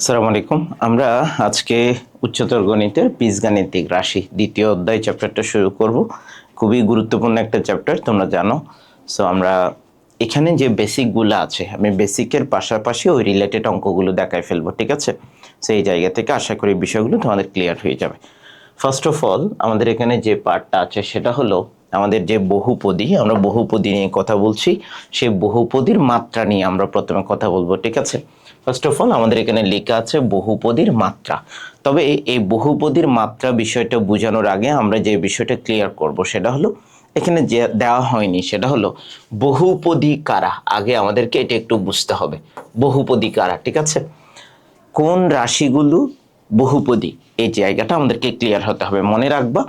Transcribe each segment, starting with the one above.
আসসালামু আলাইকুম। আমরা আজকে উচ্চতর গণিতের বীজগাণিতিক রাশি দ্বিতীয় অধ্যায় চ্যাপ্টারটা শুরু করব। খুবই গুরুত্বপূর্ণ একটা চ্যাপ্টার, তোমরা জানো। সো আমরা এখানে যে বেসিকগুলো আছে, আমি বেসিকের পাশাপাশি ওই রিলেটেড অঙ্কগুলো দেখায় ফেলবো, ঠিক আছে? সো এই জায়গা থেকে আশা করি বিষয়গুলো তোমাদের ক্লিয়ার হয়ে যাবে। ফার্স্ট অফ অল, আমাদের এখানে যে পার্টটা আছে সেটা হলো আমাদের যে বহুপদী, আমরা বহুপদী নিয়ে কথা বলছি, সেই বহুপদীর মাত্রা নিয়ে আমরা প্রথমে কথা বলবো, ঠিক আছে? ফার্স্ট অফ অল, আমাদের এখানে লেখা আছে বহুপদীর মাত্রা। তবে এই বহুপদীর মাত্রা বিষয়টা বোঝানোর আগে আমরা যে বিষয়টা ক্লিয়ার করব সেটা হলো, এখানে যে দেওয়া হয়নি সেটা হলো বহুপদী কারা। আগে আমাদেরকে এটা একটু বুঝতে হবে, বহুপদী কারা, ঠিক আছে? কোন রাশিগুলো বহুপদী, এই জায়গাটা আমাদেরকে ক্লিয়ার হতে হবে। মনে রাখবা,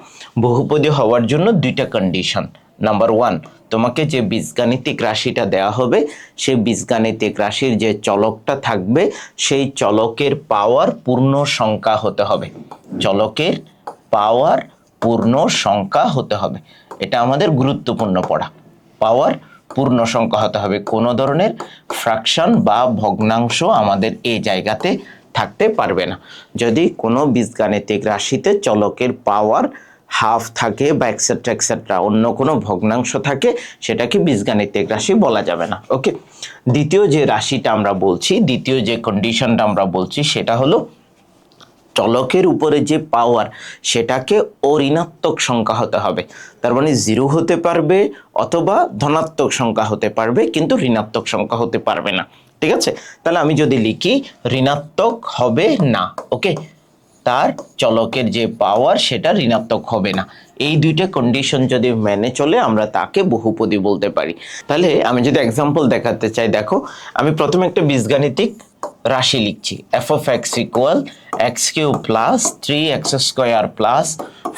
বহুপদী হওয়ার জন্য দুইটা কন্ডিশন। নাম্বার ওয়ান, তোমাকে যে বীজগাণিতিক রাশিটা দেওয়া হবে, সেই বীজগাণিতিক রাশির যে চলকটা থাকবে, সেই চলকের পাওয়ার পূর্ণ সংখ্যা হতে হবে। চলকের পাওয়ার পূর্ণ সংখ্যা হতে হবে, এটা আমাদের গুরুত্বপূর্ণ পড়া। পাওয়ার পূর্ণ সংখ্যা হতে হবে, কোনো ধরনের ফ্র্যাকশন বা ভগ্নাংশ আমাদের এই জায়গাতে থাকতে পারবে না। যদি কোনো বীজগাণিতিক রাশিতে চলকের পাওয়ার হাফ থাকে বা এক্সেট্রা এক্সেট্রা অন্য কোনো ভগ্নাংশ থাকে, সেটাকে বীজগাণিতিক রাশি বলা যাবে না। ওকে, দ্বিতীয় যে রাশিটা আমরা বলছি, দ্বিতীয় যে কন্ডিশনটা আমরা বলছি সেটা হলো চলকের উপরে যে পাওয়ার, সেটাকে অঋণাত্মক সংখ্যা হতে হবে। তার মানে জিরো হতে পারবে অথবা ধনাত্মক সংখ্যা হতে পারবে, কিন্তু ঋণাত্মক সংখ্যা হতে পারবে না, ঠিক আছে? তাহলে আমি যদি লিখি ঋণাত্মক হবে না, ওকে, তার চলকের যে পাওয়ার সেটা ঋণাত্মক হবে না। এই দুইটা কন্ডিশন যদি মেনে চলে, আমরা তাকে বহুপদী বলতে পারি। তাহলে আমি যদি এক্সাম্পল দেখাতে চাই, দেখো, আমি প্রথমে একটা বীজগাণিতিক রাশি লিখছি, f of x equal x cube plus 3x square plus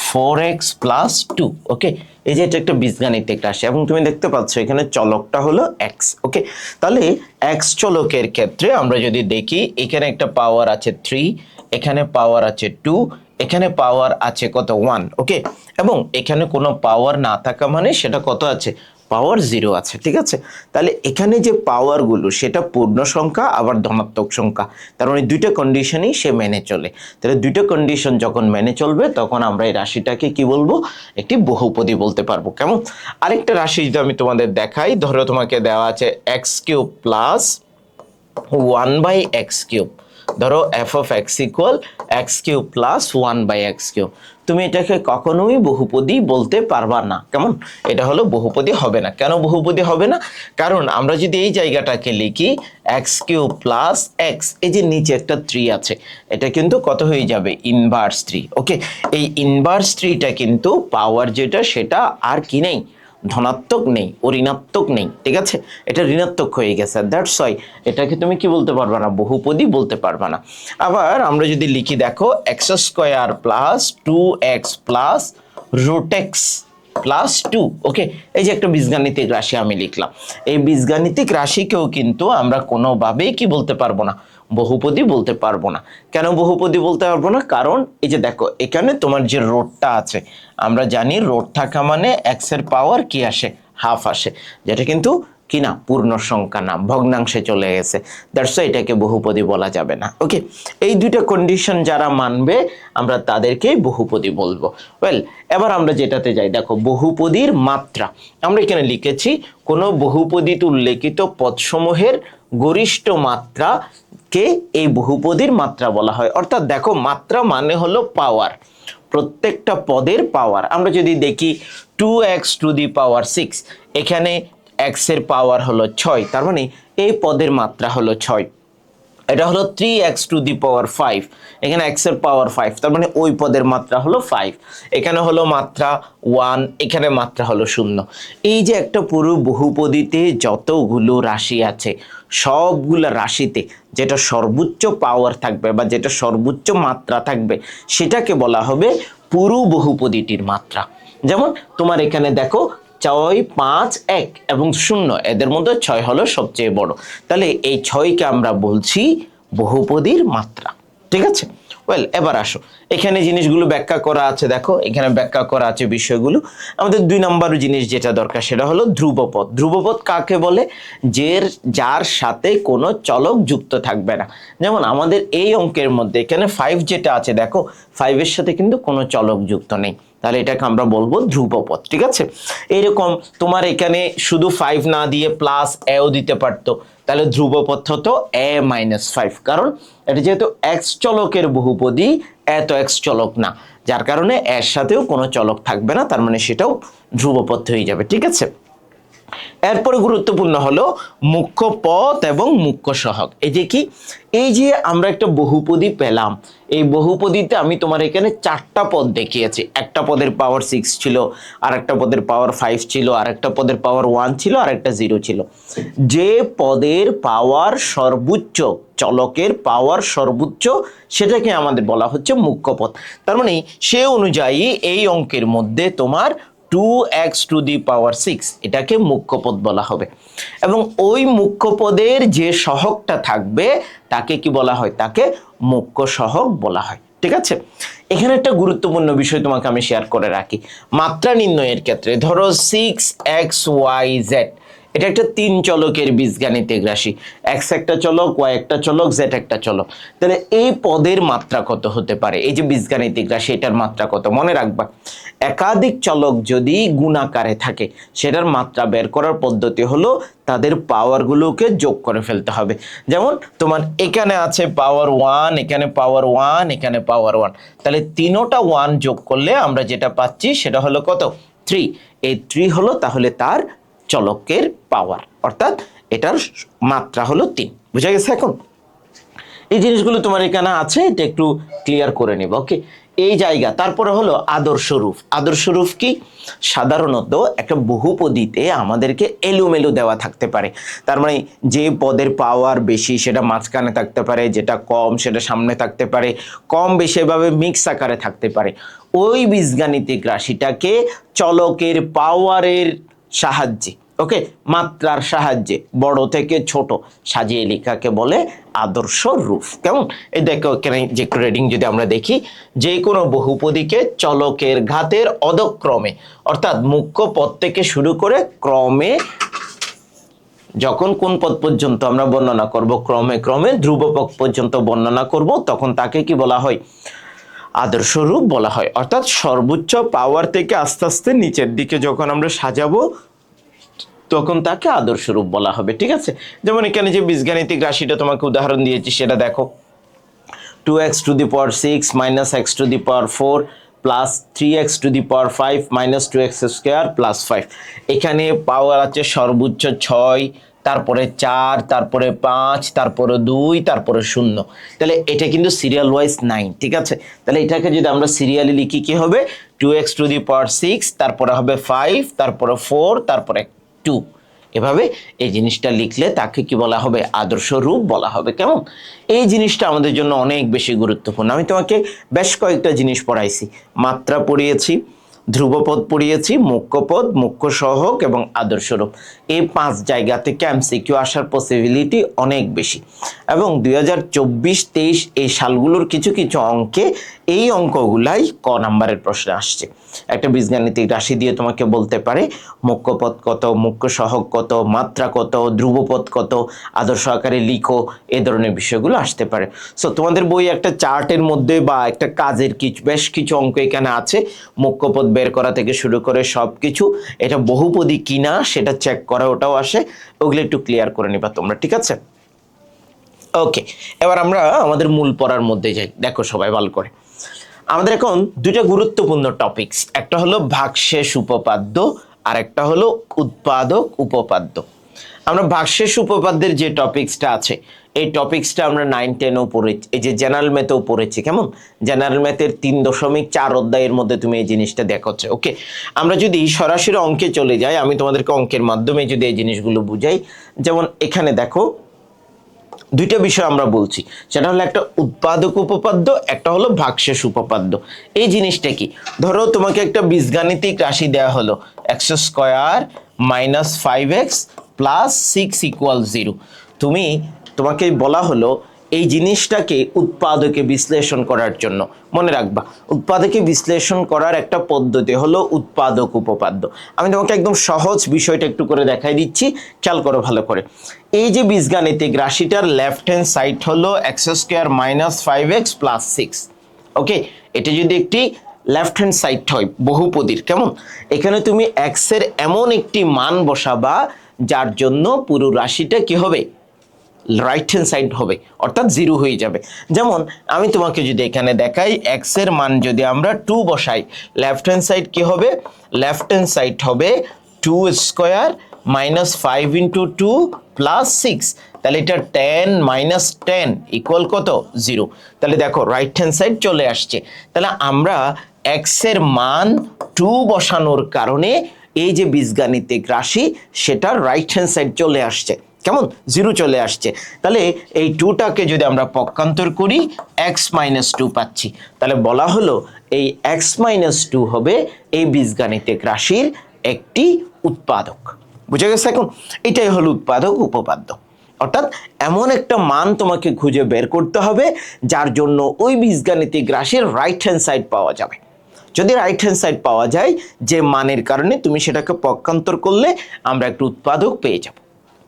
4x plus 2। Okay, এই যে এটা একটা বীজগাণিতিক রাশি এবং তুমি দেখতে পাচ্ছ এখানে চলকটা হলো এক্স। ওকে, তাহলে এক্স চলকের ক্ষেত্রে আমরা যদি দেখি, এখানে একটা পাওয়ার আছে 3, এখানে পাওয়ার আছে 2, এখানে পাওয়ার আছে কত 1। ওকে, এবং এখানে কোনো পাওয়ার না থাকা মানে সেটা কত আছে, পাওয়ার 0 আছে, ঠিক আছে? তাহলে এখানে যে পাওয়ারগুলো সেটা পূর্ণ সংখ্যা আবার ধনাত্মক সংখ্যা, তার মানে দুইটা কন্ডিশনই সে মেনে চলে। তাহলে দুইটা কন্ডিশন যখন মেনে চলবে, তখন আমরা এই রাশিটাকে কি বলবো, একটি বহুপদী বলতে পারবো। কেমন? আরেকটা রাশি যদি আমি তোমাদের দেখাই, ধরো তোমাকে দেওয়া আছে x cube plus 1/x cube. ধরো f of x equal x cube plus 1/x cube. তুমি এটাকে কখনোই বহুপদী বলতে পারবা না। কেমন? এটা হলো বহুপদী হবে না। কেন বহুপদী হবে না? কারণ আমরা যদি এই জায়গাটাকে লিখি এক্স কিউব প্লাস এক্স, এই যে নিচে একটা 3 আছে, এটা কিন্তু কত হয়ে যাবে, ইনভার্স 3। ওকে, এই ইনভার্স 3টা কিন্তু পাওয়ার যেটা, সেটা আর কি নেই, ধনাত্মক নেই ও ঋণাত্মক নেই, ঠিক আছে? এটা ঋণাত্মক হয়ে গেছে, দ্যাটস ওয়াই এটাকে তুমি কি বলতে পারবা না, বহুপদী বলতে পারবা না। আবার আমরা যদি লিখি, দেখো, x square plus 2x plus root x plus 2। Okay, এই যে একটা বীজগাণিতিক রাশি আমি লিখলাম, এই বীজগাণিতিক রাশিকেও কিন্তু আমরা কোনোভাবেই কি বলতে পারবো না, বহুপদী বলতে পারবো না। কেন বহুপদী বলতে পারবো না? কারণ এই যে দেখো, এখানে তোমার যে রোডটা আছে, আমরা জানি রোড থাকা মানে এক্স এর পাওয়ার কি আসে, হাফ আসে, যেটা কিন্তু কি না, পূর্ণ সংখ্যা না, ভগ্নাংশে চলে গেছে। দ্যাটস ওয়াই এটাকে বহুপদী বলা যাবে না। ওকে, এই দুইটা কন্ডিশন যারা মানবে, আমরা তাদেরকেই বহুপদী বলবো। ওয়েল, এবার আমরা যেটাতে যাই, দেখো, বহুপদীর মাত্রা। আমরা এখানে লিখেছি কোনো বহুপদীতে উল্লেখিত পদসমূহের গরিষ্ঠ মাত্রাকে এই বহুপদীর মাত্রা বলা হয়। অর্থাৎ দেখো, মাত্রা মানে হলো পাওয়ার, প্রত্যেকটা পদের পাওয়ার। আমরা যদি দেখি 2x টু দি পাওয়ার 6, এখানে x এর পাওয়ার হলো 6, তার মানে এই পদের মাত্রা হলো 6। এটা হলো 3x টু দি পাওয়ার 5, এখানে x এর পাওয়ার 5, তার মানে ওই পদের মাত্রা হলো 5। এখানে হলো মাত্রা 1, এখানে মাত্রা হলো 0। এই যে একটা পুরো বহুপদীতে যতগুলো রাশি আছে, সবগুলো রাশিতে যেটা সর্বোচ্চ পাওয়ার থাকবে বা যেটা সর্বোচ্চ মাত্রা থাকবে, সেটাকে বলা হবে পুরো বহুপদীটির মাত্রা। যেমন তোমার এখানে দেখো 6, 5, 1 এবং 0, এদের মধ্যে 6 হলো সবচেয়ে বড়। তাহলে এই 6কে আমরা বলছি বহুপদীর মাত্রা, ঠিক আছে? ওয়েল, এবার আসো, এখানে জিনিসগুলো ব্যাখ্যা করা আছে, দেখো এখানে ব্যাখ্যা করা আছে বিষয়গুলো। আমাদের 2 নম্বর জিনিস যেটা দরকার সেটা হলো ধ্রুবপদ। ধ্রুবপদ কাকে বলে? যার সাথে কোনো চলক যুক্ত থাকবে না। যেমন আমাদের এই অঙ্কের মধ্যে এখানে 5 যেটা আছে, দেখো 5 এর সাথে কিন্তু কোনো চলক যুক্ত নেই, তাহলে এটাকে আমরা বলবো ধ্রুবপদ। ঠিক আছে, এইরকম তোমার এখানে শুধু 5 না দিয়ে প্লাস এও দিতে পারতো, তাহলে ধ্রুবপদ হতো a-5, কারণ এটা যেহেতু এক্স চলকের বহুপদী, এত এক্স চলক না, যার কারণে এর সাথেও কোনো চলক থাকবে না, তার মানে সেটাও ধ্রুবপদ হয়ে যাবে। ঠিক আছে, এরপরে গুরুত্বপূর্ণ হলো মুখ্য পদ এবং মুখ্য সহগ। এই যে কি, এই যে আমরা একটা বহুপদী পেলাম, এই বহুপদীতে আমি তোমার এখানে 4টা পদ দেখিয়েছি। একটা পদের পাওয়ার 6 ছিল, আর একটা পদের পাওয়ার 5 ছিল, আর একটা পদের পাওয়ার 1 ছিল, আর একটা 0 ছিল। যে পদের পাওয়ার সর্বোচ্চ, চলকের পাওয়ার সর্বোচ্চ, সেটাকে আমাদের বলা হচ্ছে মুখ্য পদ। তার মানে সে অনুযায়ী এই অঙ্কের মধ্যে তোমার 2x টু দি পাওয়ার 6 এটাকে মুখ্য পদ বলা হবে, এবং ওই মুখ্য পদের যে সহগটা থাকবে তাকে কি বলা হয়? তাকে মুখ্য সহগ বলা হয়। ঠিক আছে, এখানে একটা গুরুত্বপূর্ণ বিষয় তোমাকে আমি শেয়ার করে রাখি। মাত্রা নির্ণয়ের ক্ষেত্রে ধরো 6xyz, এটা একটা 3 চলকের বীজগাণিতিক রাশি। x একটা চলক, y একটা চলক, z একটা চলক। তাহলে এই পদের মাত্রা কত হতে পারে? এই যে বীজগাণিতিক রাশি, এটার মাত্রা কত? মনে রাখবা, একাধিক চলক যদি গুণাকারে থাকে, সেটার মাত্রা বের করার পদ্ধতি হলো তাদের পাওয়ারগুলোকে যোগ করে ফেলতে হবে। যেমন তোমার এখানে আছে পাওয়ার 1, এখানে পাওয়ার 1, এখানে পাওয়ার 1, তাহলে তিনোটা 1 যোগ করলে আমরা যেটা পাচ্ছি সেটা হলো কত? 3। এই 3 হলো তাহলে তার চলকের পাওয়ার, অর্থাৎ এটার মাত্রা হলো 3। বুঝা গেছে? এখন এই জিনিসগুলো তোমার এখানে আছে, এটা একটু ক্লিয়ার করে নিব। ওকে, এই জায়গা। তারপরে হলো আদর্শ রূপ। আদর্শ রূপ কি? সাধারণত একটা বহুপদীতে আমাদেরকে এলোমেলো দেওয়া থাকতে পারে, তার মানে যে পদের পাওয়ার বেশি সেটা মাঝখানে থাকতে পারে, যেটা কম সেটা সামনে থাকতে পারে, কম বেশি এভাবে মিক্স আকারে থাকতে পারে। ওই বীজগাণিতিক রাশিটাকে চলকের পাওয়ারের সাহায্যে, ওকে, মাত্রার সাহায্যে বড় থেকে ছোট সাজিয়ে লেখাকে বলে আদর্শ রূপ। কেমন? এই দেখো এখানে যে রেডিং যদি আমরা দেখি, যে কোনো বহুপদীকে চলকের ঘাতের অধক্রমে, অর্থাৎ মুখ্য পদ থেকে শুরু করে ক্রমে, যখন কোন পদ পর্যন্ত আমরা বর্ণনা করব, ক্রমে ক্রমে ধ্রুবপদ পর্যন্ত বর্ণনা করব, তখন তাকে কি বলা হয়? আদর্শ রূপ বলা হয়। অর্থাৎ সর্বোচ্চ পাওয়ার থেকে আস্তে আস্তে নিচের দিকে যখন আমরা সাজাবো, তখন তাকে আদর্শ রূপ বলা হবে। ঠিক আছে, যেমন এখানে যে বীজগাণিতিক রাশিটা তোমাকে উদাহরণ দিয়েছি সেটা দেখো, 2x two the power 6 minus x two the power 4 plus 3x two the power 5 minus 2x square plus 5। এখানে পাওয়ার আছে সর্বোচ্চ 6, তারপরে 4, তারপরে 5, তারপরে 2, তারপরে 0। তাহলে এটা কিন্তু সিরিয়াল ওয়াইজ 9। ঠিক আছে, তাহলে এটাকে যদি আমরা সিরিয়ালি লিখি কি হবে? 2x টু দি পাওয়ার 6, তারপরে হবে 5, তারপরে 4, তারপরে 2। এভাবে এই জিনিসটা লিখলে তাকে কি বলা হবে? আদর্শ রূপ বলা হবে। কেমন? এই জিনিসটা আমাদের জন্য অনেক বেশি গুরুত্বপূর্ণ। আমি তোমাকে বেশ কয়েকটা জিনিস পড়াইছি, মাত্রা পড়িয়েছি, ধ্রুবপদ পড়িয়েছি, মুখ্য পদ, মুখ্য সহগ এবং আদর্শ রূপ। এই 5 জায়গা থেকে এমসিকিউ আসার পসিবিলিটি অনেক বেশি, এবং 2024-23 এই সালগুলোর কিছু কিছু অঙ্কে এই অঙ্কগুলাই ক নাম্বারের প্রশ্নে আসছে। একটা বীজগাণিতিক রাশি দিয়ে তোমাকে বলতে পারে মুখ্য পদ কত, মুখ্য সহগ কত, মাত্রা কত, ধ্রুবপদ কত, আদর্শ আকারে লিখো, এই ধরনের বিষয়গুলো আসতে পারে। সো তোমাদের বই একটা চার্টের মধ্যে বা একটা কাজের বেশ কিছু অঙ্ক এখানে আছে, মুখ্য পদ বের করা থেকে শুরু করে সব কিছু, এটা বহুপদী কিনা সেটা চেক করা, ওটাও আসে। ওগুলো একটু ক্লিয়ার করে নিবা তোমরা। ঠিক আছে, ওকে, এবার আমরা আমাদের মূল পড়ার মধ্যে যাই। দেখো সবাই ভালো করে, আমাদের এখন 2টা গুরুত্বপূর্ণ টপিকস, একটা হলো ভাগশেষ উপপাদ্য, আর একটা হলো উৎপাদক উপপাদ্য। আমরা ভাগশেষ উপপাদ্যের যে টপিকসটা আছে, এই টপিকসটা আমরা 9-10-ও পড়েছি, এই যে জেনারেল ম্যাথেও পড়েছি। কেমন? জেনারেল ম্যাথের 3.4 অধ্যায়ের মধ্যে তুমি এই জিনিসটা দেখাচ্ছে। ওকে, আমরা যদি সরাসরি অঙ্কে চলে যাই, আমি তোমাদেরকে অঙ্কের মাধ্যমে যদি এই জিনিসগুলো বুঝাই, যেমন এখানে দেখো 2টা বিষয় আমরা বলছি, সেটা হলো একটা উৎপাদক উপপাদ্য, একটা হলো ভাগশেষ উপপাদ্য। এই জিনিসটা কি? ধরো তোমাকে একটা বীজগাণিতিক রাশি দেওয়া হলো x² মাইনাস 5x প্লাস 6 = 0। তোমাকে বলা হলো এই জিনিসটাকে উৎপাদকে বিশ্লেষণ করার জন্য। মনে রাখবা, উৎপাদকে বিশ্লেষণ করার একটা পদ্ধতি হলো উৎপাদক উপপাদ্য। আমি তোমাকে একদম সহজ বিষয়টা একটু করে দেখাই দিচ্ছি, খেয়াল করো ভালো করে। এই যে বীজগাণিতিক রাশিটার লেফট হ্যান্ড সাইড হলো x square minus 5x plus 6। ওকে, এটা যদি একটি লেফট হ্যান্ড সাইড হয় বহুপদীর, কেমন, এখানে তুমি এক্স এর এমন একটি মান বসাবা যার জন্য পুরো রাশিটা কি হবে, রাইট হ্যান্ড সাইড হবে, অর্থাৎ 0 হয়ে যাবে। যেমন আমি তোমাকে যদি এখানে দেখাই, এক্স এর মান যদি আমরা 2 বসাই, লেফট হ্যান্ড সাইড কি হবে, লেফট হ্যান্ড সাইড হবে 2 স্কোয়ার মাইনাস 5 ইন্টু 2 প্লাস 6। তাহলে এটা 10 মাইনাস 10 ইকুয়াল কত, 0। তাহলে দেখো রাইট হ্যান্ড সাইড চলে আসছে। তাহলে আমরা এক্স এর মান 2 বসানোর কারণে এই যে বীজগাণিতিক রাশি সেটার রাইট হ্যান্ড সাইড চলে আসছে, কেমন, 0 চলে আসছে। তাহলে এই 2টাকে যদি আমরা পক্ষান্তর করি x মাইনাস 2 পাচ্ছি। তাহলে বলা হলো এই x মাইনাস 2 হবে এই বীজগাণিতিক রাশির একটি উৎপাদক। বুঝে গেছে? এখন এটাই হলো উৎপাদক উপপাদ্য। অর্থাৎ এমন একটা মান তোমাকে খুঁজে বের করতে হবে যার জন্য ওই বীজগাণিতিক রাশির রাইট হ্যান্ড সাইড পাওয়া যাবে। যদি রাইট হ্যান্ড সাইড পাওয়া যায়, যে মানের কারণে তুমি সেটাকে পক্ষান্তর করলে আমরা একটা উৎপাদক পেয়ে যাব।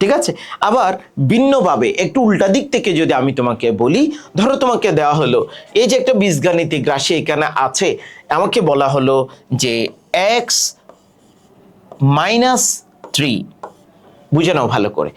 ঠিক আছে? আবার ভিন্নভাবে একটু উল্টা দিক থেকে যদি আমি তোমাকে বলি, ধরো তোমাকে দেওয়া হলো এই যে একটা বীজগাণিতিক রাশি এখানে আছে, আমাকে বলা হলো যে x মাইনাস 3, বুঝে নাও ভালো করে,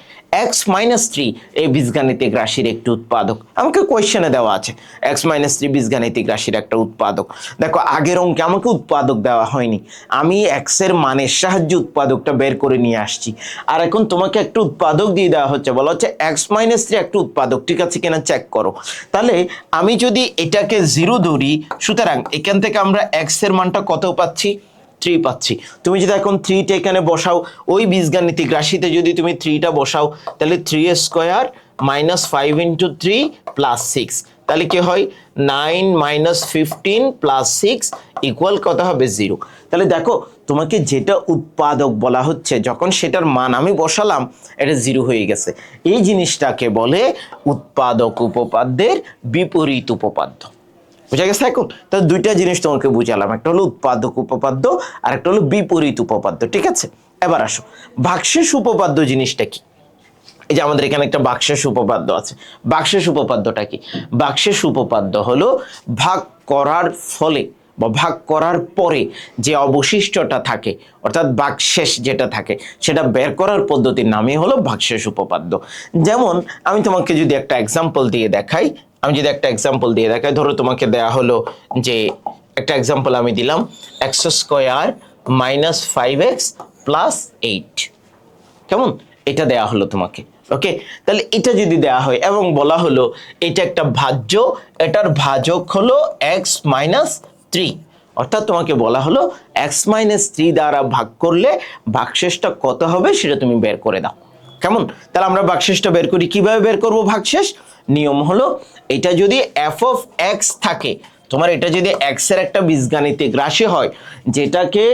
x মাইনাস 3 এই বীজগাণিতিক রাশির একটি উৎপাদক। আমাকে কোয়েশ্চেনে দেওয়া আছে x মাইনাস 3 বীজগাণিতিক রাশির একটা উৎপাদক। দেখো আগের অঙ্কে আমাকে উৎপাদক দেওয়া হয়নি, আমি x এর মানের সাহায্যে উৎপাদকটা বের করে নিয়ে আসছি। আর এখন তোমাকে একটা উৎপাদক দিয়ে দেওয়া হচ্ছে, বলা হচ্ছে x মাইনাস 3 একটা উৎপাদক, ঠিক আছে কিনা চেক করো। তাহলে আমি যদি এটাকে 0 ধরি, সুতরাং এখান থেকে আমরা x এর মানটা কত পাচ্ছি, 3 পাচ্ছি। তুমি যদি এখন 3টা এখানে বসাও, ওই বীজগাণিতিক রাশিতে যদি তুমি 3টা বসাও, তাহলে 3 স্কোয়ার মাইনাস 5 ইন্টু 3 প্লাস 6, তাহলে কি হয় 9 মাইনাস 15 প্লাস 6 ইকুয়াল কত হবে, 0। তাহলে দেখো তোমাকে যেটা উৎপাদক বলা হচ্ছে, যখন সেটার মান আমি বসালাম এটা 0 হয়ে গেছে। এই জিনিসটাকে বলে উৎপাদক উপপাদ্যের বিপরীত উপপাদ্য। বুঝা গেছে? এখন তাহলে দুইটা জিনিস তোমাকে বুঝালাম, একটা হলো উৎপাদক উপপাদ্য আর একটা হলো বিপরীত উপপাদ্য। ঠিক আছে, এবার আসো ভাগশেষ উপপাদ্য জিনিসটা কি। এই যে আমাদের এখানে একটা ভাগশেষ উপপাদ্য আছে। ভাগশেষ উপপাদ্যটা কি? ভাগশেষ উপপাদ্য হলো ভাগ করার ফলে বা ভাগ করার পরে যে অবশিষ্টটা থাকে, অর্থাৎ ভাগশেষ যেটা থাকে, সেটা বের করার পদ্ধতির নামই হলো ভাগশেষ উপপাদ্য। যেমন আমি তোমাকে যদি একটা এক্সাম্পল দিয়ে দেখাই, ধরো তোমাকে দেয়া হলো যে একটা এক্সাম্পল আমি দিলাম, x square minus 5x plus 8, কেমন, এটা দেয়া হলো তোমাকে। ওকে, তাহলে এটা যদি দেয়া হয় এবং বলা হলো এটা একটা ভাজ্য, এটার ভাজক হলো x মাইনাস 3, অর্থাৎ তোমাকে বলা হলো x মাইনাস 3 দ্বারা ভাগ করলে ভাগশেষটা কত হবে সেটা তুমি বের করে দাও। কেমন, তাহলে আমরা ভাগশেষটা বের করি, কিভাবে বের করব ভাগশেষ? নিয়ম হলো এটা যদি f অফ x থাকে, তোমার এটা যদি x এর একটা বীজগাণিতিক রাশি হয় যেটাকে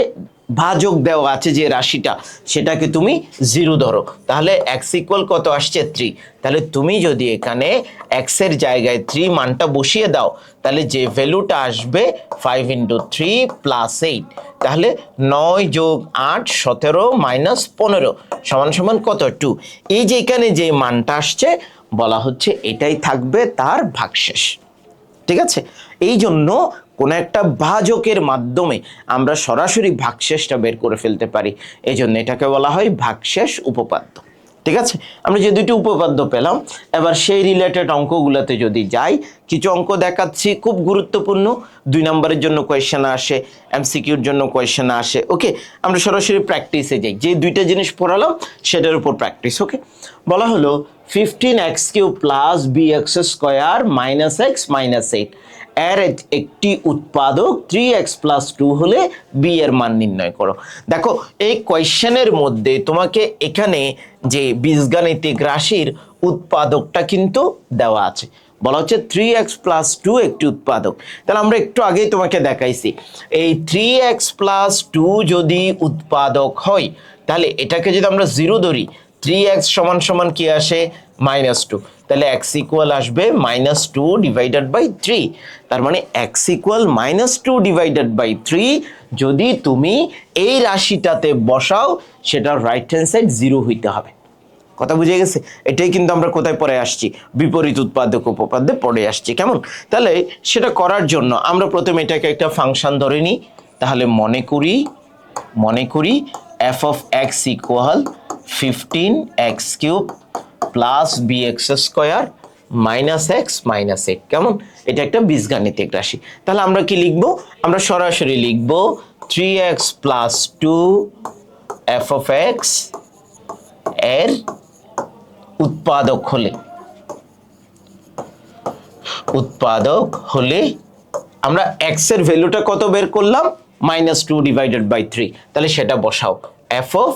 ভাজক দেওয়া আছে যে রাশিটা, সেটাকে তুমি 0 ধরো, তাহলে x ইকুয়াল কত আসছে, 3। তাহলে তুমি যদি এখানে x এর জায়গায় 3 মানটা বসিয়ে দাও, তাহলে যে ভ্যালুটা আসবে 5 ইন্টু 3 প্লাস 8, তাহলে 9 যোগ 8 17 মাইনাস 15 সমান সমান কত, 2। এই যে এখানে যে মানটা আসছে বলা হচ্ছে এটাই থাকবে তার ভাগশেষ। ঠিক আছে, এই জন্য কোন একটা ভাজকের মাধ্যমে আমরা সরাসরি ভাগশেষটা বের করে ফেলতে পারি, এই জন্য এটাকে বলা হয় ভাগশেষ উপপাদ্য। ঠিক আছে, আমরা যে দুটি উপপাদ্য পেলাম, এবার সেই রিলেটেড অঙ্কগুলোতে যদি যাই, কিছু অঙ্ক দেখাচ্ছি খুব গুরুত্বপূর্ণ, 2 নম্বরের জন্য কোয়েশ্চেন আসে, এমসিকিউর জন্য কোয়েশ্চেন আসে। ওকে, আমরা সরাসরি প্র্যাকটিসে যাই, যে দুইটা জিনিস পড়ালাম সেটার উপর প্র্যাকটিস। ওকে, বলা হলো 15x³ plus bx square minus x minus 8 এর একটি উৎপাদক 3x প্লাস 2 হলে b এর মান নির্ণয় করো। দেখো এই কোয়েশ্চেনের মধ্যে তোমাকে এখানে যে বীজগাণিতিক রাশির উৎপাদকটা কিন্তু দেওয়া আছে, বলা হচ্ছে 3x প্লাস 2 একটি উৎপাদক। তাহলে আমরা একটু আগেই তোমাকে দেখাইছি, এই 3x প্লাস 2 যদি উৎপাদক হয়, তাহলে এটাকে যদি আমরা 0 ধরি, 3x সমান সমান কি আসে, -2, তাহলে x ইকুয়াল আসবে -2 ডিভাইডেড বাই 3। তার মানে x ইকুয়াল -2 ডিভাইডেড বাই 3 যদি তুমি এই রাশিটাতে বসাও, সেটা রাইট হ্যান্ড সাইড 0 হইতে হবে। কথা বুঝে গেছে? এটাই কিন্তু আমরা কোথায় পড়ে আসছি, বিপরীত উৎপাদক উপপাদ্যে পড়ে আসছি। কেমন? তাহলে সেটা করার জন্য আমরা প্রথমে এটাকে একটা ফাংশন ধরে নিই। তাহলে মনে করি f of x equal 15x³ plus bx square minus x minus 8। কেমন? এটা একটা বীজগাণিতিক রাশি। তাহলে আমরা কি লিখবো? আমরা সরাসরি লিখবো 3x plus 2 f of x এর উৎপাদক হলে আমরা x এর ভ্যালুটা কত বের করলাম, -2 ডিভাইডেড বাই 3। তাহলে সেটা বসাও, f of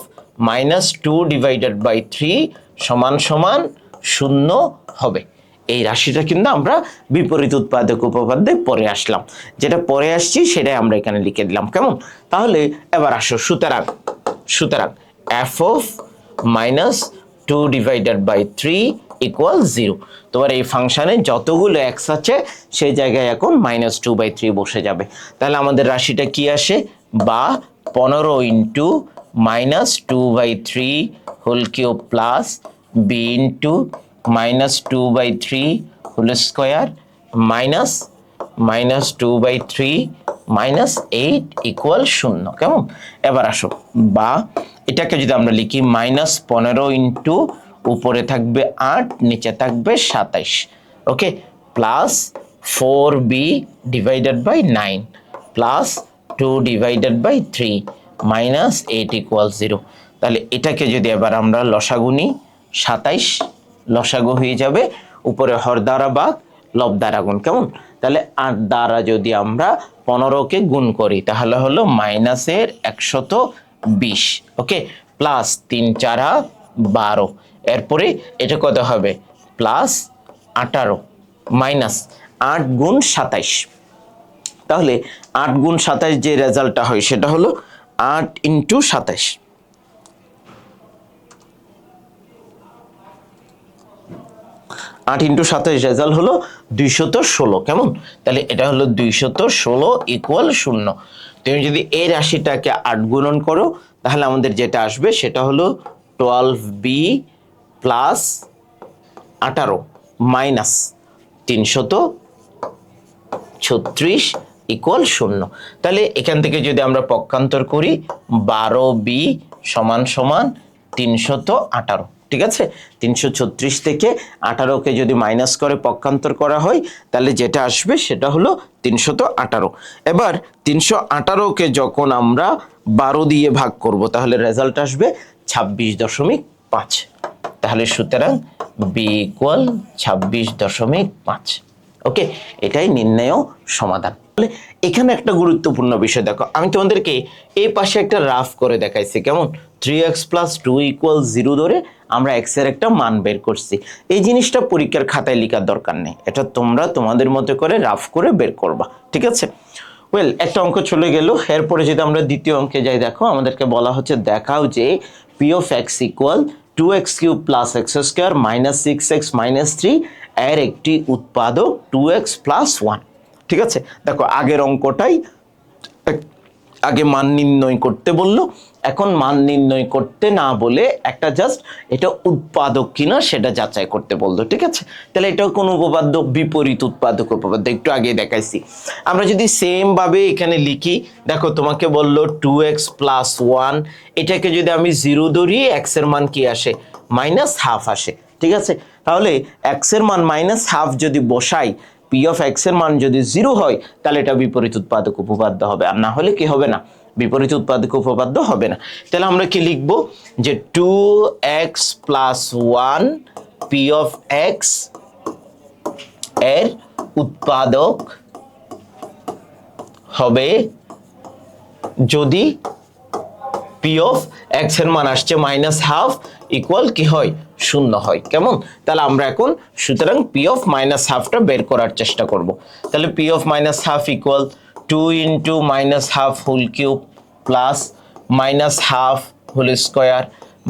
-2 ডিভাইডেড বাই 3 সমান সমান 0 হবে। এই রাশিটা কিন্তু আমরা বিপরীত উৎপাদক উপপাদ্যে পরে আসলাম, যেটা পরে আসছি সেটাই আমরা এখানে লিখে দিলাম। কেমন? তাহলে এবার আসো, সুতরাং f of -2 divided by 3 equal 0। তোমার এই ফাংশনে যতগুলো x আছে সেই জায়গায় এখন -2/3 বসে যাবে। তাহলে আমাদের রাশিটা কি আসে, বা 15 into -2/3 whole cube plus b into -2/3 whole square minus -2/3 -8 equal 0। কেমন? এবার আসো, বা এটাকে যদি আমরা লিখি -15 ইন্টু উপরে থাকবে 8, নিচে থাকবে 27, okay, plus 4b divided by 9 plus 2 divided by 3 -8 equal 0। তাহলে এটাকে যদি এবার আমরা লসাগু নিই, 27 লসাগু হয়ে যাবে, উপরে হর দ্বারা ভাগ, লব দ্বারা গুণ। কেমন? তাহলে 8 দ্বারা যদি আমরা 15কে গুণ করি তাহলে হলো মাইনাসের 120, ওকে, প্লাস 3 4 12, এরপরে এটা কত হবে, প্লাস 18 মাইনাস 8 গুণ 27। তাহলে 8 গুণ 27 যে রেজাল্টটা হয় সেটা হলো 8 ইন্টু 27, 8 ইন্টু 27 রেজাল্ট হলো 216। কেমন? তাহলে এটা হলো 216 ইকুয়াল 0। তুমি যদি এই রাশিটাকে 8 গুণন করো তাহলে আমাদের যেটা আসবে সেটা হলো 12b প্লাস 18 মাইনাস 336 ইকুয়াল 0। তাহলে এখান থেকে যদি আমরা পক্ষান্তর করি 12b সমান সমান 318, ঠিক আছে? 336 থেকে 18কে যদি মাইনাস করে পক্ষান্তর করা হয় তাহলে যেটা আসবে সেটা হলো 318। এবার 318কে যখন আমরা 12 দিয়ে ভাগ করব তাহলে রেজাল্ট আসবে 26.5। তাহলে সুতরাং বি ইকুয়াল 26.5, ওকে, এটাই নির্ণেয় সমাধান। এখানে একটা গুরুত্বপূর্ণ বিষয় দেখো, আমি তোমাদেরকে এই পাশে একটা রাফ করে দেখাইছি। কেমন? 3x প্লাস 2 ইকুয়াল 0 ধরে আমরা x এর একটা মান বের করছি। এই জিনিসটা পরীক্ষার খাতায় লেখার দরকার নেই, এটা তোমরা তোমাদের মতো করে রাফ করে বের করবা, ঠিক আছে? ওয়েল, একটা অঙ্ক চলে গেল। এরপরে যদি আমরা দ্বিতীয় অঙ্কে যাই, দেখো আমাদেরকে বলা হচ্ছে দেখাও যে p of x equal 2x³ plus x square minus 6x minus 3 এর একটি উৎপাদক 2x প্লাস 1। ঠিক আছে? দেখো আগের অঙ্কটাই আগে মান নির্ণয় করতে বললো, এখন মান নির্ণয় করতে না বলে একটা জাস্ট এটা উৎপাদক কিনা সেটা যাচাই করতে বললো। ঠিক আছে? তাহলে এটাও কোন উপপাদ্য, বিপরীত উৎপাদক উপপাদ্য, একটু আগে দেখাইছি। আমরা যদি সেম ভাবে এখানে লিখি, দেখো তোমাকে বললো 2x প্লাস 1, এটাকে যদি আমি 0 ধরি x এর মান কি আসে, -½ আসে। ঠিক আছে? তাহলে x এর মান -½ যদি বসাই, p of x এর মান যদি 0 হয় তাহলে এটা বিপরীত উৎপাদক উপপাদ্য হবে, আর না হলে কি হবে না, বিপরীত উৎপাদক উপপাদ্য হবে না। তাহলে আমরা কি লিখব যে 2x plus 1 p of x এর উৎপাদক হবে যদি p of x এর মান আসছে -½ ইকুয়াল কি হয়, 0 হয়। কেমন? তাহলে আমরা এখন সুতরাং p of -½ টা বের করার চেষ্টা করব। তাহলে p of -½ equal 2 into -½ whole cube plus -½ whole square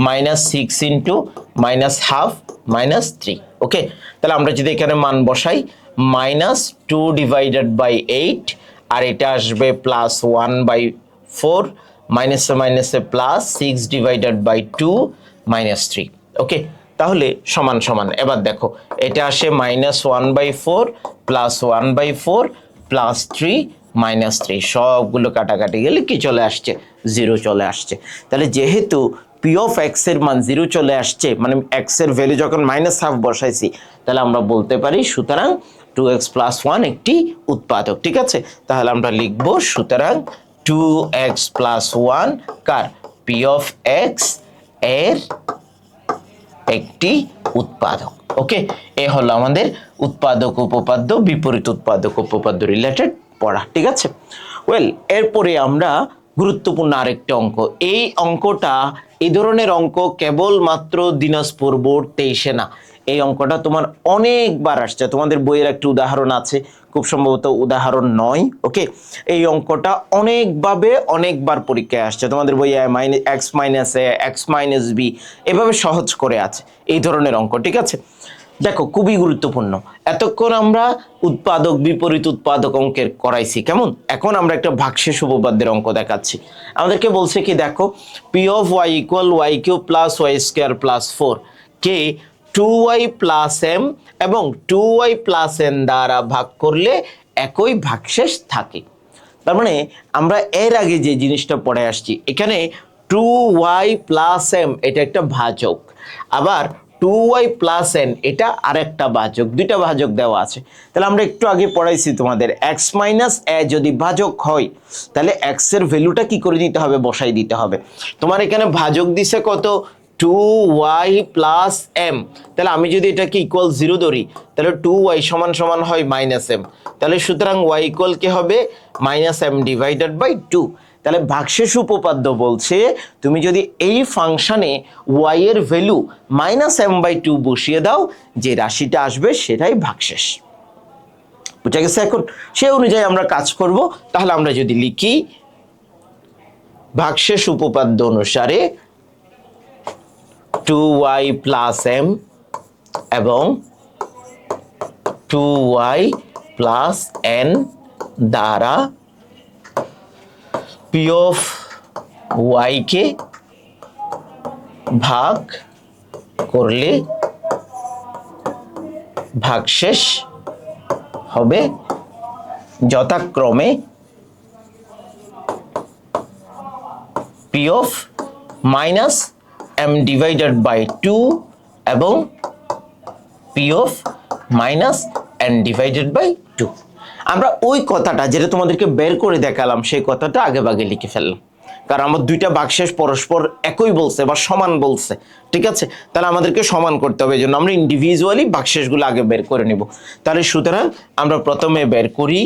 minus 6 into -½ -3। Okay, তাহলে আমরা যদি এখানে মান বসাই -2 ডিভাইডেড বাই 8, আর এটা আসবে +1/4, মাইনাসে মাইনাসে +6 ডিভাইডেড বাই 2 -3। ওকে, তাহলে সমান সমান, এবার দেখো এটা আসে -1/4 +1/4 +3 -3, সবগুলো কাটাকাটি গেলে কি চলে আসছে? 0 চলে আসছে। তাহলে যেহেতু পি অফ এক্স এর মান 0 চলে আসছে, মানে এক্স এর ভ্যালু যখন -1/2 বসাইছি, তাহলে আমরা বলতে পারি সুতরাং 2x + 1 একটি উৎপাদক। ঠিক আছে, তাহলে আমরা লিখব সুতরাং 2x + 1 car? P of x এর একটি উৎপাদক। ওকে, এ হলো আমাদের উৎপাদক উপপাদ্য, বিপরীত উৎপাদক উপপাদ্য রিলেটেড পড়া। ঠিক আছে, ওয়েল, এরপরে আমরা গুরুত্বপূর্ণ আরেকটা অঙ্ক। এই অঙ্কটা, এই ধরনের অঙ্ক কেবলমাত্র দিনাজপুর বোর্ড 23-এ না, এই অঙ্কটা তোমার অনেকবার আসছে। তোমাদের বইয়ের একটা উদাহরণ আছে, খুব সম্ভবত উদাহরণ 9। ওকে, এই অঙ্কটা অনেকবার পরীক্ষায় আসছে। তোমাদের বইয়ে x - a, x - b এভাবে সহজ করে আছে এই ধরনের অঙ্ক। ঠিক আছে, দেখো খুবই গুরুত্বপূর্ণ। এতক্ষণ আমরা উৎপাদক বিপরীত উৎপাদক অঙ্কের করাইছি, কেমন? এখন আমরা একটা ভাগশেষ উপপাদ্যের অঙ্ক দেখাচ্ছি। আমাদেরকে বলছে কি, দেখো P of y = y³ + y² + 4 K 2y + m এবং 2y + n দ্বারা ভাগ করলে একই ভাগশেষ থাকে। তার মানে আমরা এর আগে যে জিনিসটা পড়ে আসছি, এখানে 2y + m এটা একটা ভাজক, আবার 2y + n এটা আরেকটা ভাজক, দুইটা ভাজক দেওয়া আছে। তাহলে আমরা একটু আগে পড়াইছি তোমাদের x - a যদি ভাজক হয়, তাহলে x এর ভ্যালুটা কি করে দিতে হবে? বসাই দিতে হবে। তোমার এখানে ভাজক দিছে কত? 2y + m। তাহলে আমি যদি এটাকে =0 ধরি, তাহলে 2y = হয় -m। তাহলে সুতরাং y = কি হবে? -m divided by 2। তাহলে ভাগশেষ উপপাদ্য বলছে তুমি যদি এই ফাংশনে y এর ভ্যালু -m/2 বসিয়ে দাও, যে রাশিটা আসবে সেটাই ভাগশেষ। বুঝা গেছে? এখন সেই অনুযায়ী আমরা কাজ করব। তাহলে আমরা যদি লিখি ভাগশেষ উপপাদ্য অনুসারে 2y + m এবং 2y + n দ্বারা পি অফ y কে ভাগ করলে ভাগশেষ হবে যথাক্রমে p of -m divided by 2 এবং p of -n divided by 2। আমরা ওই কথাটা যেটা তোমাদেরকে বের করে দেখালাম, সেই কথাটা আগে ভাগে লিখে ফেললাম, কারণ আমার দুইটা ভাগশেষ পরস্পর একই বলছে বা সমান বলছে। ঠিক আছে, তাহলে আমাদেরকে সমান করতে হবে, এই জন্য আমরা ইন্ডিভিজুয়ালি ভাগশেষগুলো আগে বের করে নিব। তাহলে সুতরাং আমরা প্রথমে বের করি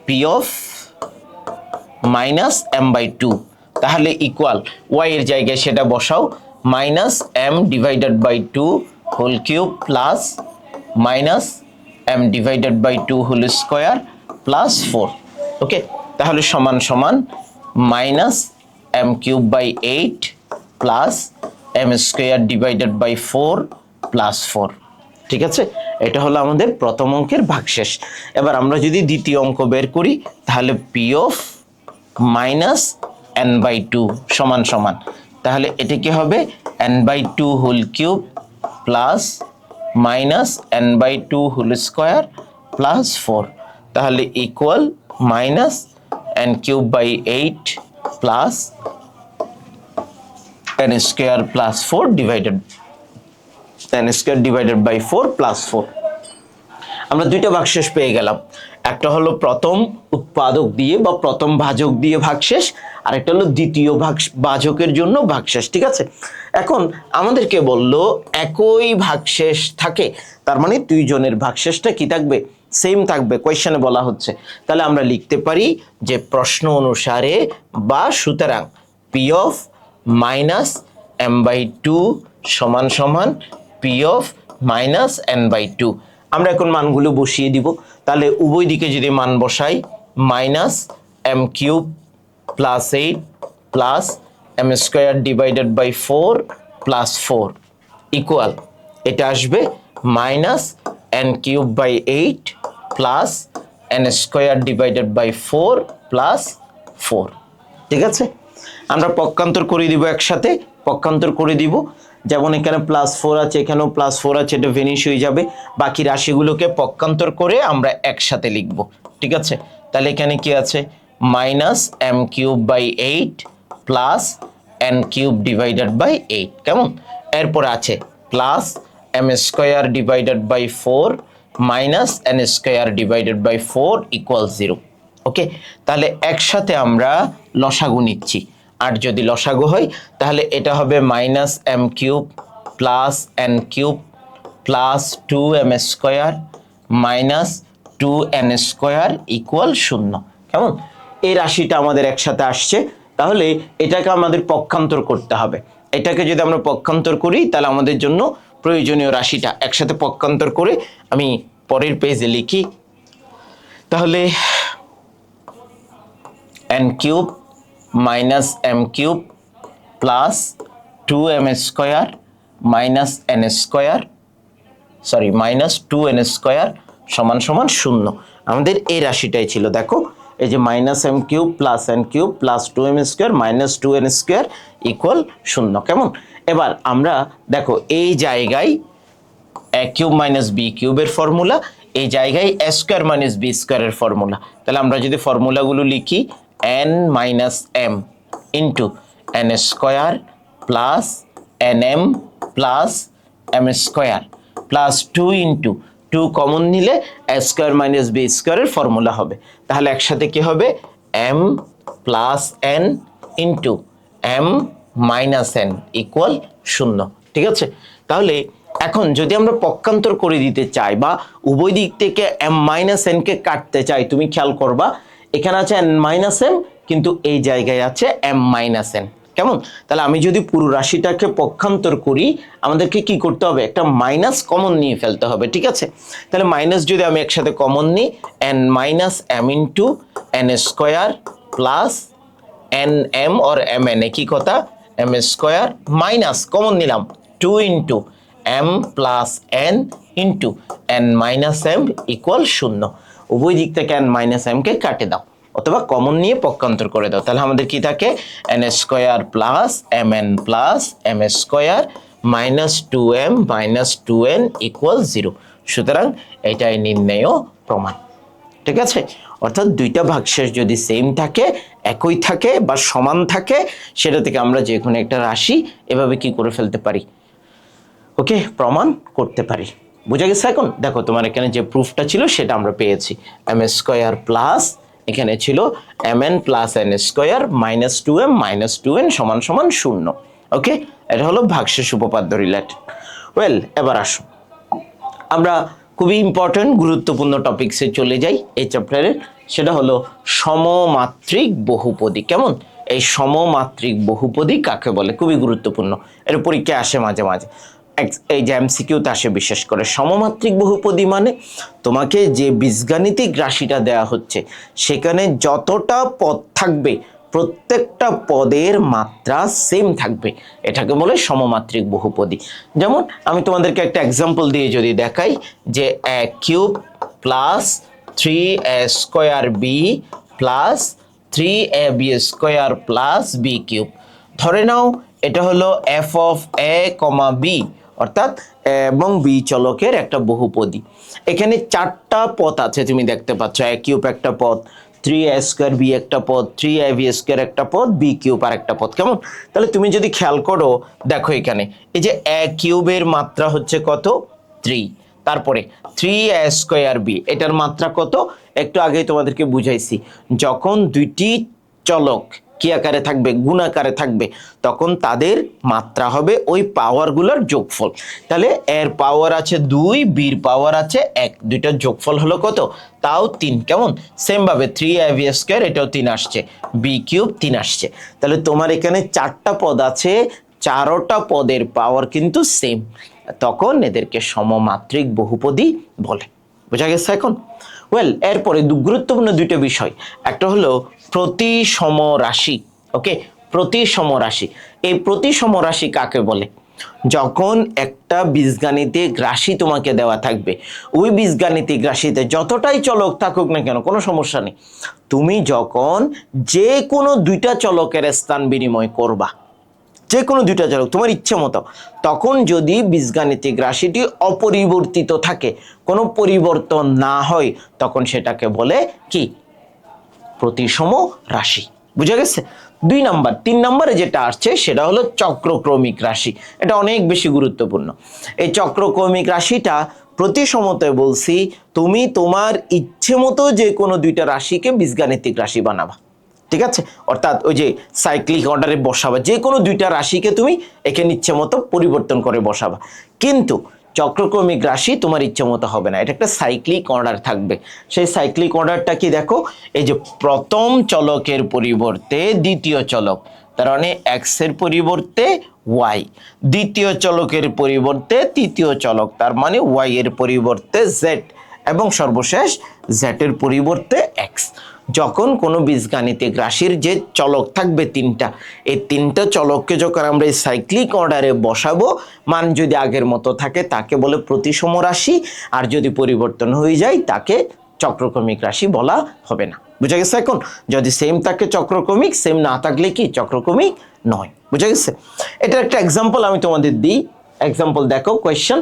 পি অফ -m/2, তাহলে ইকুয়াল y এর জায়গায় সেটা বসাও -m divided by 2 whole cube plus -m divided by 2 whole square plus 4। Okay, তাহলে সমান সমান -m³/8 plus m square divided by 4 plus 4। ঠিক আছে, এটা হলো আমাদের প্রথম অঙ্কের ভাগশেষ। এবার আমরা যদি দ্বিতীয় অঙ্ক বের করি, তাহলে পি অফ -n/2 সমান সমান, তাহলে এটা কি হবে? n/2 whole cube plus -n/2 whole square plus 4, তাহলে equal -n³/8 plus n square plus 4 divided n square divided by 4 plus 4। আমরা দুইটা ভাগশেষ পেয়ে গেলাম, একটা হলো প্রথম উৎপাদক দিয়ে বা প্রথম ভাজক দিয়ে ভাগশেষ, আর একটা হলো দ্বিতীয় ভাজকের জন্য ভাগশেষ। ঠিক আছে, এখন আমাদেরকে বললো একই ভাগশেষ থাকে, তার মানে দুইজনের ভাগশেষটা কি থাকবে? সেম থাকবে, কোয়েশ্চেনে বলা হচ্ছে। তাহলে আমরা লিখতে পারি যে প্রশ্ন অনুসারে বা সুতরাং পি অফ -m/2 সমান সমান পি অফ -n/2। আমরা এখন মানগুলো বসিয়ে দিব। তাহলে উভয় দিকে যদি মান বসাই, -m³ + 8 plus m square divided by 4 plus 4 equal এটা আসবে minus n cube by 8 plus n square divided by 4 plus 4। ঠিক আছে, আমরা পক্ষান্তর করে দিব, একসাথে পক্ষান্তর করে দিব। যেমন এখানে +4 আছে, এখানেও +4 আছে, এটা ভেনিশ হয়ে যাবে। বাকি রাশিগুলোকে পক্ষান্তর করে আমরা একসাথে লিখব। ঠিক আছে, তাহলে এখানে কি আছে, minus m cube by 8 plus n cube divided by 8। কেমন, এরপর আছে plus m square divided by 4 minus n square divided by 4 equal 0। Okay, তাহলে একসাথে আমরা লসাগু নিচ্ছি। আর যদি লসাগু হয় তাহলে এটা হবে minus m cube plus n cube plus 2m square minus 2n square equal 0। কেমন, এই রাশিটা আমাদের একসাথে আসছে, তাহলে এটাকে আমাদের পক্ষান্তর করতে হবে। এটাকে যদি আমরা পক্ষান্তর করি তাহলে আমাদের জন্য প্রয়োজনীয় রাশিটা একসাথে পক্ষান্তর করে আমি পরের পেজে লিখি। তাহলে n cube minus m cube plus 2m square minus n square minus 2n square সমান সমান 0। আমাদের এই রাশিটাই ছিল। দেখো, এই যে minus m cube plus n cube plus 2m square minus 2n square equal 0। কেমন, এবার আমরা দেখো এই জায়গায় এ কিউব মাইনাস বি কিউবের ফর্মুলা, এই জায়গায় এ স্কোয়ার মাইনাস বি স্কোয়ারের ফর্মুলা। তাহলে আমরা যদি ফর্মুলাগুলো লিখি, n minus m into n square plus n m plus m square plus 2 into 2 common নিলে এ স্কোয়ার মাইনাস বি স্কোয়ারের ফর্মুলা হবে। তাহলে একসাথে কি হবে, m plus n into m minus n equal 0। ঠিক আছে, তাহলে এখন যদি আমরা পক্ষান্তর করে দিতে চাই বা উভয় দিক থেকে এম মাইনাস এনকে কাটতে চাই, তুমি খেয়াল করবা এখানে আছে এন মাইনাস এম, কিন্তু এই জায়গায় আছে এম মাইনাস এন। কেমন, তাহলে আমি যদি পুরো রাশিটাকে পক্ষান্তর করি আমাদেরকে কি করতে হবে, একটা মাইনাস কমন নিয়ে ফেলতে হবে। ঠিক আছে, তাহলে মাইনাস যদি আমি একসাথে কমন নিই, n minus m into n square plus n m or m n, একই কথা, এম স্কোয়ার মাইনাস কমন নিলাম 2 into m plus n into n minus m equal 0। উভয় দিক থেকে এন মাইনাস এমকে কাটে দাও অথবা কমন নিয়ে পক্ষান্তর করে দাও। তাহলে আমাদের কি থাকে, n square plus m n plus m square minus 2m minus 2n equal 0। সুতরাং এটাই নির্ণেয় প্রমাণ। ঠিক আছে, অর্থাৎ দুইটা ভাগশেষ যদি সেম থাকে, একই থাকে বা সমান থাকে, সেটা থেকে আমরা যে কোনো একটা রাশি এভাবে কি করে ফেলতে পারি, ওকে, প্রমাণ করতে পারি। বুঝা গেছে? এখন দেখো তোমার এখানে যে প্রুফটা ছিল সেটা আমরা পেয়েছি, এম স্কোয়ার প্লাস এখানে ছিল m n plus n square minus 2m minus 2n সমান সমান 0। ওকে, এটা হলো ভাগশেষ উপপাদ্য রিলেটেড। ওয়েল, এবার আসো আমরা খুবই ইম্পর্টেন্ট গুরুত্বপূর্ণ টপিকসে চলে যাই এই চ্যাপ্টারের, সেটা হলো সমমাত্রিক বহুপদী। কেমন, এই সমমাত্রিক বহুপদী কাকে বলে, খুবই গুরুত্বপূর্ণ, এর পরীক্ষায় আসে মাঝে মাঝে, এই যে এমসিকিউতে আসে বিশেষ করে। সমমাত্রিক বহুপদী মানে তোমাকে যে বীজগাণিতিক রাশিটা দেয়া হচ্ছে সেখানে যতটা পদ থাকবে প্রত্যেকটা পদের মাত্রা সেম থাকবে, এটাকে বলে সমমাত্রিক বহুপদী। যেমন আমি তোমাদেরকে একটা এক্সাম্পল দিয়ে যদি দেখাই যে a cube plus 3a square b plus 3ab square plus B cube, ধরে নাও এটা হলো f of A comma b, অর্থাৎ এবং বি চলকের একটা বহুপদী। এখানে 4টা পদ আছে, তুমি দেখতে পাচ্ছ, এ কিউব একটা পদ, 3a স্কোয়ার বি একটা পদ, 3ab স্কোয়ার একটা পদ, বি কিউব আর একটা পদ। কেমন, তাহলে তুমি যদি খেয়াল করো, দেখো এখানে এই যে এ কিউবের মাত্রা হচ্ছে কত, 3, তারপরে 3a স্কোয়ার বি এটার মাত্রা কত, একটু আগেই তোমাদেরকে বুঝাইছি, যখন দুইটি চলক কি আকারে থাকবে, গুণ আকারে থাকবে, তখন তাদের মাত্রা হবে ওই পাওয়ারগুলোর যোগফল। তাহলে এর পাওয়ার আছে 2, বির পাওয়ার আছে 1, দুইটার যোগফল হলো কত, তাও 3। কেমন, সেম ভাবে 3ab স্কোয়ার এটাও 3 আসছে, বি কিউব 3 আসছে। তাহলে তোমার এখানে 4টা পদ আছে, 4টা পদের পাওয়ার কিন্তু সেম, তখন এদেরকে সমমাত্রিক বহুপদী বলে। বোঝা গেছে এখন? ওয়েল, এরপরে গুরুত্বপূর্ণ দুইটা বিষয়, একটা হলো প্রতিসম রাশি। ওকে, প্রতিসম রাশি, এই প্রতিসম রাশি কাকে বলে, যখন একটা বীজগাণিতিক রাশি তোমাকে দেওয়া থাকবে, ওই বীজগাণিতিক রাশিতে যতটাই চলক থাকুক না কেন কোনো সমস্যা নেই, তুমি যখন যে কোনো দুইটা চলকের স্থান বিনিময় করবা, যে কোনো দুইটা চলক তোমার ইচ্ছে মতো, তখন যদি বীজগাণিতিক রাশিটি অপরিবর্তিত থাকে, কোনো পরিবর্তন না হয়, তখন সেটাকে বলে কি? প্রতিসম রাশি। বুঝা গেছে? 2 নাম্বার। 3 নম্বরে যেটা আসছে সেটা হলো চক্রক্রমিক রাশি। এটা অনেক বেশি গুরুত্বপূর্ণ। এই চক্রক্রমিক রাশিটা প্রতিসমতে বলছি তুমি তোমার ইচ্ছে মতো যে কোনো দুইটা রাশিকে বীজগাণিতিক রাশি বানাবা, ঠিক আছে? অর্থাৎ ওই যে সাইক্লিক অর্ডারে বসাবা, যে কোনো দুইটা রাশিকে তুমি এখানে ইচ্ছে মতো পরিবর্তন করে বসাবা। কিন্তু চক্রক্রমিক রাশি তোমার ইচ্ছে মতো হবে না, এটা একটা সাইক্লিক অর্ডার থাকবে। সেই সাইক্লিক অর্ডারটা কি দেখো, এই যে প্রথম চলকের পরিবর্তে দ্বিতীয় চলক, তার মানে এক্স এর পরিবর্তে ওয়াই, দ্বিতীয় চলকের পরিবর্তে তৃতীয় চলক, তার মানে ওয়াই এর পরিবর্তে জেড, এবং সর্বশেষ জেড এর পরিবর্তে এক্স। যখন কোনো বীজগাণিতিক রাশির যে চলক থাকবে তিনটা, এই তিনটা চলককে যখন আমরা এই সাইক্লিক অর্ডারে বসাবো, মান যদি আগের মতো থাকে তাকে বলে প্রতিসম রাশি, আর যদি পরিবর্তন হয়ে যায় তাকে চক্রক্রমিক রাশি বলা হবে না। বুঝা গেছে? এখন যদি সেম থাকে চক্রক্রমিক, সেম না থাকলে কি চক্রক্রমিক নয়। বুঝা গেছে? এটা একটা এক্সাম্পল আমি তোমাদের দিই। এক্সাম্পল দেখো, কোয়েশ্চেন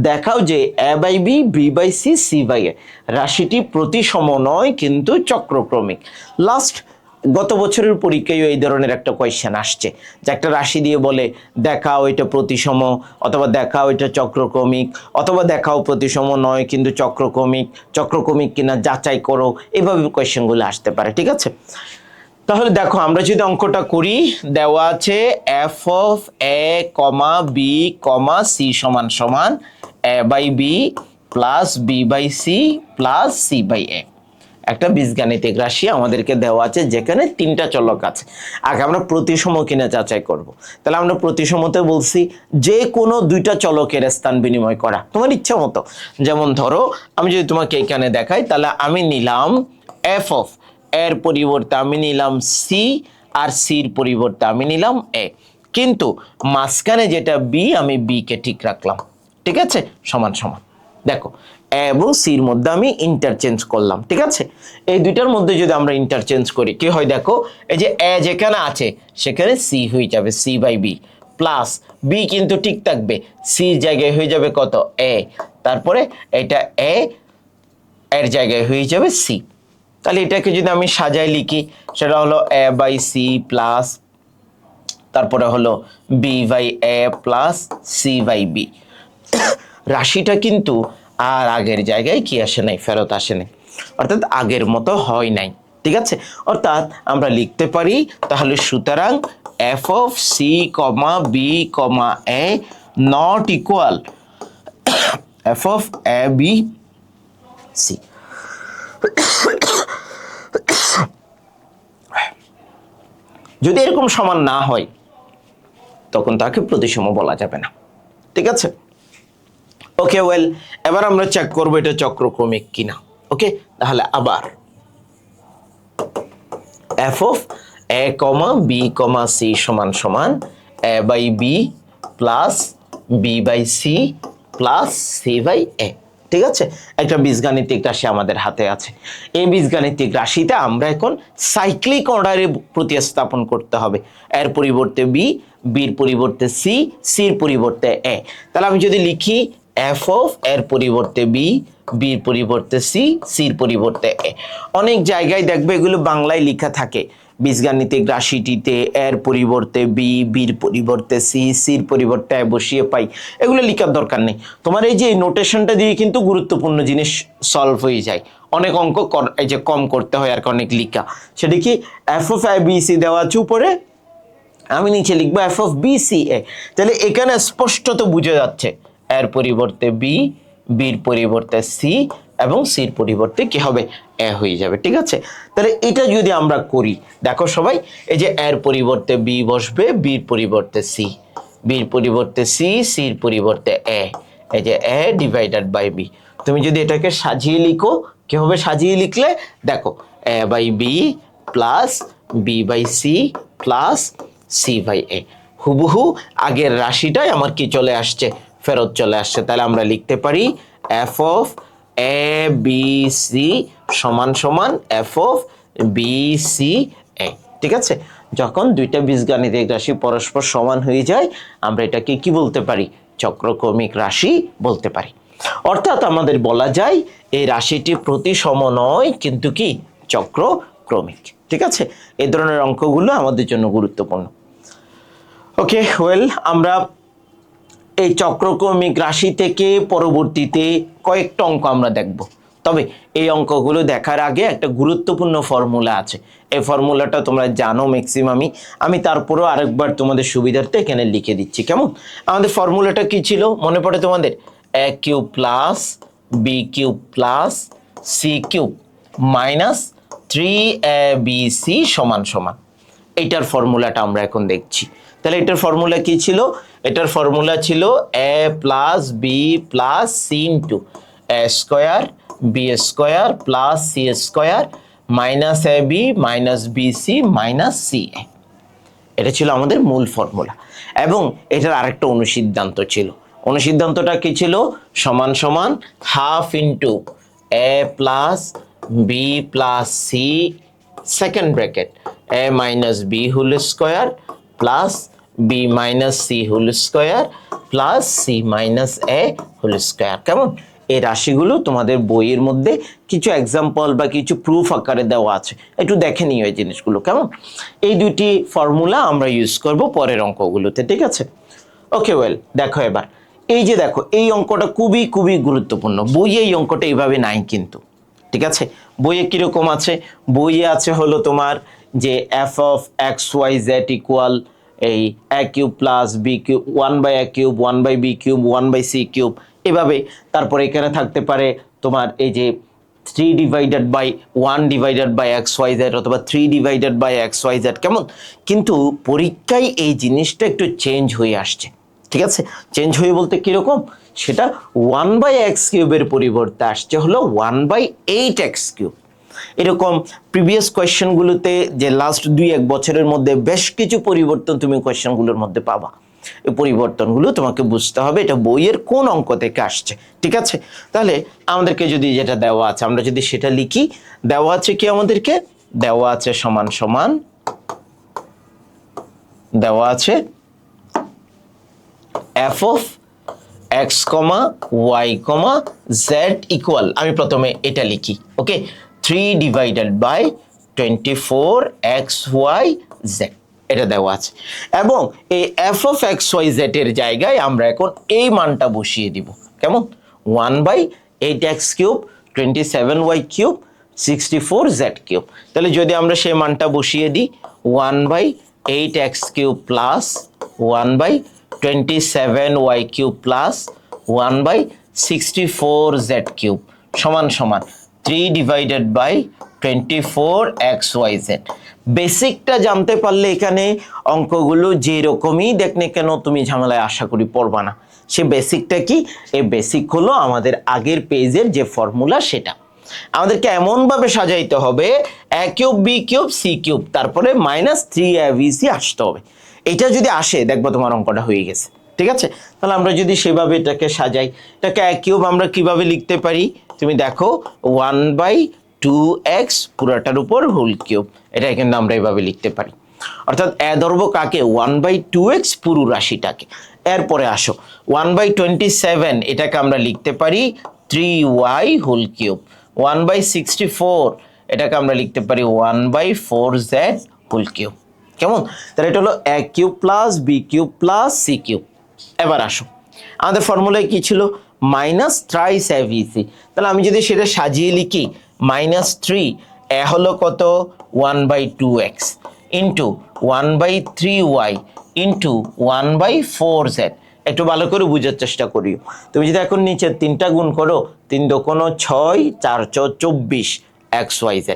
দেখাও যে a by b, b by c, c by a রাশিটি প্রতিসম নয় কিন্তু চক্রক্রমিক। লাস্ট গত বছরের পরীক্ষায় এই ধরনের একটা কোয়েশ্চেন আসছে, যে একটা রাশি দিয়ে বলে দেখাও এটা প্রতিসম, অথবা দেখাও এটা চক্রক্রমিক, অথবা দেখাও প্রতিসম নয় কিন্তু চক্রক্রমিক, চক্রক্রমিক কিনা যাচাই করো। এভাবে কোয়েশ্চেনগুলো আসতে পারে, ঠিক আছে? তাহলে দেখো আমরা যদি অঙ্কটা করি, দেওয়া আছে f of A comma B comma C সমান সমান a by b plus b by c plus c by a. একটা বীজগাণিতিক রাশি আমাদেরকে দেওয়া আছে যেখানে তিনটা চলক আছে। আগে আমরা প্রতিসম কিনা যাচাই করব। তাহলে আমরা প্রতিসমতে বলছি যে কোনো দুইটা চলকের স্থান বিনিময় করা, তোমার ইচ্ছা মতো। যেমন ধরো আমি যদি তোমাকে এখানে দেখাই, তাহলে আমি নিলাম এফ অফ এর পরিবর্তে আমি নিলাম সি, আর সির পরিবর্তে আমি নিলাম এ, কিন্তু মাঝখানে যেটা বি, আমি বি কে ঠিক রাখলাম, ঠিক আছে? সমান সমান। দেখো এ এবং সির মধ্যে আমি ইন্টারচেঞ্জ করলাম, ঠিক আছে? এই দুইটার মধ্যে যদি আমরা ইন্টারচেঞ্জ করি কি হয় দেখো, এই যে এ যেখানে আছে সেখানে সি হয়ে যাবে c by b, plus b কিন্তু ঠিক থাকবে, সির জায়গায় হয়ে যাবে কত? এ, তারপরে এটা এ এর জায়গায় হয়ে যাবে সি। তাহলে এটাকে যদি আমি সাজাই লিখি, সেটা হলো এ বাই সি প্লাস তারপরে হলো b by a plus c by b. রাশিটা কিন্তু আর আগের জায়গায় কি আসে নাই, ফেরত আসে নাই, অর্থাৎ আগের মতো হয় নাই, ঠিক আছে? অর্থাৎ আমরা লিখতে পারি তাহলে সুতরাং f of c comma B comma a not equal f of A B c. যদি এরকম সমান না হয় তখন তাকে প্রতিসম বলা যাবে না, ঠিক আছে? ওকে, ওয়েল, এবার আমরা চেক করবো এটা চক্রক্রমিক কিনা। ওকে, তাহলে আবার f of A comma B comma C সমান সমান a by b plus b by c plus c by a, ঠিক আছে? একটা বীজগাণিতিক রাশি আমাদের হাতে আছে। এই বীজগাণিতিক রাশিতে আমরা এখন সাইক্লিক অর্ডারে প্রতিস্থাপন করতে হবে। এর পরিবর্তে বি, বির পরিবর্তে সি, সির পরিবর্তে এ। তাহলে আমি যদি লিখি এফ অফ এর পরিবর্তে বি, বির পরিবর্তে সি, সির পরিবর্তে এ। অনেক জায়গায় দেখবে এগুলো বাংলায় লেখা থাকে, বীজগাণিতিক রাশিটিতে এর পরিবর্তে বি, বির পরিবর্তে সি, সির পরিবর্তে এ বসিয়ে পাই। এগুলো লেখার দরকার নেই। তোমার এই যে নোটেশনটা দিয়ে কিন্তু গুরুত্বপূর্ণ জিনিস সলভ হয়ে যায়। অনেক অঙ্ক এই যে কম করতে হয় আর অনেক লিখা। সেটা কি, f of A B c দেওয়া আছে উপরে, আমি নিচে লিখবো f of b c a. তাহলে এখানে স্পষ্টত বুঝে যাচ্ছে এর পরিবর্তে বি, বির পরিবর্তে সি এবং সির পরিবর্তে কি হবে? এ হয়ে যাবে, ঠিক আছে? তাহলে এটা যদি আমরা করি, দেখো সবাই, এই যে এর পরিবর্তে বি বসবে, বির পরিবর্তে সি, বির পরিবর্তে সি, সির পরিবর্তে এ, এই যে এ ডিভাইডেড বাই বি। তুমি যদি এটাকে সাজিয়ে লিখো, কি হবে সাজিয়ে লিখলে? দেখো a by b plus b by c plus c by a হুবহু আগের রাশিটাই আমার কি চলে আসছে, ফেরত চলে আসছে। তাহলে আমরা লিখতে পারি f of A B C সমান সমান f of b c a. ঠিক আছে, যখন দুইটা বীজগাণিতিক রাশি পরস্পর সমান হয়ে যায় আমরা এটাকে কি বলতে পারি, চক্রক্রমিক রাশি বলতে পারি। অর্থাৎ আমাদের বলা যায় এই রাশিটি প্রতিসম নয় কিন্তু কি চক্রক্রমিক। ঠিক আছে, এই ধরনের অঙ্কগুলো আমাদের জন্য গুরুত্বপূর্ণ। ওকে ওয়েল, আমরা এই চক্রক্রমিক রাশি থেকে পরবর্তীতে কয়েকটা অঙ্ক আমরা দেখব। তবে এই অঙ্কগুলো দেখার আগে একটা গুরুত্বপূর্ণ ফর্মুলা আছে। এই ফর্মুলাটা তোমরা জানো ম্যাক্সিমামই, আমি তারপরেও আরেকবার তোমাদের সুবিধার্থে এখানে লিখে দিচ্ছি। কেমন? আমাদের ফর্মুলাটা কি ছিল মনে পড়ে তোমাদের? A cube plus B cube plus C cube minus 3abc সমান সমান। এইটার ফর্মুলাটা আমরা এখন দেখছি। তাহলে এটার ফর্মুলা কি ছিল? এটার ফর্মুলা ছিল a plus b plus C into a square b square plus c square minus a b minus b c minus c a. এটা ছিল আমাদের মূল ফর্মুলা। এবং এটার আরেকটা অনুসিদ্ধান্ত ছিল। অনুসিদ্ধান্তটা কি ছিল? সমান সমান half into a plus b plus c second bracket a minus b whole square plus B minus c whole square plus c minus a whole square. কেমন? এই রাশিগুলো তোমাদের বইয়ের মধ্যে কিছু এক্সাম্পল বা কিছু প্রুফ আকারে দেওয়া আছে, একটু দেখে নিও এই জিনিসগুলো। কেমন? এই দুইটি ফর্মুলা আমরা ইউজ করব পরের অঙ্কগুলোতে। ঠিক আছে, ওকে ওয়েল, দেখো এবার এই যে দেখো এই অঙ্কটা খুবই খুবই গুরুত্বপূর্ণ। বইয়ে এই অঙ্কটা এইভাবে নাই কিন্তু। ঠিক আছে, বইয়ে কিরকম আছে? বইয়ে আছে হলো তোমার যে f of x Y Z equal এই a cube plus B cube 1/a cube 1/b cube 1/c cube এভাবে। তারপরে এখানে থাকতে পারে তোমার এই যে 3 divided by 1 divided by x Y z অথবা 3 divided by x Y z. কেমন? কিন্তু পরীক্ষায় এই জিনিসটা একটু চেঞ্জ হয়ে আসছে। ঠিক আছে, চেঞ্জ হয়ে বলতে কিরকম? সেটা 1/x কিউবের পরিবর্তে আসছে হলো 1/8x কিউব। এরকম প্রিভিয়াস কোয়েশ্চেনগুলোতে যে লাস্ট 2-1 বছরের মধ্যে বেশ কিছু পরিবর্তন তুমি কোয়েশ্চেনগুলোর মধ্যে পাবা। এই পরিবর্তনগুলো তোমাকে বুঝতে হবে এটা বইয়ের কোন অঙ্ক থেকে আসছে। ঠিক আছে, তাহলে আমাদেরকে যদি যেটা দেওয়া আছে আমরা যদি সেটা লিখি, দেওয়া আছে কি আমাদেরকে? দেওয়া আছে সমান সমান দেওয়া আছে f of x comma Y comma z equal, আমি প্রথমে এটা লিখি, ওকে, 3 ডিভাইডেড বাই 24xyz এটা দেওয়া আছে। এবং এই f of x Y Z এর জায়গায় আমরা এখন এই মানটা বসিয়ে দিব। কেমন? 1/8x cube 27y cube 64z cube. তাহলে যদি আমরা সেই মানটা বসিয়ে দিই 1/8x cube plus 1/27y cube plus 1/64z cube সমান সমান 3 ডিভাইডেড বাই 24xyz। বেসিকটা জানতে পারলে এখানে অঙ্কগুলো যেরকমই দেখ না কেন তুমি ঝামেলায় আশা করি পড়বা না। সে বেসিকটা কি? এই বেসিক হলো আমাদের আগের পেজের যে ফর্মুলা সেটা আমাদেরকে এমনভাবে সাজাইতে হবে a cube b cube c cube তারপরে মাইনাস 3abc আসতে হবে। এটা যদি আসে দেখবো তোমার অঙ্কটা হয়ে গেছে। ঠিক আছে, তাহলে আমরা যদি সেভাবে এটাকে সাজাই, এটাকে এ কিউব আমরা কিভাবে লিখতে পারি তুমি দেখো 1/2x পুরাটার উপর হোল কিউব, এটা কিন্তু আমরা এভাবে লিখতে পারি। অর্থাৎ এ ধরবো কাকে? 1/2x পুরো রাশিটাকে। এরপরে আসো 1/27 এটাকে আমরা লিখতে পারি 3y হোল কিউব। 1/64 এটাকে আমরা লিখতে পারি 1/4z হোল কিউব। কেমন? তাহলে এটা হলো a cube plus B cube plus C cube. এবার আসো আমাদের ফর্মুলায় কি ছিল? মাইনাস থ্রাইস এভিসি। তাহলে আমি যদি সেটা সাজিয়ে লিখি -3 এ হলো কত? 1/2x into 1/3y into 1/4z। একটু ভালো করে বুঝার চেষ্টা করিও। তুমি যদি এখন নিচের 3টা গুণ করো 3 দোকানো 6 4 24 xyz,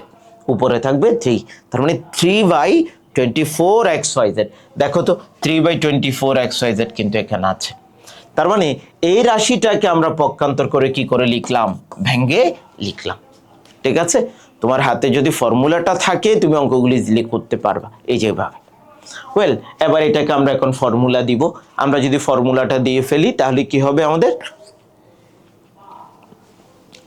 উপরে থাকবে 3, তার মানে 3/24xyz। দেখো তো 3/24xyz কিন্তু এখানে আছে। তার মানে এই রাশিটাকে আমরা পক্ষান্তর করে কি করে লিখলাম? ভেঙে লিখলাম। ঠিক আছে, তোমার হাতে যদি ফর্মুলাটা থাকে তুমি অঙ্কগুলি ইজিলি করতে পারবা এই যেভাবে। ওয়েল, এবার এটাকে আমরা এখন ফর্মুলা দিব। আমরা যদি ফর্মুলাটা দিয়ে ফেলি তাহলে কি হবে আমাদের,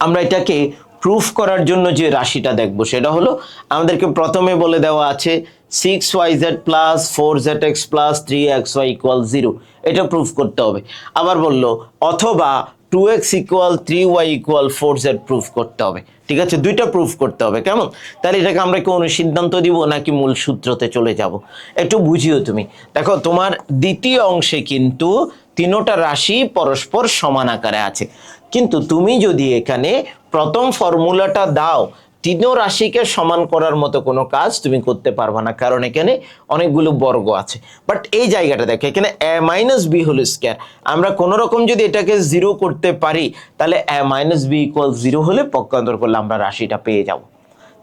আমরা এটাকে প্রুফ করার জন্য যে রাশিটা দেখব সেটা হলো, আমাদেরকে প্রথমে বলে দেওয়া আছে 6yz plus 4zx plus 3xy equal 0, এটা প্রুফ করতে হবে। আবার বললো অথবা 2x equal 3y equal 4z proof করতে হবে। ঠিক আছে, দুইটা প্রুফ করতে হবে। কেমন? তাহলে এটাকে আমরা কি অনুসিদ্ধান্ত দিব নাকি মূল সূত্রতে চলে যাব? একটু বুঝিও তুমি। দেখো, তোমার দ্বিতীয় অংশে কিন্তু তিনোটা রাশি পরস্পর সমান আকারে আছে, কিন্তু তুমি যদি এখানে প্রথম ফর্মুলাটা দাও, তিনও রাশিকে সমান করার মতো কোনো কাজ তুমি করতে পারবে না, কারণ এখানে অনেকগুলো বর্গ আছে। বাট এই জায়গাটা দেখো, এখানে a minus b whole square, আমরা কোনো রকম যদি এটাকে 0 করতে পারি তাহলে a মাইনাস বি ইকুয়াল 0 হলে পক্ষান্তর করলে আমরা রাশিটা পেয়ে যাব।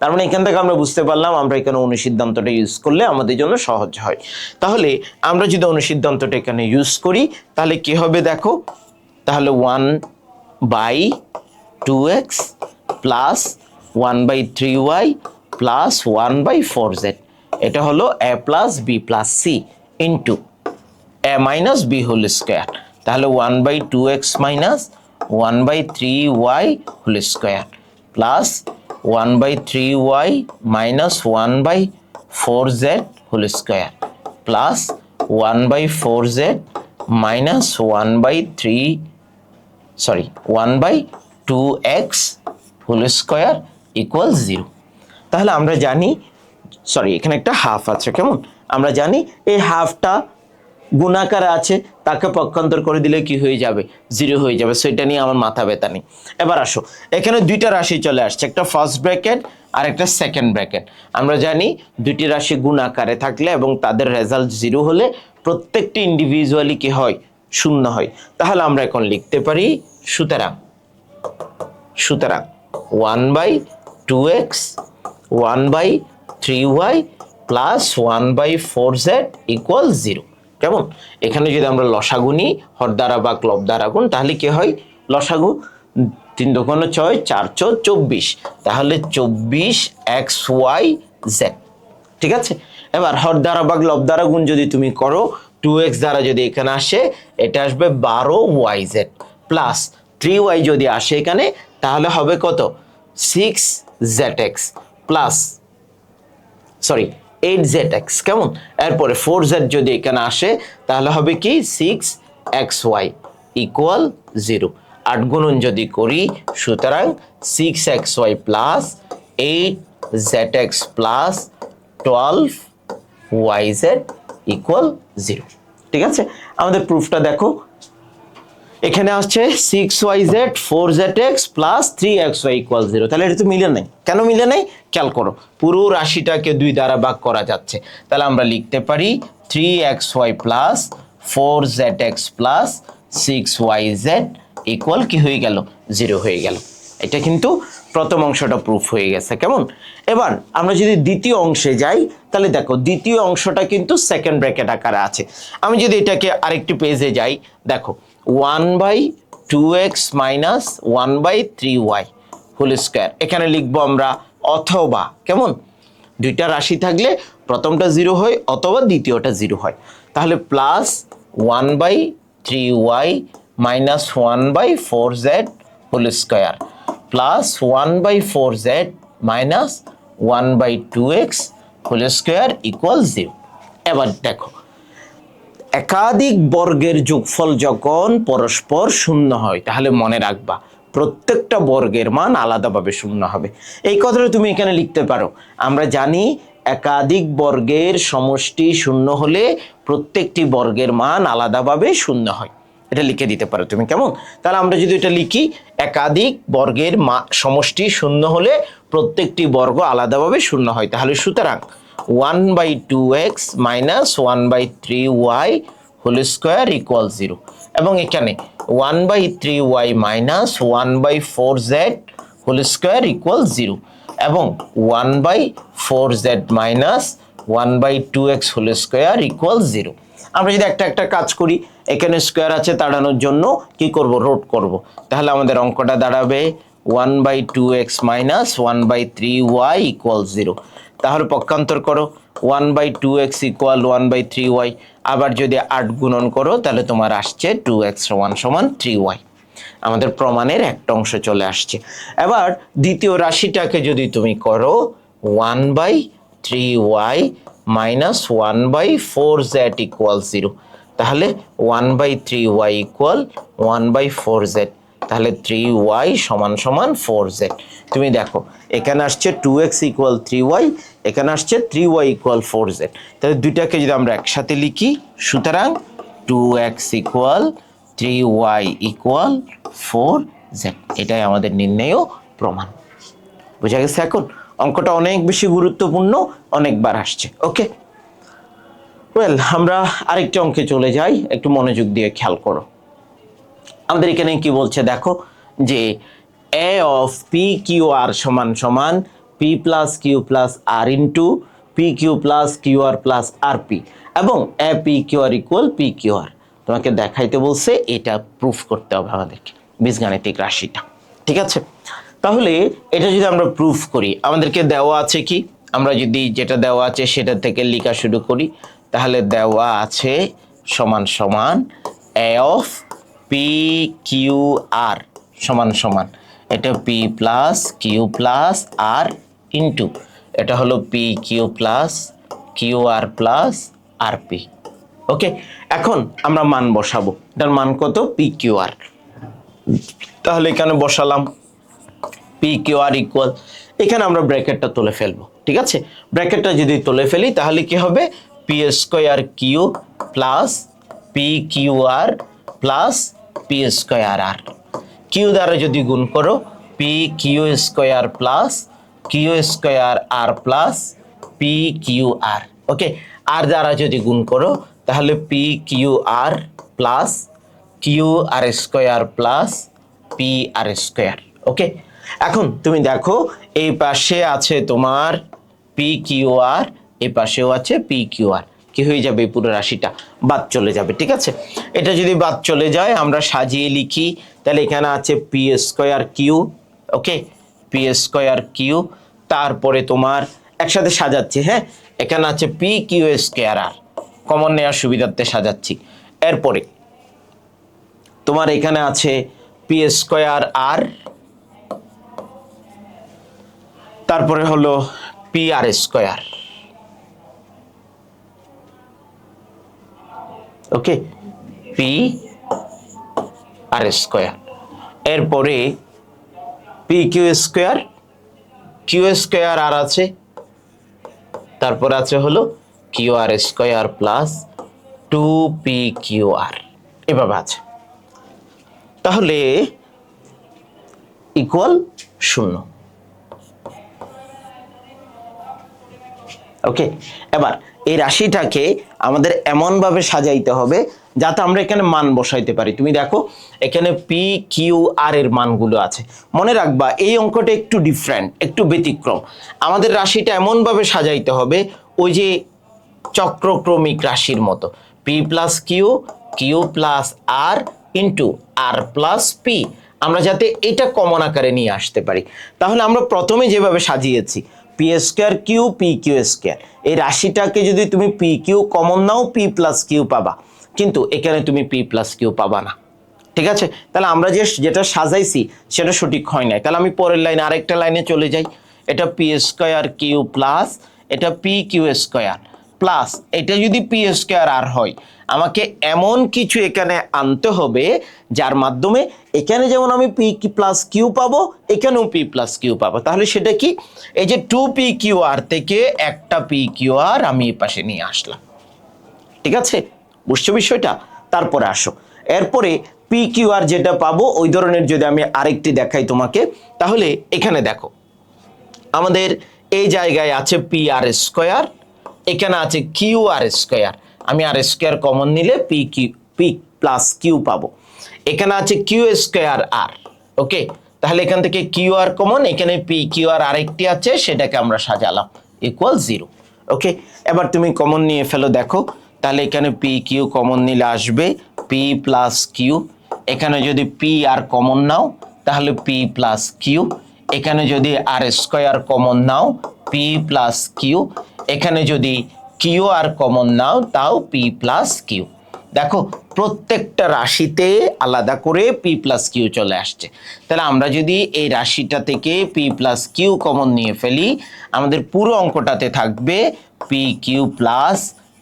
তার মানে এখান থেকে আমরা বুঝতে পারলাম আমরা এখানে অনুসিদ্ধান্তটা ইউজ করলে আমাদের জন্য সহজ হয়। তাহলে আমরা যদি অনুসিদ্ধান্তটা এখানে ইউজ করি তাহলে কি হবে দেখো, তাহলে 1/2x plus 1/3y plus 1/4z, এটা হলো a plus b plus C into a minus b whole square, তাহলে 1/2x minus 1/3y whole square plus 1/3y minus 1/4z whole square plus 1/4z minus 1/2x whole square equal 0। তাহলে আমরা জানি, এখানে একটা half আছে, কেমন? আমরা জানি এই হাফটা গুণাকারে আছে, তাকে পক্ষান্তর করে দিলে কি হয়ে যাবে? 0 হয়ে যাবে। সেটা নিয়ে আমার মাথা ব্যথা নেই। এবার আসো, এখানে দুইটা রাশি চলে আসছে, একটা ফার্স্ট ব্র্যাকেট আর একটা সেকেন্ড ব্র্যাকেট। আমরা জানি দুইটি রাশি গুণ আকারে থাকলে এবং তাদের রেজাল্ট 0 হলে প্রত্যেকটি ইন্ডিভিজুয়ালি কি হয়? 0 হয়। তাহলে আমরা এখন লিখতে পারি সুতরাং 1/2x 1/3y plus 1/4z equal 0। কেমন? এখানে যদি আমরা লসাগু নিই, হর দ্বারা বা ক্লব দ্বারা গুণ, তাহলে কি হয়? লসাগু 3 × 6 4 × 24, তাহলে 24xyz। ঠিক আছে, এবার হর দ্বারা বা ক্লব দ্বারা গুণ যদি তুমি করো, 2x দ্বারা যদি এখানে আসে এটা আসবে 12yz প্লাস 3y যদি আসে এখানে তাহলে হবে কত? 6zx plus 8zx। কেমন? এরপরে 4z যদি এখানে আসে তাহলে হবে কি? 6xy equal 0। 8 গুণন যদি করি, সুতরাং 6xy plus 8zx plus 12yz equal 0। ঠিক আছে, আমাদের প্রুফটা দেখো, এখানে আসছে 6yz 4zx plus 3xy equal 0। তাহলে এটা তো মিলে নাই। কেন মিলে নাই? খেয়াল করো, পুরো রাশিটাকে 2 দ্বারা ভাগ করা যাচ্ছে। তাহলে আমরা লিখতে পারি 3xy plus 4zx plus 6yz equal কি হয়ে গেল? 0 হয়ে গেল। এটা কিন্তু প্রথম অংশটা প্রুফ হয়ে গেছে। কেমন? এবার আমরা যদি দ্বিতীয় অংশে যাই তাহলে দেখো, দ্বিতীয় অংশটা কিন্তু সেকেন্ড ব্র্যাকেট আকারে আছে। আমি যদি এটাকে আরেকটি পেজে যাই, দেখো 1/2x minus 1/3y whole square, এখানে লিখবো আমরা অথবা। কেমন? দুইটা রাশি থাকলে প্রথমটা 0 হয় অথবা দ্বিতীয়টা 0 হয়। তাহলে plus 1/3y minus 1/4z whole square plus 1/4z minus 1/2x whole square equal 0। এবার দেখো, একাধিক বর্গের যোগফল যখন পরস্পর 0 হয় তাহলে মনে রাখবা প্রত্যেকটা বর্গের মান আলাদাভাবে 0 হবে। এই কথাটা তুমি এখানে লিখতে পারো। আমরা জানি একাধিক বর্গের সমষ্টি 0 হলে প্রত্যেকটি বর্গের মান আলাদাভাবে 0 হয়। এটা লিখে দিতে পারো তুমি। কেমন? তাহলে আমরা যদি এটা লিখি, একাধিক বর্গের সমষ্টি 0 হলে প্রত্যেকটি বর্গ আলাদাভাবে 0 হয়। তাহলে সুতরাং 1/2x minus 1/3y whole square equal 0, এবং এখানে 1/3y minus 1/4z whole square equal 0 এবং 1/4z minus 1/2x whole square equal 0। আমরা যদি একটা কাজ করি, এখানে স্কোয়ার আছে তাড়ানোর জন্য কি করব? রোড করব। তাহলে আমাদের অঙ্কটা দাঁড়াবে 1/2x মাইনাস 1/3y ইকুয়াল 0। তাহলে পক্ষান্তর করো, 1/2x ইকুয়াল 1/3y। আবার যদি 8 গুণন করো তাহলে তোমার আসছে 2x সমান সমান 3y। আমাদের প্রমাণের একটা অংশ চলে আসছে। এবার দ্বিতীয় রাশিটাকে যদি তুমি করো 1/3y মাইনাস 1/4z ইকুয়াল 0, তাহলে 1/3y ইকুয়াল 1/4z, তাহলে 3y সমান সমান 4z। তুমি দেখো এখানে আসছে 2x ইকুয়াল 3y, এখানে আসছে 3y ইকুয়াল 4z। তাহলে দুইটাকে যদি আমরা একসাথে লিখি, সুতরাং 2x equal 3y equal 4z, এটাই আমাদের নির্ণেয় প্রমাণ। বুঝা গেছে? এখন অঙ্কটা অনেক বেশি গুরুত্বপূর্ণ, অনেকবার আসছে। ওকে, ওয়েল, আমরা আরেকটা অঙ্কে চলে যাই, একটু মনোযোগ দিয়ে খেয়াল করো। আমাদের এখানে কি বলছে দেখো, যে a of p q r সমান সমান পি প্লাস কিউ প্লাস আর into p q plus q r plus r p, এবং a p q r equal p q r. তোমাকে দেখাইতে বলছে, এটা প্রুফ করতে হবে আমাদেরকে, বীজগাণিতিক রাশিটা। ঠিক আছে, তাহলে এটা যদি আমরা প্রুফ করি, আমাদেরকে দেওয়া আছে কি, আমরা যদি যেটা দেওয়া আছে সেটা থেকে লেখা শুরু করি, তাহলে দেওয়া আছে সমান সমান এ অফ পি কিউ আর সমান সমান, এটা পি প্লাস কিউ প্লাস আর ইন্টু এটা হলো P q plus q r plus r P. ওকে, এখন আমরা মান বসাবো, এটার মান কত, পি কিউ আর। তাহলে এখানে বসালাম পি কিউ আর ইকুয়াল, এখানে আমরা ব্র্যাকেটটা তুলে ফেলবো। ঠিক আছে, ব্র্যাকেটটা যদি তুলে ফেলি তাহলে কি হবে, p square q plus p q r plus p square r. Q দ্বারা যদি গুণ করো, p q square plus q square r plus p q r. Okay, r দ্বারা যদি গুণ করো তাহলে p q r plus q r square plus p r square. Okay, এখন তুমি দেখো এই পাশে আছে তোমার পি কিউ আর, এই পাশেও আছে পি কিউ আর, কি হয়ে যাবে, পুরো রাশিটা বাদ চলে যাবে। ঠিক আছে, এটা যদি বাদ চলে যায় আমরা সাজিয়ে লিখি, তাহলে এখানে আছে পি স্কোয়ার কিউ। ওকে, পি স্কোয়ার কিউ, তারপরে তোমার একসাথে সাজাচ্ছি, হ্যাঁ, এখানে আছে পি কিউ স্কোয়ার আর, কমন নেওয়ার সুবিধার্থে সাজাচ্ছি। এরপরে তোমার এখানে আছে পি স্কোয়ার আর, তারপরে হলো p r square. Okay, p r square, এরপরে p q square, q square r আছে, তারপর আছে হলো q r square plus two p q r, এভাবে আছে। তাহলে ইকুয়াল 0। ওকে, এবার এই রাশিটাকে আমাদের এমনভাবে সাজাইতে হবে যাতে আমরা এখানে মান বসাইতে পারি। তুমি দেখো এখানে পি কিউ আর এর মানগুলো আছে, মনে রাখবা এই অঙ্কটা একটু ডিফারেন্ট, একটু ব্যতিক্রম। আমাদের রাশিটা এমনভাবে সাজাইতে হবে ওই যে চক্রক্রমিক রাশির মতো, p plus q, q plus আর ইন্টু আর প্লাস পি, আমরা যাতে এটা কমন আকারে নিয়ে আসতে পারি। তাহলে আমরা প্রথমে যেভাবে সাজিয়েছি p square q p q square, এই রাশিটাকে যদি তুমি পি কিউ কমন নাও পি প্লাস কিউ পাবা, কিন্তু এখানে তুমি পি প্লাস কিউ পাবা না। ঠিক আছে, তাহলে আমরা যেটা সাজাইছি সেটা সঠিক হয় নাই। তাহলে আমি পরের লাইনে আরেকটা লাইনে চলে যাই, এটা পি স্কোয়ার কিউ প্লাস এটা পি কিউ স্কোয়ার প্লাস এটা যদি পি স্কোয়ার আর হয়, আমাকে এমন কিছু এখানে আনতে হবে যার মাধ্যমে এখানে যেমন আমি পি প্লাস কিউ পাবো, এখানেও পি প্লাস কিউ পাবো। তাহলে সেটা কি, এই যে 2পি কিউ আর থেকে একটা পি কিউ আর আমি এই পাশে নিয়ে আসলাম। ঠিক আছে, বুঝছো বিষয়টা? তারপরে আসো, এরপরে পি কিউ আর যেটা পাবো ওই ধরনের যদি আমি আরেকটি দেখাই তোমাকে, তাহলে এখানে দেখো আমাদের এই জায়গায় আছে পি আর স্কোয়ার, এখানে আছে কিউ আর স্কোয়ার, আমি আর স্কোয়ার কমন নিলে পি প্লাস কিউ পাবো। এখানে আছে কিউ স্কোয়ার আর। ওকে, তাহলে এখান থেকে কিউ আর কমন, এখানে পি কিউ আর আরেকটি আছে, সেটাকে আমরা সাজালাম ইকুয়াল 0। ওকে, এবার তুমি কমন নিয়ে ফেলো, দেখো তাহলে এখানে পি কিউ কমন নিলে আসবে পি প্লাস কিউ, এখানে যদি পি আর কমন নাও তাহলে পি প্লাস কিউ। এখানে যদি আর স্কোয়ার কমন নাও পি প্লাস কিউ, এখানে যদি কিউ আর কমন নাও তাও পি প্লাস কিউ। দেখো প্রত্যেকটা রাশিতে আলাদা করে পি প্লাস কিউ চলে আসছে। তাহলে আমরা যদি এই রাশিটা থেকে পি প্লাস কিউ কমন নিয়ে ফেলি, আমাদের পুরো অঙ্কটাতে থাকবে পি কিউ প্লাস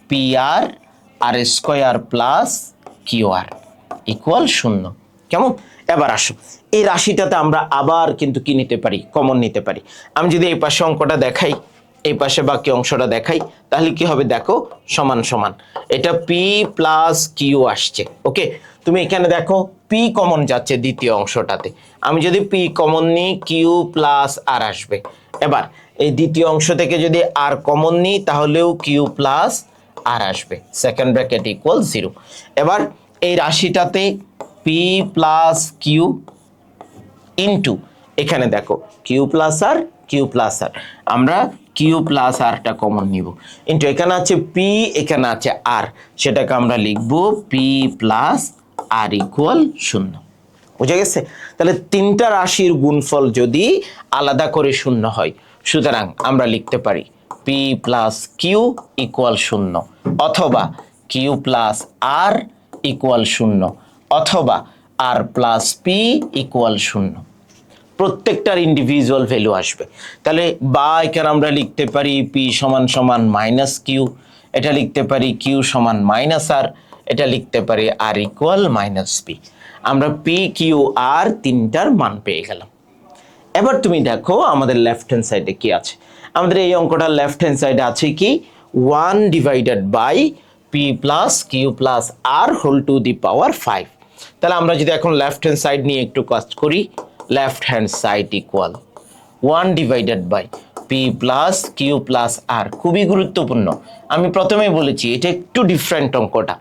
পি আর আর square plus q r equal 0। কেমন? এবার আসো এই রাশিটাতে আমরা আবার কিন্তু কি নিতে পারি, কমন নিতে পারি। আমি যদি এই পাশে অঙ্কটা দেখাই, এই পাশে বাকি অংশটা দেখাই, তাহলে কি হবে দেখো, সমান সমান এটা পি প্লাস কিউ আসছে। ওকে, তুমি এখানে দেখো পি কমন যাচ্ছে দ্বিতীয় অংশটাতে, আমি যদি পি কমন নিই কিউ প্লাস আর আসবে। এবার এই দ্বিতীয় অংশ থেকে যদি আর কমন নিই তাহলেও কিউ প্লাস আর আসবে, সেকেন্ড ব্র্যাকেট ইকুয়াল 0। এবার এই রাশিটাতে পি প্লাস কিউ ইন্টু এখানে দেখো কিউ প্লাস আর কিউ প্লাস আর, আমরা কিউ প্লাস আরটা কমন নিব, ইন্টু এখানে আছে পি এখানে আছে আর, সেটাকে আমরা লিখব পি প্লাস আর ইকুয়াল 0। বুঝে গেছে? তাহলে তিনটা রাশির গুণফল যদি আলাদা করে 0 হয়, সুতরাং আমরা লিখতে পারি পি প্লাস কিউ ইকুয়াল 0, অথবা কিউ প্লাস আর ইকুয়াল 0, অথবা আর প্লাস পি ইকুয়াল 0। প্রত্যেকটার ইন্ডিভিজুয়াল ভ্যালু আসবে। তাহলে বা এখানে আমরা লিখতে পারি পি সমান সমান মাইনাস কিউ, এটা লিখতে পারি কিউ সমান মাইনাস আর, এটা লিখতে পারি আর ইকুয়াল মাইনাস পি। আমরা পি কিউ আর তিনটার মান পেয়ে গেলাম। এবার তুমি দেখো আমাদের লেফট হ্যান্ড সাইডে কি আছে। আমাদের এই অঙ্কটার লেফট হ্যান্ড সাইডে আছে কি 1 divided by p plus Q plus r whole to the power 5। তাহলে আমরা যদি এখন লেফট হ্যান্ড সাইড নিয়ে একটু কাজ করি, left hand side equal 1 divided by p plus Q plus r. খুবই গুরুত্বপূর্ণ, আমি প্রথমেই বলেছি এটা একটু ডিফারেন্ট অঙ্কটা।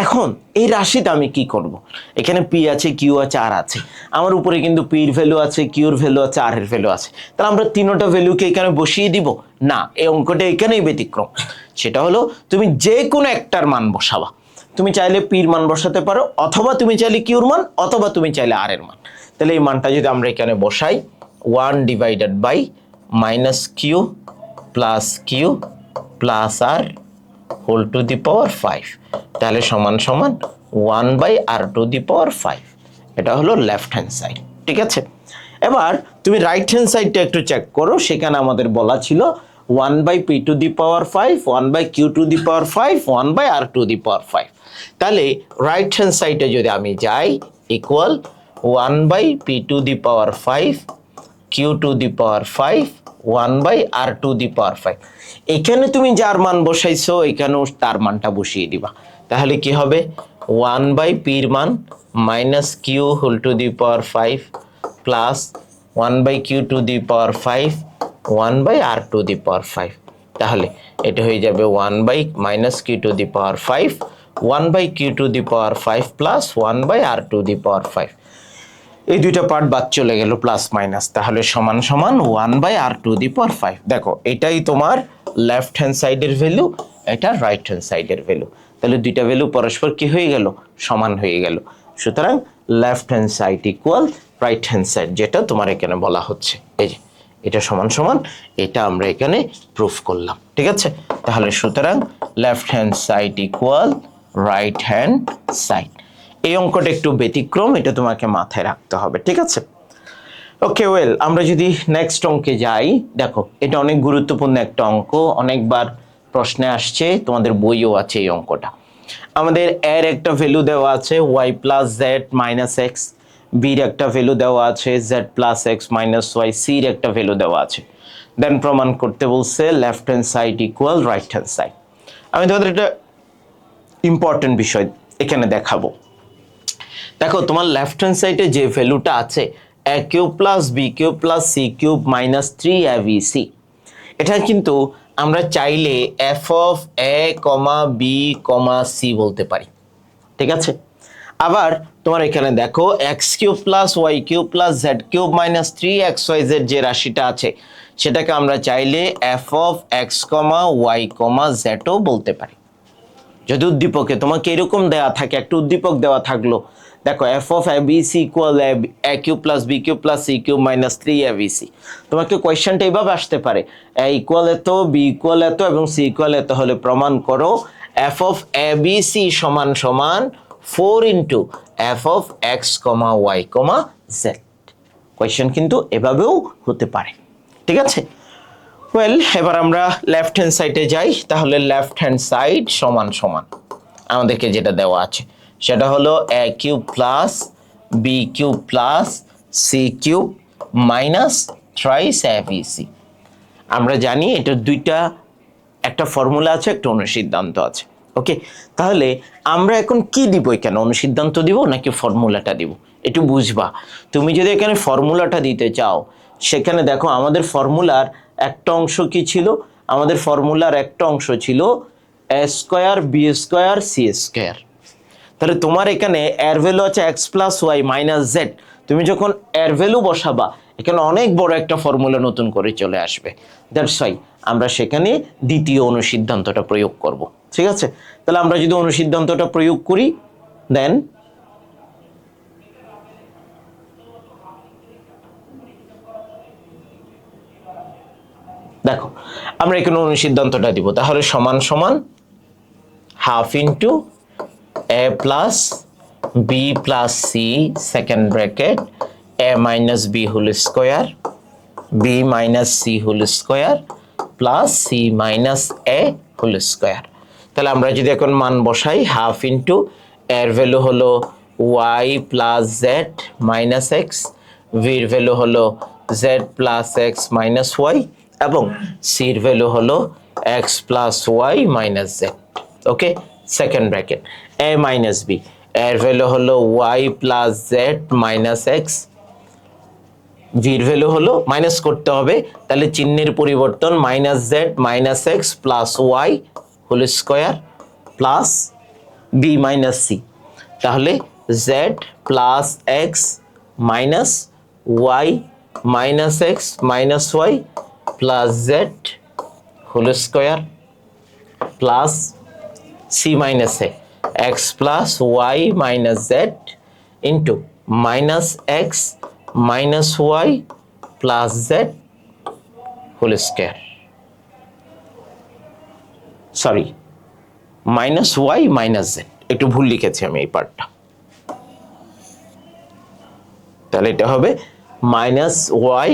এখন এই রাশিতে আমি কি করব, এখানে পি আছে কিউ আছে আর আছে, আমার উপরে কিন্তু পির ভ্যালু আছে কিউর ভ্যালু আছে আর এর ভ্যালু আছে, তাহলে আমরা তিনটা ভ্যালুকে এখানে বসিয়ে দিব না, এই অঙ্কটা এখানেই ব্যতিক্রম। সেটা হলো তুমি যে কোনো একটার মান বসাবা, তুমি চাইলে পির মান বসাতে পারো, অথবা তুমি চাইলে কিউর মান, অথবা তুমি চাইলে আর এর মান। তাহলে এই মানটা যদি আমরা এখানে বসাই 1 divided by minus q plus Q plus r whole to the power 5, তাহলে সমান সমান 1 by r to the power 5। এটা হলো লেফট হ্যান্ড সাইড, ঠিক আছে। এবার তুমি রাইট হ্যান্ড সাইডটা একটু চেক করো, সেখানে আমাদের বলা ছিল 1 by p to the power 5, 1 by q to the power 5, 1 by r to the power 5। তাহলে রাইট হ্যান্ড সাইডে যদি আমি যাই equal 1 by p to the power 5, q to the power 5, 1 by r to the power 5। এখানে তুমি যার মান বসাইছো এখানেও তার মানটা বসিয়ে দিবা, তাহলে কি হবে 1 বাই পির মান minus q whole to the power 5 plus 1 by q to the power 5, 1 by r to the power 5। তাহলে এটা হয়ে যাবে 1 by minus q to the power 5, 1 by q to the power 5 plus 1 by r to the power 5। এই দুইটা part বাদ চলে গেল plus minus, তাহলে সমান সমান 1 by r to the power 5। দেখো এটাই তোমার লেফট হ্যান্ড সাইডের ভ্যালু, এটা রাইট হ্যান্ড সাইডের ভ্যালু, তাহলে দুইটা ভ্যালু পরস্পর কি হয়ে গেল, সমান হয়ে গেল। সুতরাং left hand side equal right hand side, যেটা তোমার এখানে বলা হচ্ছে, এই যে এটা সমান সমান, এটা আমরা এখানে প্রুফ করলাম, ঠিক আছে। তাহলে সুতরাং left hand side equal right hand side. এই অঙ্কটা একটু ব্যতিক্রম, এটা তোমাকে মাথায় রাখতে হবে, ঠিক আছে। ওকে ওয়েল, আমরা যদি নেক্সট অঙ্কে যাই, দেখো এটা অনেক গুরুত্বপূর্ণ একটা অঙ্ক, অনেকবার প্রশ্নে আসছে, তোমাদের বইও আছে এই অঙ্কটা। আমাদের এর একটা ভ্যালু দেওয়া আছে y plus Z minus x, বির একটা ভ্যালু দেওয়া আছে z plus x minus y, সির একটা ভ্যালু দেওয়া আছে। দেন প্রমাণ করতে বলছে left hand side equal right hand side. আমি তোমাদের একটা ইম্পর্টেন্ট বিষয় এখানে দেখাবো। দেখো তোমার লেফট হ্যান্ড সাইডে যে ভ্যালুটা আছে a cube plus B cube plus C cube minus 3ab, এটা কিন্তু আমরা চাইলে f of A comma B comma c বলতে পারি, ঠিক আছে। আবার তোমার এখানে দেখো x cube plus Y cube plus Z cube minus 3xyz যে রাশিটা আছে সেটাকে আমরা চাইলে f of x comma Y comma জেডও বলতে পারি। যদি উদ্দীপকে তোমাকে এরকম দেওয়া থাকে, একটা উদ্দীপক দেওয়া থাকলো দেখো F of A B C equal A cube plus B cube plus C cube minus 3abc। তোমাকে কোয়েশ্চেনটা এইভাবে আসতে পারে, এ ইকুয়াল এত, বি ইকুয়াল এত এবং সি ইকুয়াল এত হলে প্রমাণ করো F of A B C সমান সমান 4 into F of x comma Y comma Z. Question কিন্তু এভাবেও হতে পারে, ঠিক আছে। ওয়েল, এবার আমরা লেফট হ্যান্ড সাইডে যাই। তাহলে লেফট হ্যান্ড সাইড সমান সমান আমাদেরকে যেটা দেওয়া আছে সেটা হলো a cube plus B cube plus C cube minus thrice abc. আমরা জানি এটার দুইটা, একটা ফর্মুলা আছে, একটা অনুসিদ্ধান্ত আছে। ওকে, তাহলে আমরা এখন কি দিব, এখানে অনুসিদ্ধান্ত দিব নাকি ফর্মুলাটা দিব একটু বুঝবা। তুমি যদি এখানে ফর্মুলাটা দিতে চাও, সেখানে দেখো আমাদের ফর্মুলার একটা অংশ কি ছিল, আমাদের ফর্মুলার একটা অংশ ছিল a square b square c square. তাহলে তোমার এখানে এর ভ্যালু আছে x plus Y minus z. তুমি যখন এর ভ্যালু বসাবা, এখানে অনেক বড় একটা ফর্মুলা নতুন করে চলে আসবে। দ্যাটস ওয়াই আমরা সেখানে দ্বিতীয় অনুসিদ্ধান্তটা প্রয়োগ করব, ঠিক আছে। তাহলে আমরা যদি অনুসিদ্ধান্তটা প্রয়োগ করি, দেন দেখো আমরা এখানে অনুসিদ্ধান্তটা দিব। তাহলে সমান সমান half into a plus b plus c second bracket a minus b whole square b minus c whole square plus c minus a whole square। তাহলে আমরা যদি এখন মান বসাই, হাফ ইন্টু এর ভ্যালু হলো y plus Z minus X, ভির value হলো Z plus x minus Y এবং সির ভ্যালু হলো X plus Y minus Z. Okay, second bracket a minus B, এর ভ্যালু হলো y plus Z minus X, ভির ভ্যালু হলো মাইনাস করতে হবে, তাহলে চিহ্নের পরিবর্তন minus Z minus X plus Y whole square plus B minus C. তাহলে Z plus x minus y minus x minus y plus z whole square plus c minus a x plus Y minus z into minus x minus y plus z whole square, sorry minus y minus z, একটু ভুল লিখেছি আমি এই পার্টটা। তাহলে এটা হবে minus y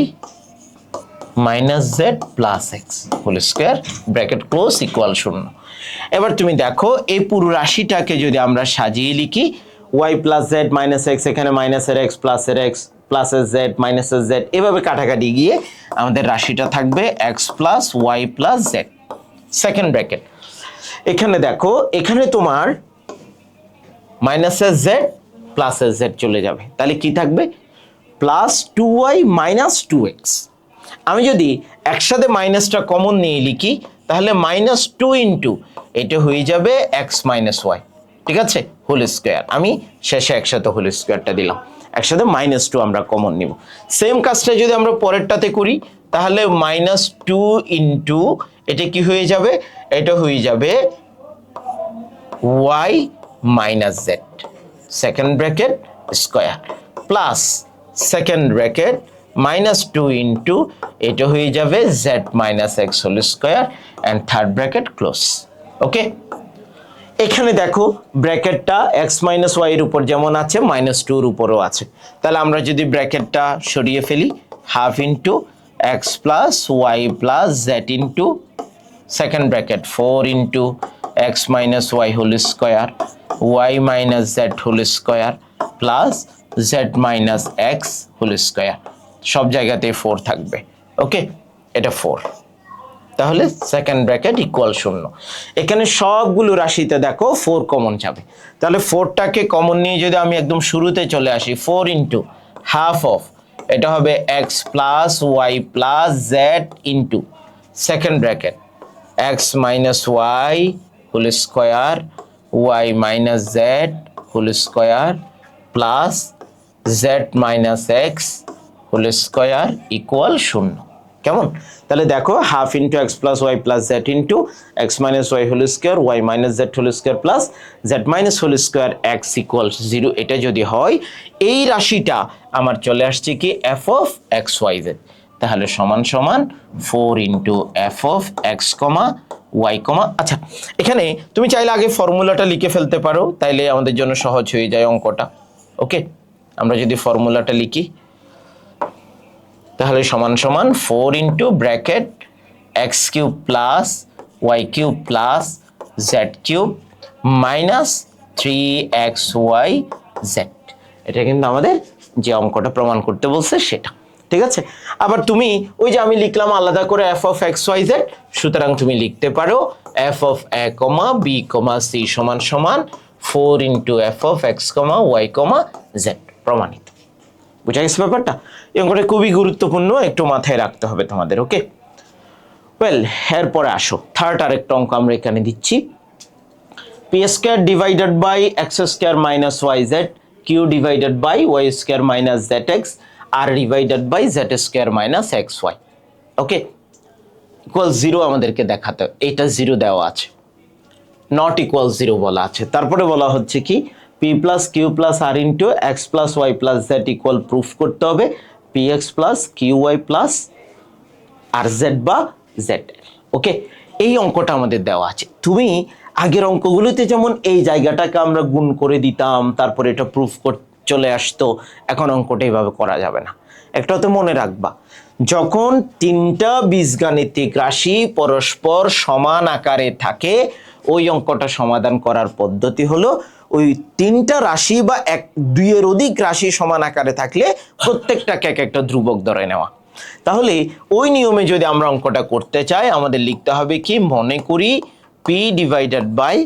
minus z plus x whole square bracket close equal 0। এবার তুমি দেখো এই পুরো রাশিটাকে যদি আমরা সাজিয়ে লিখি, Y plus Z minus X, এখানে মাইনাসের এক্স প্লাসের এক্স প্লাসের জেড মাইনাসের জেড, এভাবে কাটাকাটি গিয়ে আমাদের রাশিটা থাকবে X plus Y plus Z second bracket. এখানে দেখো এখানে তোমার মাইনাসের জেড প্লাসের জেড চলে যাবে, তাহলে কি থাকবে প্লাস 2y মাইনাস 2x। আমি যদি একসাথে মাইনাসটা কমন নিয়ে লিখি, তাহলে মাইনাস 2 ইন্টু এটা হয়ে যাবে এক্স মাইনাস ওয়াই, ঠিক আছে, হোল স্কোয়ার। আমি শেষে একসাথে হোল স্কোয়ারটা দিলাম, একসাথে মাইনাস 2 আমরা কমন নিব। সেম কাজটা যদি আমরা পরেরটাতে করি, তাহলে মাইনাস 2 ইন্টু এটা কি হয়ে যাবে, এটা হয়ে যাবে y minus z second bracket square plus second bracket minus 2 into এটা হয়ে যাবে z minus x whole square and third bracket close. Okay, এখানে দেখো ব্র্যাকেটটা এক্স মাইনাস ওয়াই এর উপর যেমন আছে মাইনাস 2 এর উপরও আছে। তাহলে আমরা যদি ব্র্যাকেটটা সরিয়ে ফেলি, half into X plus Y plus Z into second bracket 4 into X minus Y whole square Y minus Z whole square plus Z minus x whole square, সব জায়গাতে 4 থাকবে। ওকে, এটা 4, তাহলে সেকেন্ড ব্র্যাকেট ইকুয়াল 0। এখানে সবগুলো রাশিতে দেখো 4 কমন যাবে, তাহলে 4টাকে কমন নিয়ে যদি আমি একদম শুরুতে চলে আসি, 4 ইন্টু হাফ অফ এটা হবে X plus Y plus Z into second bracket X minus Y whole square Y minus Z whole square plus Z minus x whole square equal 0। কেমন? তাহলে দেখো half into X plus Y plus Z into X minus Y whole square Y minus Z whole square plus Z minus whole square X equals 0, এটা যদি হয় এই রাশিটা আমার চলে আসছে কি f of x Y z, তাহলে সমান সমান 4 into F of x comma Y comma. আচ্ছা, এখানে তুমি চাইলে আগে ফর্মুলাটা লিখে ফেলতে পারো, তাইলে আমাদের জন্য সহজ হয়ে যায় অঙ্কটা। ওকে, আমরা যদি ফর্মুলাটা লিখি তাহলে সমান সমান 4 into bracket X cube plus Y cube plus Z cube minus 3xy Z. এটা কিন্তু আমাদের যে অঙ্কটা প্রমাণ করতে বলছে সেটা, ঠিক আছে? আবার তুমি ওই যে আমি লিখলাম আলাদা করে F of x Y Z, সুতরাং তুমি লিখতে পারো F of A comma B comma C সমান সমান 4 into F of x comma Y comma Z. প্রমাণিত। বুঝা গেছে ব্যাপারটা? এই অঙ্কটা খুবই গুরুত্বপূর্ণ, একটু মাথায় রাখতে হবে তোমাদের। ওকে, ওয়েল, এরপরে আসো থার্ড আরেকটা অঙ্ক আমরা এখানে দিচ্ছি। P square divided by X square minus Y Z Q divided by Y square minus Z X R divided by Z square minus X Y. Okay, equal 0 আমাদেরকে দেখাতে, এটা 0 দেওয়া আছে, নট ইকুয়াল 0 বলা আছে। তারপরে বলা হচ্ছে কি পি প্লাস কিউ প্লাস আর into X plus Y plus Z equal proof করতে হবে P X plus Q Y plus R Z বা জেড। ওকে, এই অঙ্কটা আমাদের দেওয়া আছে। তুমি আগের অঙ্কগুলোতে যেমন এই জায়গাটাকে আমরা গুণ করে দিতাম, তারপরে এটা প্রুফ চলে আসতো, এখন অঙ্কটা এইভাবে করা যাবে না। একটা তো মনে রাখবা, যখন তিনটা বীজগাণিতিক রাশি পরস্পর সমান আকারে থাকে ওই অঙ্কটা সমাধান করার পদ্ধতি হলো ওই তিনটা রাশি বা দুইয়ের অধিক রাশি সমান আকারে থাকলে প্রত্যেকটাকে এক একটা ধ্রুবক ধরে নেওয়া। তাহলে ওই নিয়মে যদি আমরা অঙ্কটা করতে চাই আমাদের লিখতে হবে কি, মনে করি P divided by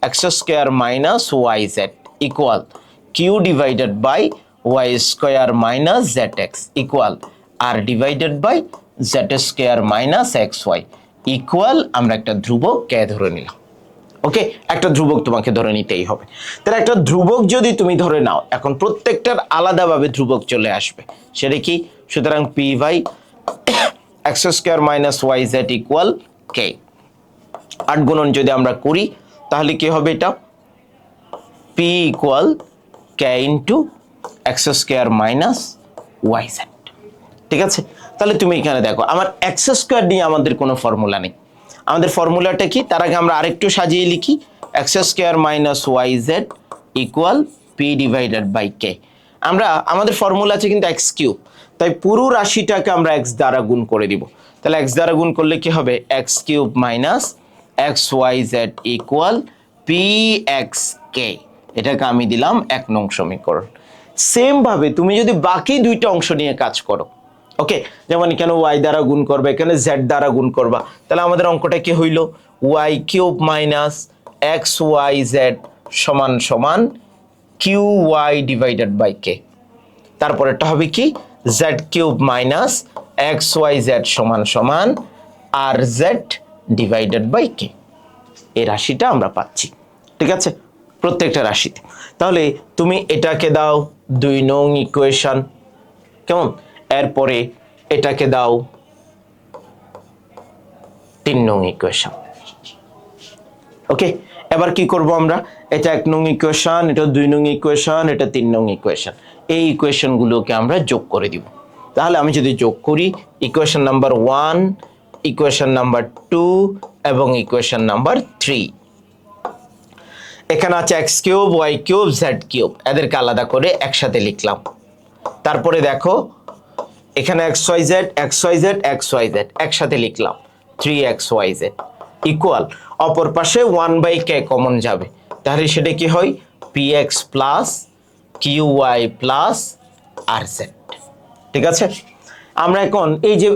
X square minus Y Z equal Q divided by Y square minus Z X equal R divided by Z square minus X Y equal আমরা একটা ধ্রুবক কে ধরে নিলাম। ওকে, একটা ধ্রুবক তোমাকে ধরে নিতেই হবে। তাহলে একটা ধ্রুবক যদি তুমি ধরে নাও, এখন প্রত্যেকটার আলাদাভাবে ধ্রুবক চলে আসবে, সেটা কি? সুতরাং P by X square minus Y Z equal K. 8 গুণন যদি আমরা করি তাহলে কি হবে? এটা P equal K into X square minus Y Z. ঠিক আছে, তাহলে তুমি এখানে দেখো আমার এক্স স্কোয়ার নিয়ে আমাদের কোনো ফর্মুলা নেই। আমাদের ফর্মুলাটা কি? তার আগে আমরা আরেকটু সাজিয়ে লিখি, X square minus Y Z equal P divided by K. আমাদের ফর্মুলা আছে কিন্তু এক্স কিউব, তাই পুরো রাশিটাকে আমরা এক্স দ্বারা গুণ করে দিব। তাহলে এক্স দ্বারা গুণ করলে কি হবে? X cube minus X Y Z equal P X K. এটাকে আমি দিলাম 1 নং সমীকরণ। সেম ভাবে তুমি যদি বাকি দুইটা অংশ নিয়ে কাজ করো, ওকে, যেমন এখানে ওয়াই দ্বারা গুণ করবে, এখানে জেড দ্বারা গুণ করবা, তাহলে আমাদের অঙ্কটা কি হইল? Y cube minus X Y Z সমান সমান Q Y divided by K. তারপরেরটা হবে কি? Z cube minus X Y Z সমান সমান R Z divided by K. এই রাশিটা আমরা পাচ্ছি, ঠিক আছে, প্রত্যেকটা রাশিতে। তাহলে তুমি এটাকে দাও 2 নং ইকুয়েশন, কেমন? এরপরে এটাকে দাও 3 নং ইকুয়েশন। ওকে, এবার কি করব আমরা? এটা 1 নং ইকুয়েশন, এটা 2 নং ইকুয়েশন, এটা 3 নং ইকুয়েশন। এই ইকুয়েশনগুলোকে আমরা যোগ করে দিব। তাহলে আমি যদি যোগ করি ইকুয়েশন নাম্বার 1, ইকুয়েশন নাম্বার 2 এবং ইকুয়েশন নাম্বার 3, এখানে আছে x cube Y cube Z cube, এদেরকে আলাদা করে একসাথে লিখলাম। তারপরে দেখো এখানে X Y Z X Y Z X Y Z একসাথে লিখলাম 3xyz ইকুয়াল, অপর পাশে 1/k কমন যাবে, তাহলে সেটা কি হয়? px plus qy plus rz। ঠিক আছে, আমরা এখন এই যে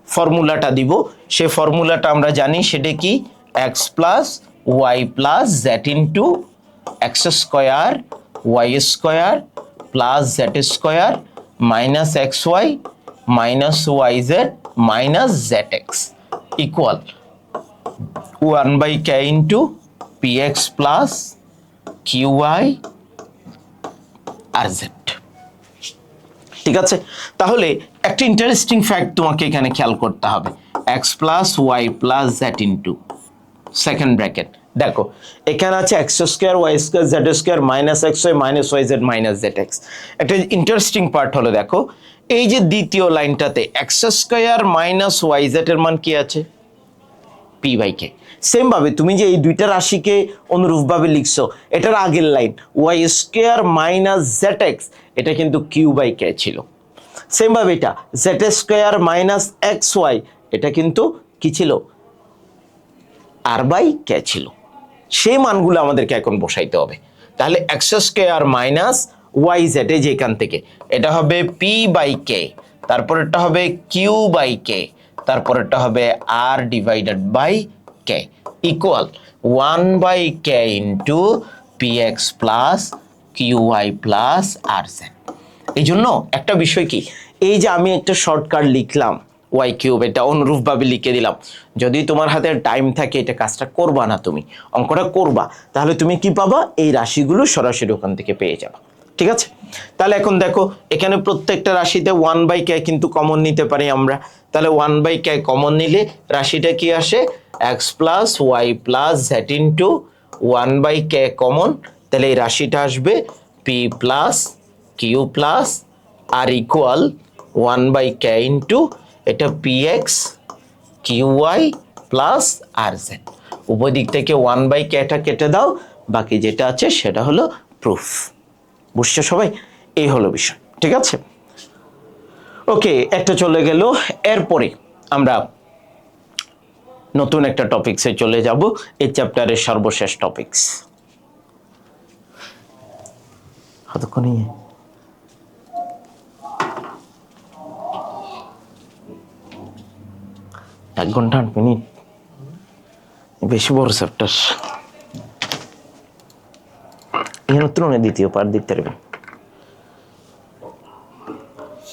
ফর্মুলাটা দিব সেই ফর্মুলাটা আমরা জানি, সেটা কি? x plus y plus z into X square Y square plus Z square minus X Y minus Y Z minus Z X equal 1/k into px plus qy R z। ঠিক আছে, তাহলে একটা ইন্টারেস্টিং ফ্যাক্ট তোমাকে এখানে খেয়াল করতে হবে, X plus Y plus Z into second bracket. দেখো এখানে আছে X square Y square Z square minus X Y minus Y Z minus Z X. একটা ইন্টারেস্টিং পার্ট হলো দেখো এই যে দ্বিতীয় লাইনটাতে X square minus Y Z এর মান কি আছে, পি বাই কে। সেম ভাবে তুমি যে এই দুইটা রাশিকে অনুরূপভাবে লিখছো, এটার আগের line Y square minus Z X, এটা কিন্তু কিউ বাই কে ছিল। সেম ভাবে এটা Z square minus X Y, এটা কিন্তু কি ছিল, আর বাই কে ছিল। সেই মানগুলো আমাদেরকে এখন বসাইতে হবে। তাহলে X square minus Y Z, এই যে এখান থেকে এটা হবে পি বাই কে, তারপরেরটা হবে কিউ বাই কে, তারপরেরটা হবে R divided by K equal 1 by K into P X plus Q Y plus R Z. এই জন্য একটা বিষয় কি, এই যে আমি একটা শর্টকাট লিখলাম ওয়াই কিউব, এটা অনুরূপভাবে লিখে দিলাম। যদি তোমার হাতে টাইম থাকে এটা কাজটা করবা না, তুমি অঙ্কটা করবা, তাহলে তুমি কি পাবা, এই রাশিগুলো সরাসরি ওখান থেকে পেয়ে যাবা। ঠিক আছে, তাহলে এখন দেখো এখানে প্রত্যেকটা রাশিতে 1 বাই কে কিন্তু কমন নিতে পারি আমরা। তাহলে 1 বাই কে কমন নিলে রাশিটা কি আসে, X plus Y plus Z into 1 by K common, তাহলে এই রাশিটা আসবে P plus Q plus R equal 1 by K into এটা P X Q Y plus R Z. উভয় দিক থেকে 1 বাই কেটা কেটে দাও, বাকি যেটা আছে সেটা হলো প্রুফ। বুঝছো সবাই, এই হলো বিষয়। ঠিক আছে, ওকে, একটা চলে গেল। এরপরে আমরা নতুন একটা টপিকসে চলে যাব, এই চ্যাপ্টারের সর্বশেষ টপিকস। কতক্ষণই 1 ঘন্টা 8 মিনিট, বেশি বড় চ্যাপ্টার। এখানে তুলনায় দ্বিতীয় পার্ট দিতে পারবে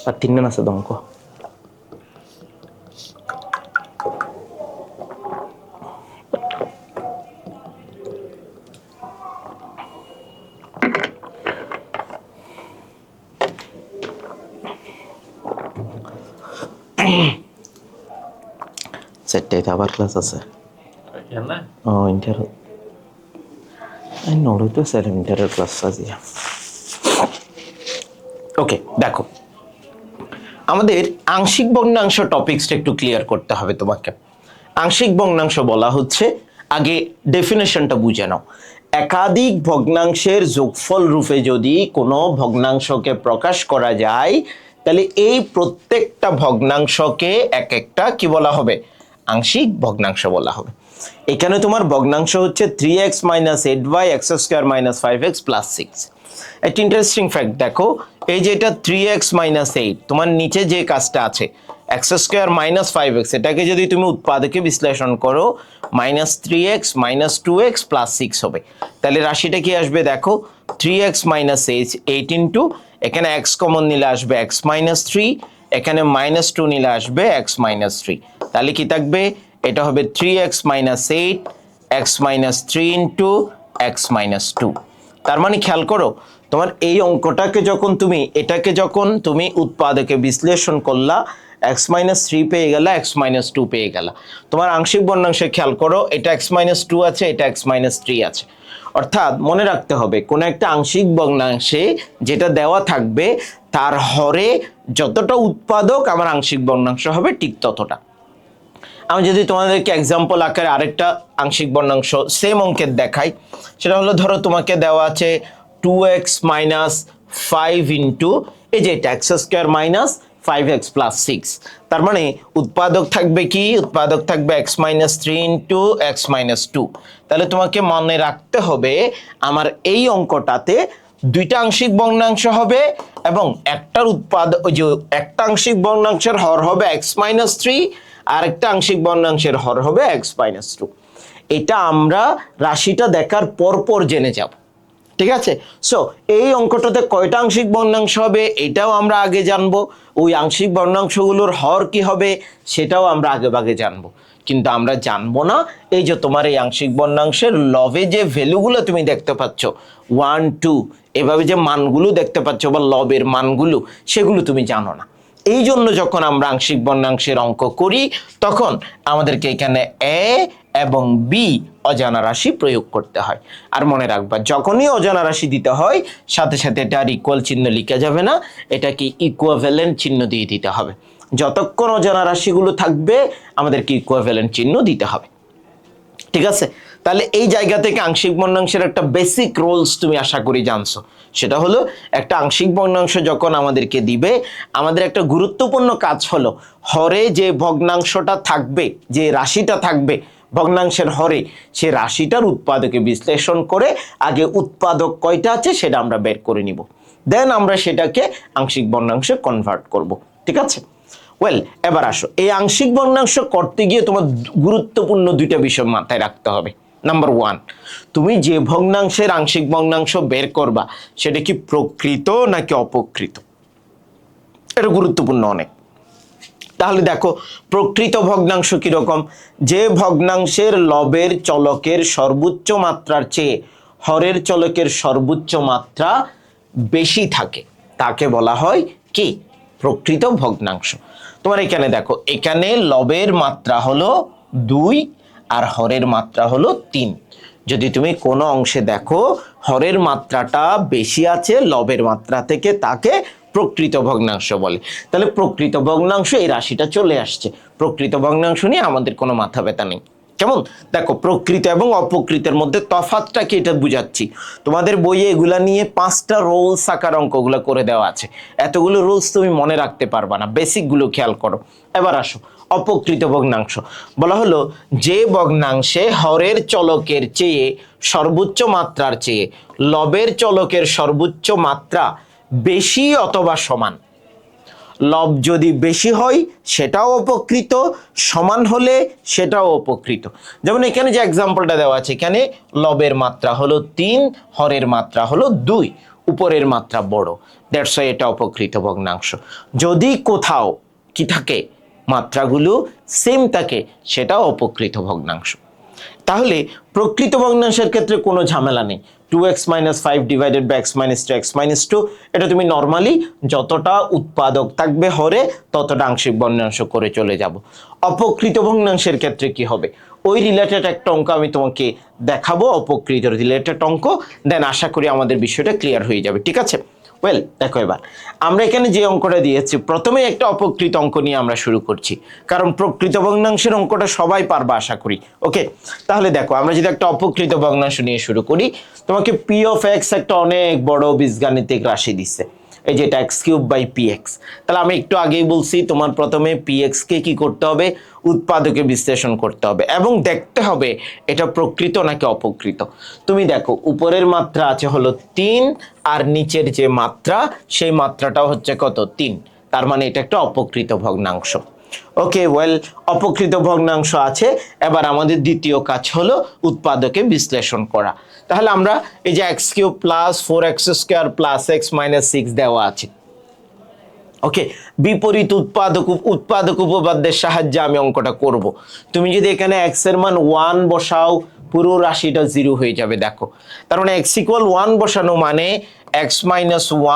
আর 3 দিন আছে দমক। সেটাইতে আবার ক্লাস আছে ও ইন্টার নড়ু তো স্যার ইন্টারের ক্লাস আছে। ওকে দেখো আমাদের আংশিক ভগ্নাংশ টপিকসটা একটু ক্লিয়ার করতে হবে তোমাকে। আংশিক ভগ্নাংশ বলা হচ্ছে, আগে ডেফিনেশনটা বুঝে নাও, একাধিক ভগ্নাংশের যোগফল রূপে যদি কোনো ভগ্নাংশকে প্রকাশ করা যায়, তাহলে এই প্রত্যেকটা ভগ্নাংশকে এক একটা কি বলা হবে, আংশিক ভগ্নাংশ বলা হবে। এখানে তোমার ভগ্নাংশ হচ্ছে 3x minus 8y x square minus 5x plus 6। একটা ইন্টারেস্টিং ফ্যাক্ট দেখো, এই যে এটা 3x মাইনাস 8, তোমার নিচে যে কাজটা আছে এক্স স্কোয়ার মাইনাস 5x, এটাকে যদি তুমি উৎপাদকে বিশ্লেষণ করো minus 3x minus 2x plus 6 হবে। তাহলে রাশিটা কি আসবে দেখো, 3x মাইনাস 8 ইন্টু এখানে x কমন নিলে আসবে x মাইনাস 3, এখানে মাইনাস 2 নিলে আসবে x মাইনাস 3। তাহলে কি থাকবে, এটা হবে 3x minus 8 x minus 3 into x minus 2। তার মানে খেয়াল করো, তোমার এই অঙ্কটাকে যখন তুমি এটাকে যখন তুমি উৎপাদকে বিশ্লেষণ করলা, x মাইনাস 3 পেয়ে গেলা, x মাইনাস 2 পেয়ে গেলা। তোমার আংশিক ভগ্নাংশে খেয়াল করো, এটা x মাইনাস 2 আছে, এটা x মাইনাস 3 আছে। অর্থাৎ মনে রাখতে হবে, কোন একটা আংশিক ভগ্নাংশে যেটা দেওয়া থাকবে তার হরে যতটা উৎপাদক আমার আংশিক ভগ্নাংশ হবে ঠিক ততটা। আমি যদি তোমাদেরকে এক্সাম্পল আকারে আরেকটা আংশিক ভগ্নাংশ সেম অঙ্কের দেখাই, সেটা হলো ধরো তোমাকে দেওয়া আছে 2x মাইনাস 5 ইন্টু এই যে এটা x square minus 5x plus 6। তার মানে উৎপাদক থাকবে কি, উৎপাদক থাকবে x minus 3 into x minus 2। তাহলে তোমাকে মনে রাখতে হবে আমার এই অঙ্কটাতে দুইটা আংশিক ভগ্নাংশ হবে এবং একটার উৎপাদক, ওই যে একটা আংশিক ভগ্নাংশের হর হবে x মাইনাস 3, আর একটা আংশিক ভগ্নাংশের হর হবে x মাইনাস 2। এটা আমরা রাশিটা দেখার পর পর জেনে যাব। ঠিক আছে, সো এই অঙ্কটাতে কয়টা আংশিক ভগ্নাংশ হবে এটাও আমরা আগে জানবো, ওই আংশিক ভগ্নাংশগুলোর হর কি হবে সেটাও আমরা আগে ভাগে জানবো। কিন্তু আমরা জানবো না এই যে তোমার এই আংশিক ভগ্নাংশের লবে যে ভ্যালুগুলো তুমি দেখতে পাচ্ছ 1 2 এভাবে যে মানগুলো দেখতে পাচ্ছ বা লবের মানগুলো সেগুলো তুমি জানো না। এই জন্য যখন আমরা আংশিক ভগ্নাংশের অঙ্ক করি তখন আমাদেরকে এখানে এ এবং বি অজানা রাশি প্রয়োগ করতে হয়। আর মনে রাখবা যখনই অজানা রাশি দিতে হয় সাথে সাথে এটা আর ইকুয়াল চিহ্ন লিখা যাবে না, এটাকে ইকুইভ্যালেন্ট চিহ্ন দিয়ে দিতে হবে। যতক্ষণ অজানা রাশিগুলো থাকবে আমাদেরকে ইকুইভ্যালেন্ট চিহ্ন দিতে হবে, ঠিক আছে? তাহলে এই জায়গা থেকে আংশিক ভগ্নাংশের একটা বেসিক রুলস তুমি আশা করি জানছো। সেটা হলো একটা আংশিক ভগ্নাংশ যখন আমাদেরকে দিবে আমাদের একটা গুরুত্বপূর্ণ কাজ হলো হরে যে ভগ্নাংশটা থাকবে, যে রাশিটা থাকবে ভগ্নাংশের হরে, সে রাশিটার উৎপাদকে বিশ্লেষণ করে আগে উৎপাদক কয়টা আছে সেটা আমরা বের করে নিব, দেন আমরা সেটাকে আংশিক ভগ্নাংশে কনভার্ট করব, ঠিক আছে? ওয়েল, এবার আসো এই আংশিক ভগ্নাংশ করতে গিয়ে তোমার গুরুত্বপূর্ণ দুইটা বিষয় মাথায় রাখতে হবে। নাম্বার 1, তুমি যে ভগ্নাংশের আংশিক ভগ্নাংশ বের করবা সেটা কি প্রকৃত নাকি অপ্রকৃত, এটা গুরুত্বপূর্ণ অনেক। তাহলে দেখো প্রকৃত ভগ্নাংশ কিরকম, যে ভগ্নাংশের লবের চলকের সর্বোচ্চ মাত্রার চেয়ে হরের চলকের সর্বোচ্চ মাত্রা বেশি থাকে তাকে বলা হয় কি প্রকৃত ভগ্নাংশ। তোমার এখানে দেখো, এখানে লবের মাত্রা হলো 2 আর হরের মাত্রা হলো 3। যদি তুমি কোনো অংশে দেখো হরের মাত্রাটা বেশি আছে লবের মাত্রা থেকে, তাকে প্রকৃত ভগ্নাংশ বলে। তাহলে প্রকৃত ভগ্নাংশ এই রাশিটা চলে আসছে, প্রকৃত ভগ্নাংশ নিয়ে আমাদের কোনো মাথা ব্যথা নেই। কেমন? দেখো প্রকৃত এবং অপ্রকৃতের মধ্যে তফাৎটা কি এটা বুঝাচ্ছি। তোমাদের বইয়ে এগুলা নিয়ে 5টা রুলস আকার অঙ্কগুলো করে দেওয়া আছে, এতগুলো রুলস তুমি মনে রাখতে পারবা না, বেসিকগুলো খেয়াল করো। এবার আসো অপ্রকৃত ভগ্নাংশ। বলা হলো যে ভগ্নাংশে হরের চলকের চেয়ে সর্বোচ্চ মাত্রার চেয়ে লবের চলকের সর্বোচ্চ মাত্রা বেশি অথবা সমান। লব যদি বেশি হয় সেটাও অপকৃত, সমান হলে সেটাও অপকৃত। যেমন এখানে যে এক্সাম্পলটা দেওয়া আছে, এখানে লবের মাত্রা হলো 3, হরের মাত্রা হলো 2, উপরের মাত্রা বড়, দ্যাটস ওয়াই এটা অপকৃত ভগ্নাংশ। যদি কোথাও কি থাকে মাত্রাগুলো সেম থাকে সেটাও অপকৃত ভগ্নাংশ। তাহলে প্রকৃত ভগ্নাংশের ক্ষেত্রে কোনো ঝামেলা নেই। 2x - 5 divided by x - 2 x - 2, এটা তুমি নর্মালি যতটা উৎপাদক থাকবে হরে ততটা আংশিক ভগ্নাংশ করে চলে যাব। অপকৃত ভগ্নাংশের ক্ষেত্রে কি হবে ওই রিলেটেড একটা অঙ্ক আমি তোমাকে দেখাবো, অপকৃত রিলেটেড অঙ্ক, দেন আশা করি আমাদের বিষয়টা ক্লিয়ার হয়ে যাবে, ঠিক আছে? ওয়েল দেখো, এবার আমরা এখানে যে অঙ্কটা দিয়েছি প্রথমে একটা অপকৃত অঙ্ক নিয়ে আমরা শুরু করছি, কারণ প্রকৃত ভগ্নাংশের অঙ্কটা সবাই পারবে আশা করি। ওকে, তাহলে দেখো আমরা যদি একটা অপকৃত ভগ্নাংশ নিয়ে শুরু করি, তোমাকে পি অফ এক্স একটা অনেক বড় বীজগাণিতিক রাশি দিচ্ছে, এই যে এটা x³/px। তাহলে আমি একটু আগেই বলছি তোমার প্রথমে px কে কি করতে হবে, উৎপাদকে বিশ্লেষণ করতে হবে এবং দেখতে হবে এটা প্রকৃত নাকি অপকৃত। তুমি দেখো উপরের মাত্রা আছে হলো 3 আর নিচের যে মাত্রা সেই মাত্রাটাও হচ্ছে কত 3, তার মানে এটা একটা অপকৃত ভগ্নাংশ। ওকে, ওয়েল অপকৃত ভগ্নাংশ আছে, এবার আমাদের দ্বিতীয় কাজ হলো উৎপাদকে বিশ্লেষণ করা। তাহলে আমরা এই যে x³ + 4x² + x - 6 দেওয়া আছে, ওকে, বিপরীত উৎপাদক উপপাদ্যের সাহায্যে আমি অঙ্কটা করব। তুমি যদি এখানে x এর মান 1 বসাও পুরো রাশিটা 0 হয়ে যাবে। দেখো তার মানে x = 1 বসানো মানে x -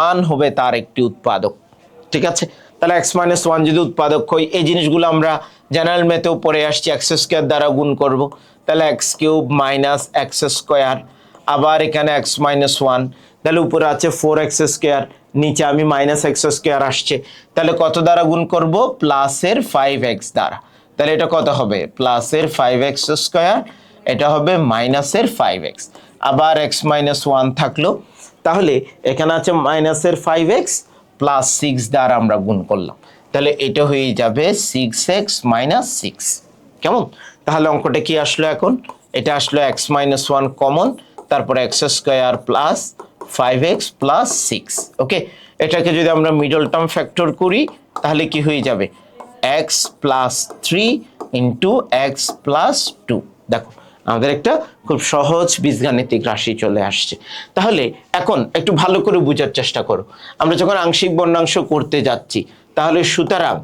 1 হবে তার একটি উৎপাদক, ঠিক আছে? তাহলে x - 1 যদি উৎপাদক হয়, এই জিনিসগুলো আমরা জেনারেল ম্যাথেও পড়ে আসছি, x² দ্বারা গুণ করব, তাহলে x³ - x², আবার এখানে x - 1, তাহলে উপরে আছে 4x², নিচে আমি -x² আসছে, তাহলে কত দ্বারা গুণ করব, প্লাসের 5x দ্বারা। তাহলে এটা কত হবে, প্লাসের 5x², এটা হবে মাইনাসের 5x, আবার x - 1 থাকলো, তাহলে এখানে আছে মাইনাসের 5x প্লাস 6 দ্বারা আমরা গুণ করলাম, তাহলে এটা হয়ে যাবে 6x - 6। কেমন? তাহলে অঙ্কটা কি আসলো এখন, এটা আসলো x - 1 কমন, তারপরে x² প্লাস 5x প্লাস 6। ওকে, এটাকে যদি আমরা মিডল টার্ম ফ্যাক্টর করি তাহলে কি হয়ে যাবে, x + 3 × x + 2। দেখো আমাদের একটা খুব সহজ বীজগাণিতিক রাশি চলে আসছে। তাহলে এখন একটু ভালো করে বোঝার চেষ্টা করো, আমরা যখন আংশিক ভগ্নাংশ করতে যাচ্ছি তাহলে সুতরাং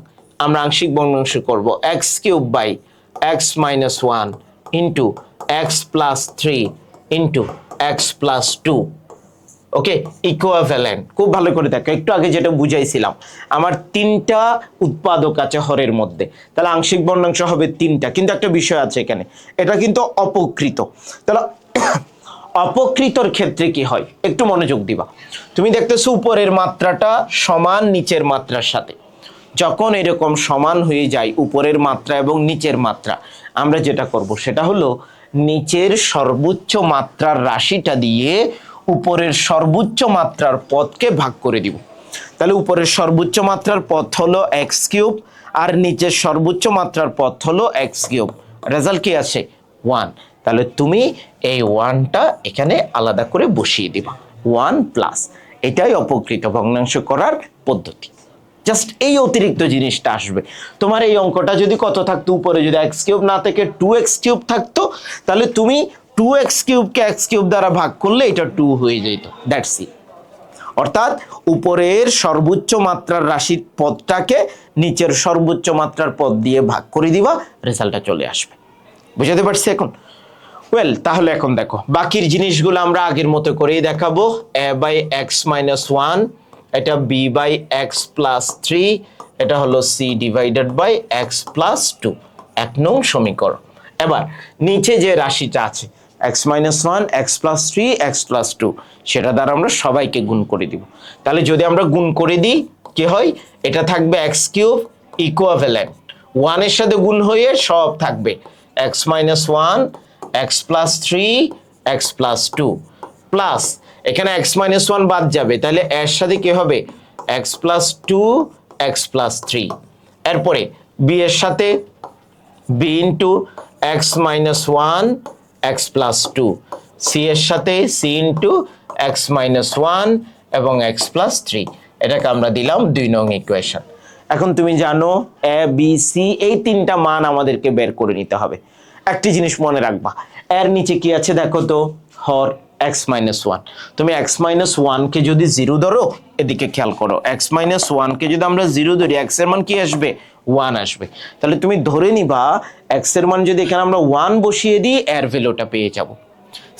আমরা আংশিক ভগ্নাংশ করব x³ / X minus one into X plus three into X plus two. Okay, equivalent. খুব ভালো করে দেখো, একটু আগে যেটা বুঝাইছিলাম, আমার তিনটা উৎপাদক আছে হরের মধ্যে, তাহলে আংশিক ভগ্নাংশ হবে তিনটা, কিন্তু একটা বিষয় আছে এখানে, এটা কিন্তু অপকৃত। তাহলে অপকৃতর ক্ষেত্রে কি হয় একটু মনোযোগ দিবা। তুমি দেখতেছো উপরের মাত্রাটা সমান নিচের মাত্রার সাথে, যখন এরকম সমান হয়ে যায় উপরের মাত্রা এবং নিচের মাত্রা, আমরা যেটা করব সেটা হলো নিচের সর্বোচ্চ মাত্রার রাশিটা দিয়ে উপরের সর্বোচ্চ মাত্রার পদকে ভাগ করে দিব। তাহলে উপরের সর্বোচ্চ মাত্রার পদ হলো এক্স কিউব আর নিচের সর্বোচ্চ মাত্রার পদ হলো এক্স কিউব। রেজাল্ট কি আছে? 1। তাহলে তুমি এই 1টা এখানে আলাদা করে বসিয়ে দিবা, 1 প্লাস। এটাই অপকৃত ভগ্নাংশ করার পদ্ধতি। জাস্ট এই অতিরিক্ত জিনিসটা আসবে। তোমার এই অঙ্কটা যদি কত থাকতো, উপরে যদি এক্স কিউব না থেকে 2x কিউব থাকতো, তাহলে তুমি 2x কিউবকে এক্স কিউব দ্বারা ভাগ করলে এটা 2 হয়ে যেত। That's it. অর্থাৎ উপরের সর্বোচ্চ মাত্রার রাশির পদটাকে নিচের সর্বোচ্চ মাত্রার পদ দিয়ে ভাগ করে দিবা, রেজাল্টটা চলে আসবে। বুঝাতে পারছি এখন? ওয়েল, তাহলে এখন দেখো বাকির জিনিসগুলো আমরা আগের মতো করেই দেখাবো। a by X minus one, এটা b by X plus three, এটা হলো c divided by X plus two. 1 নং সমীকরণ। এবার নিচে যে রাশিটা আছে X minus one, X plus three, X plus two, সেটা দ্বারা আমরা সবাইকে গুণ করে দিব। তাহলে যদি আমরা গুণ করে দিই কি হয়? এটা থাকবে এক্স কিউব ইকুইভ্যালেন্ট, ওয়ানের সাথে গুণ হয়ে সব থাকবে X minus one, X plus three, X plus two, plus এখানে এক্স মাইনাস ওয়ান বাদ যাবে, তাহলে এর সাথে কি হবে? X plus two, X plus three. এরপরে বি এর সাথে B into X minus one, X plus two, C এর সাথে C into X minus one এবং এক্স প্লাস থ্রি। এটাকে আমরা দিলাম 2 নং ইকুয়েশন। এখন তুমি জানো এ বি সি এই তিনটা মান আমাদেরকে বের করে নিতে হবে। একটি জিনিস মনে রাখবা, এর নিচে কি আছে দেখো তো, হর এক্স মাইনাস ওয়ান। তুমি এক্স মাইনাস ওয়ানকে যদি 0 ধরো, এদিকে খেয়াল করো, এক্স মাইনাস ওয়ানকে যদি আমরা 0 ধরি, এক্স এর মান কি আসবে? 1 আসবে। তাহলে তুমি ধরে নিবা এক্স এর মান যদি এখানে আমরা 1 বসিয়ে দিই, এর ভ্যালুটা পেয়ে যাব।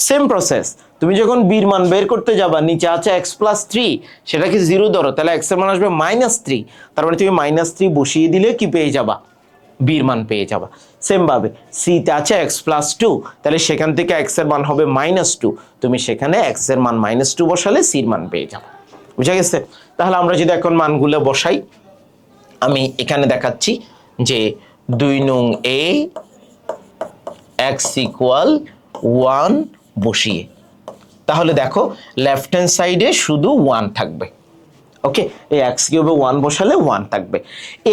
সেম প্রসেস, তুমি যখন বির মান বের করতে যাবা, নিচে আছে এক্স প্লাস থ্রি, সেটাকে 0 ধরো, তাহলে এক্স এর মান আসবে -3। তার মানে তুমি -3 বসিয়ে দিলে কি পেয়ে যাবা? বির মান পেয়ে যাবা। সেম ভাবে সিতে আছে এক্স প্লাস টু, তাহলে সেখান থেকে এক্স এর মান হবে -2, তুমি সেখানে এক্স এর মান -2 বসালে সির মান পেয়ে যাবে। বুঝা গেছে? তাহলে আমরা যদি এখন মানগুলো বসাই, আমি এখানে দেখাচ্ছি যে 2 নং এ এক্স ইকুয়াল 1 বসিয়ে, তাহলে দেখো লেফট হ্যান্ড সাইডে শুধু 1 থাকবে। ওকে, এই এক্স কিউবে 1 বসালে 1 থাকবে।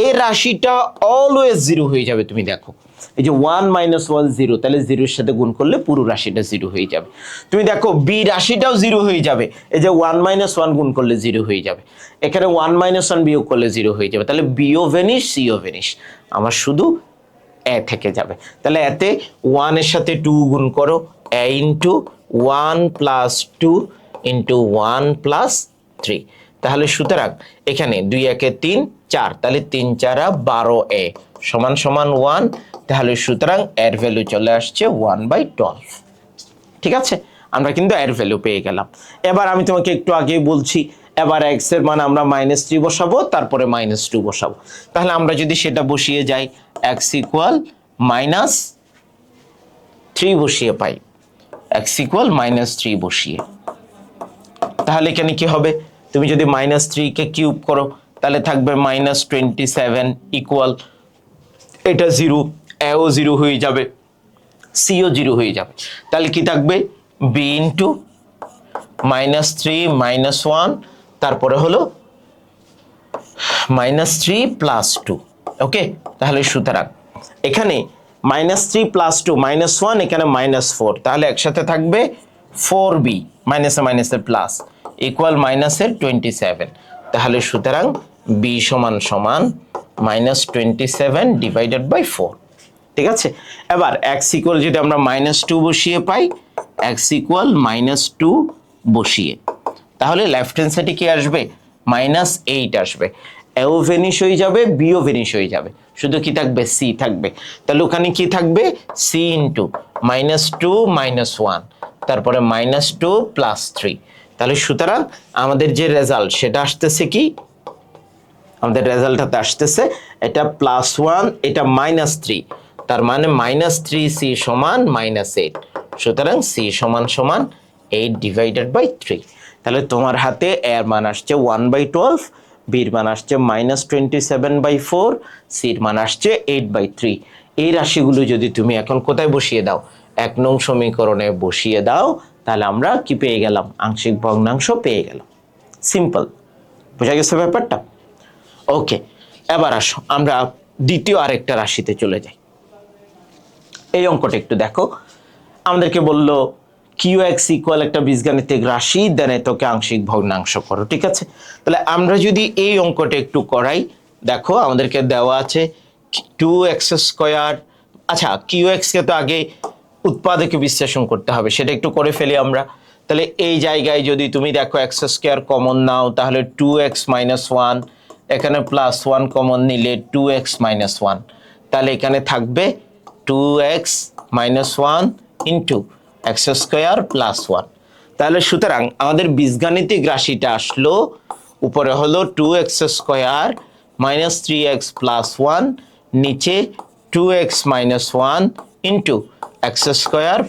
এই রাশিটা অলওয়েজ 0 হয়ে যাবে। তুমি দেখো এই যে 1 - 1 0, তাহলে 0 এর সাথে গুণ করলে পুরো রাশিটা 0 হয়ে যাবে। তুমি দেখো বি রাশিটাও 0 হয়ে যাবে, এই যে 1 - 1 গুণ করলে 0 হয়ে যাবে। এখানে 1 - 1 বিয়োগ করলে 0 হয়ে যাবে, তাহলে বিও ভ্যানিশ, সিও ভ্যানিশ, আমার শুধু এ থেকে যাবে। তাহলে এতে 1 এর সাথে 2 গুণ করো, এ ইন্টু 1 প্লাস 2 ইন্টু 1 প্লাস 3। তাহলে সুতরাং এখানে 2 1 3 4, তাহলে 3 4 12 এ সমান সমান 1। তাহলে সুতরাং এর ভ্যালু চলে আসছে 1/12। ঠিক আছে, আমরা কিন্তু এর ভ্যালু পেয়ে গেলাম। এবার আমি তোমাকে একটু আগেই বলছি, এবার এক্স এর মান আমরা -3 বসাবো, তারপরে -2 বসাবো। তাহলে আমরা যদি সেটা বসিয়ে যাই, এক্স ইকুয়াল -3 বসিয়ে পাই, এক্স ইকুয়াল -3 বসিয়ে, তাহলে এখানে কি হবে? তুমি যদি -3 কে কিউব করো, তাহলে থাকবে -27 ইকুয়াল, এটা 0, এও 0 হয়ে যাবে, সিও 0 হয়ে যাবে। তাহলে কি থাকবে? বি ইন্টু -3 - 1, তারপরে হলো -3 প্লাস 2। ওকে, তাহলে সুতরাং এখানে -3 প্লাস 2 -1, এখানে -4, তাহলে একসাথে থাকবে 4b, মাইনাসে মাইনাসে প্লাস, ইকুয়াল মাইনাসের 27। তাহলে সুতরাং b সমান সমান -27 ডিভাইডেড বাই 4। ঠিক আছে, এবার x ইকুয়াল যদি আমরা -2 বসিয়ে পাই, x ইকুয়াল -2 বসিয়ে, তাহলে লেফট হ্যান্ড সাইডে কি আসবে? -8 আসবে। এও ভেনিশ হয়ে যাবে, বিও ভেনিশ হয়ে যাবে। শুধু কি থাকবে সি থাকবে। তাহলে ওখানে কি থাকবে সি ইন্টু -2 -1 তারপরে -2 +3। তাহলে সুতরাং আমাদের যে রেজাল্ট সেটা আসতেছে কি, আমাদের রেজাল্টটাতে আসতেছে এটা +1 এটা -3, তার মানে -3c সমান -8। সুতরাং c সমান সমান 8 ডিভাইডেড বাই 3। তাহলে তোমার হাতে এর মান আসছে 1/12, বির মান আসছে -27/4, সির মান আসছে 8/3। এই রাশিগুলো যদি তুমি এখন কোথায় বসিয়ে দাও, 1 নং সমীকরণে বসিয়ে দাও, তাহলে আমরা কি পেয়ে গেলাম, আংশিক ভগ্নাংশ পেয়ে গেলাম। সিম্পল, বোঝা গেছে ব্যাপারটা? ওকে, এবার আসো আমরা দ্বিতীয় আরেকটা রাশিতে চলে যাই। এই অঙ্কটা একটু দেখো, আমাদেরকে বললো কিউ এক্স ইকুয়াল একটা বীজগাণিতিক রাশি, দেন তোকে আংশিক ভগ্নাংশ করো, ঠিক আছে। তাহলে আমরা যদি এই অঙ্কটা একটু করাই, দেখো আমাদেরকে দেওয়া আছে 2x²। আচ্ছা, কিউ এক্স কে তো আগে উৎপাদকে বিশ্লেষণ করতে হবে, সেটা একটু করে ফেলি আমরা। তাহলে এই জায়গায় যদি তুমি দেখো x² কমন নাও, তাহলে 2x-1, এখানে +1 কমন নিলে 2x-1, তাহলে এখানে থাকবে 2x-1 ইন্টু x² +1। তাহলে সুতরাং আমাদের বীজগাণিতিক রাশিটা আসলো, উপরে হলো 2x² -3x +1, নিচে 2x-1 ইন্টু x²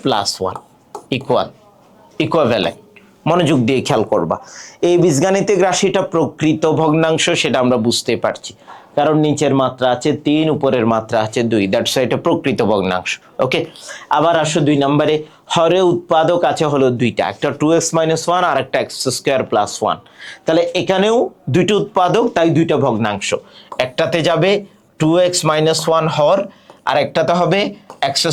+1 ইকুয়াভ্যালেন্ট। মনোযোগ দিয়ে খেয়াল করবা, এই বীজগাণিতিক রাশিটা প্রকৃত ভগ্নাংশ সেটা আমরা বুঝতে পারছি, কারণ নিচের মাত্রা আছে 3, উপরের মাত্রা আছে 2, দ্যাটস এটা প্রকৃত ভগ্নাংশ। ওকে, আবার আসো 2 নম্বরে, হরে উৎপাদক আছে হলো দুইটা, একটা 2x-1 আর একটা x² +1। তাহলে এখানেও দুইটা উৎপাদক, তাই দুইটা ভগ্নাংশ, একটাতে যাবে 2x-1 হর, আর একটাতে হবে x²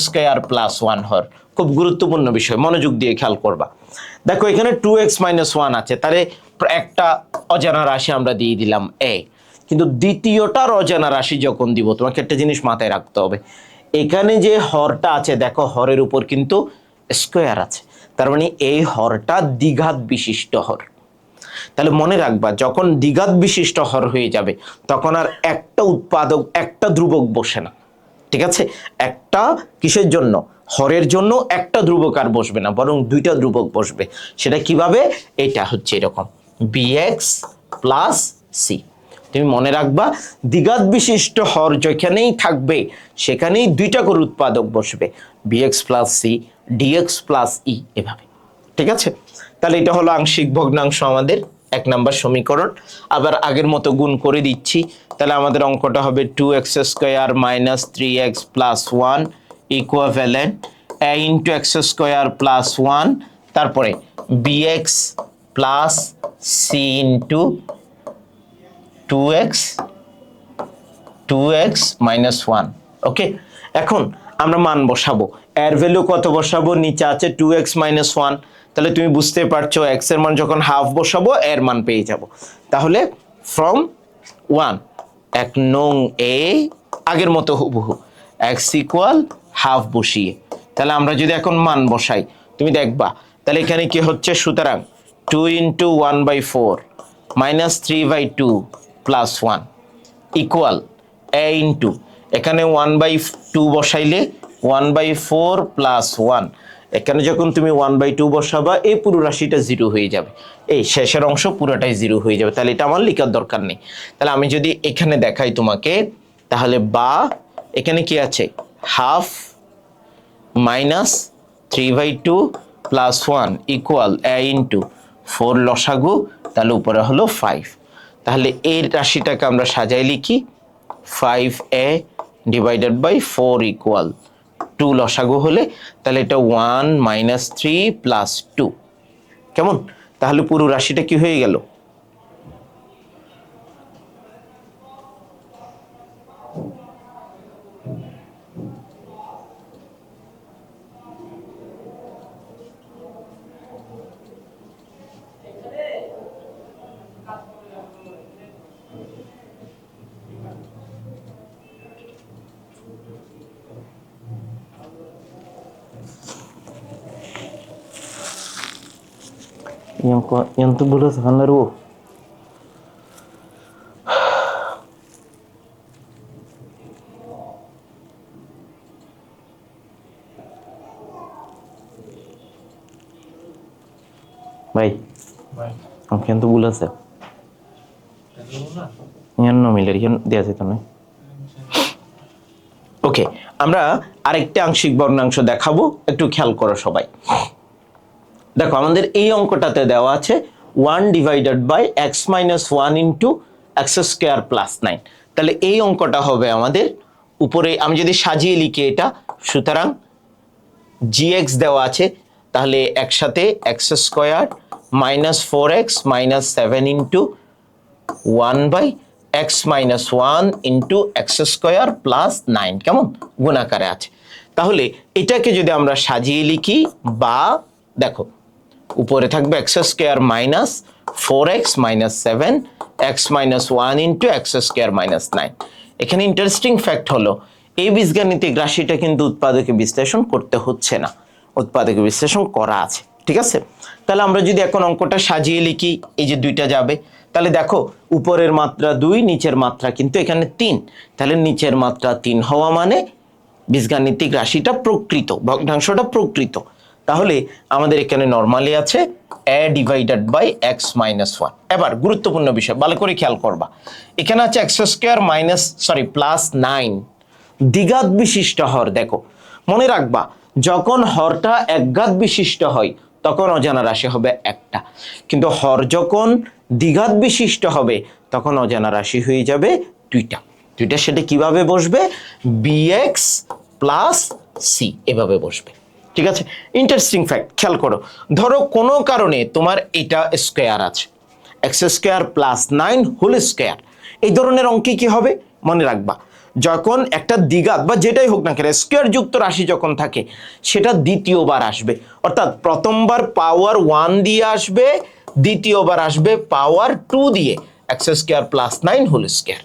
+1 হর। খুব গুরুত্বপূর্ণ বিষয়, মনোযোগ দিয়ে খেয়াল করবা। দেখো এখানে 2x-1 আছে, তাহলে একটা অজানা রাশি আমরা দিয়ে দিলাম a, কিন্তু দ্বিতীয়টার অজানা রাশি যখন দিব, তোমাকে একটা জিনিস মাথায় রাখতে হবে, এখানে যে হরটা আছে দেখো হরের উপর কিন্তু স্কোয়ার আছে, তার মানে এই হরটা দ্বিঘাত বিশিষ্ট হর। তাহলে মনে রাখবা, যখন দ্বিঘাত বিশিষ্ট হর হয়ে যাবে তখন আর একটা উৎপাদক, একটা ধ্রুবক বসে না, ঠিক আছে। একটা কিসের জন্য, হরের জন্য একটা ধ্রুবক আর বসবে না, বরং দুইটা ধ্রুবক বসবে। সেটা কিভাবে, এটা হচ্ছে এরকম bx + c। তুমি মনে রাখবা, দ্বিঘাত বিশিষ্ট হর যেখানেই থাকবে সেখানেই দুইটা করে উৎপাদক বসবে, bx + c, dx + e, এভাবে, ঠিক আছে। তাহলে এটা হলো আংশিক ভগ্নাংশ আমাদের 1 নম্বর সমীকরণ। আবার আগের মতো গুণ করে দিচ্ছি, তাহলে আমাদের অঙ্কটা হবে 2x² - 3x +1 equivalent a into x² +1, তারপরে bx + c ইন্টু 2x -1। ওকে, এখন আমরা মান বসাবো, এর ভ্যালু কত বসাবো, নিচে আছে 2x-1, তাহলে তুমি বুঝতে পারছো x এর মান যখন হাফ বসাবো এর মান পেয়ে যাব। তাহলে ফ্রম 1, 1 নং এ আগের মতো হুবহু x ইকুয়াল হাফ বসিয়ে, তাহলে আমরা যদি এখন মান বসাই তুমি দেখবা, তাহলে এখানে কি হচ্ছে, সুতরাং 2 × 1/4 -3/2 +1 ইকুয়াল a ইন্টু, এখানে 1/2 বসাইলে 1/4 +1, এখানে যখন তুমি 1/2 বসাবা এই পুরো রাশিটা 0 হয়ে যাবে, এই শেষের অংশ পুরোটাই 0 হয়ে যাবে, তাহলে এটা আমার লেখার দরকার নেই। তাহলে আমি যদি এখানে দেখাই তোমাকে, তাহলে বা এখানে কি আছে, হাফ -3/2 +1 ইকুয়াল a ইন্টু 4 লসাগু, তাহলে উপরে হলো 5। তাহলে এই রাশিটাকে আমরা সাজাই লিখি 5a ডিভাইডেড বাই 4 ইকুয়াল 2 লসাগু হলে, তাহলে এটা 1 - 3 + 2, কেমন? তাহলে পুরো রাশিটা কি হয়ে গেল, yang tuh boleh sekarang lalu ভাই অঙ্কে তো ভুল আছে, মিলের দেওয়া যেত না। ওকে, আমরা আরেকটা আংশিক ভগ্নাংশ দেখাবো, একটু খেয়াল করো সবাই। দেখো আমাদের এই অঙ্কটাতে দেওয়া আছে 1 divided by X minus 1 into X square plus 9। তাহলে এই অঙ্কটা হবে আমাদের উপরে, আমি যদি সাজিয়ে লিখি এটা, সুতরাং gx দেওয়া আছে, তাহলে একসাথে X square minus 4x minus 7 into 1 by X minus 1 into X square plus 9, কেমন গুণাকারে আছে। তাহলে এটাকে যদি আমরা সাজিয়ে লিখি, বা দেখো উপরে থাকবে x square minus 4x minus 7 x minus 1 into X square minus 9। এখানে ইন্টারেস্টিং ফ্যাক্ট হলো এই বীজগাণিতিক রাশিটা কিন্তু উৎপাদকে বিশ্লেষণ করতে হচ্ছে না, উৎপাদকে বিশ্লেষণ করা আছে, ঠিক আছে। তাহলে আমরা যদি এখন অঙ্কটা সাজিয়ে লিখি, এই যে দুইটা যাবে, তাহলে দেখো উপরের মাত্রা 2, নিচের মাত্রা কিন্তু এখানে 3, তাহলে নিচের মাত্রা 3 হওয়া মানে বীজগাণিতিক রাশিটা প্রকৃত, ভগ্নাংশটা প্রকৃত। তাহলে আমাদের এখানে নরমালি আছে a divided by X minus 1। এবার গুরুত্বপূর্ণ বিষয় ভালো করে খেয়াল করবা, এখানে আছে এক্স স্কোয়ার মাইনাস প্লাস 9, দ্বিঘাত বিশিষ্ট হর। দেখো মনে রাখবা, যখন হরটা একঘাত বিশিষ্ট হয় তখন অজানা রাশি হবে একটা, কিন্তু হর যখন দ্বিঘাত বিশিষ্ট হবে তখন অজানা রাশি হয়ে যাবে দুইটা। সেটা কিভাবে বসবে, bx প্লাস সি এভাবে বসবে, ঠিক আছে। ইন্টারেস্টিং ফ্যাক্ট খেয়াল করো, ধরো কোনো কারণে তোমার এটা স্কোয়ার আছে, X square plus 9 whole square, এই ধরনের অঙ্কে কি হবে মনে রাখবা, যখন একটা দ্বিঘাত বা যেটাই হোক না কেন স্কোয়ার যুক্ত রাশি যখন থাকে সেটা দ্বিতীয়বার আসবে, অর্থাৎ প্রথমবার পাওয়ার 1 দিয়ে আসবে, দ্বিতীয়বার আসবে পাওয়ার 2 দিয়ে, X square plus 9 whole square.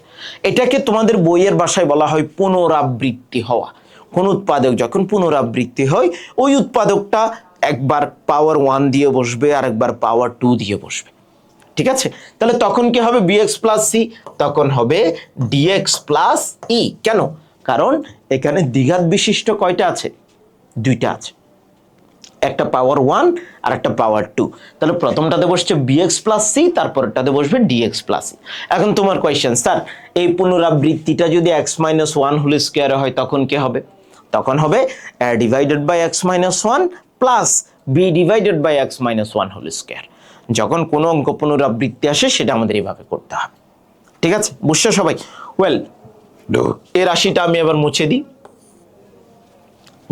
এটাকে তোমাদের বইয়ের ভাষায় বলা হয় পুনরাবৃত্তি হওয়া। কোন উৎপাদক যখন পুনরাবৃত্তি হয়, ওই উৎপাদকটা একবার পাওয়ার 1 দিয়ে বসবে আর একবার পাওয়ার 2 দিয়ে বসবে, ঠিক আছে। তাহলে তখন কি হবে, bx প্লাস সি, তখন হবে dx প্লাস ই। কেন, কারণ এখানে দ্বিঘাত বিশিষ্ট কয়টা আছে, দুইটা আছে, একটা পাওয়ার 1 আর একটা পাওয়ার 2। তাহলে প্রথমটাতে বসছে bx প্লাস সি, তারপরটাতে বসবে dx প্লাস সি। এখন তোমার কোয়েশ্চেন, স্যার এই পুনরাবৃত্তিটা যদি x মাইনাস 1 হোল স্কোয়ারে হয় তখন কি হবে, তখন হবে a divided by x minus 1 plus b divided by x minus 1 whole square. যখন কোনো অঙ্ক পুনরাবৃত্তি আসে সেটা আমাদের এইভাবে করতে হবে, ঠিক আছে, বুঝছো সবাই? ওয়েল, এই রাশিটা আমি এবার মুছে দিই,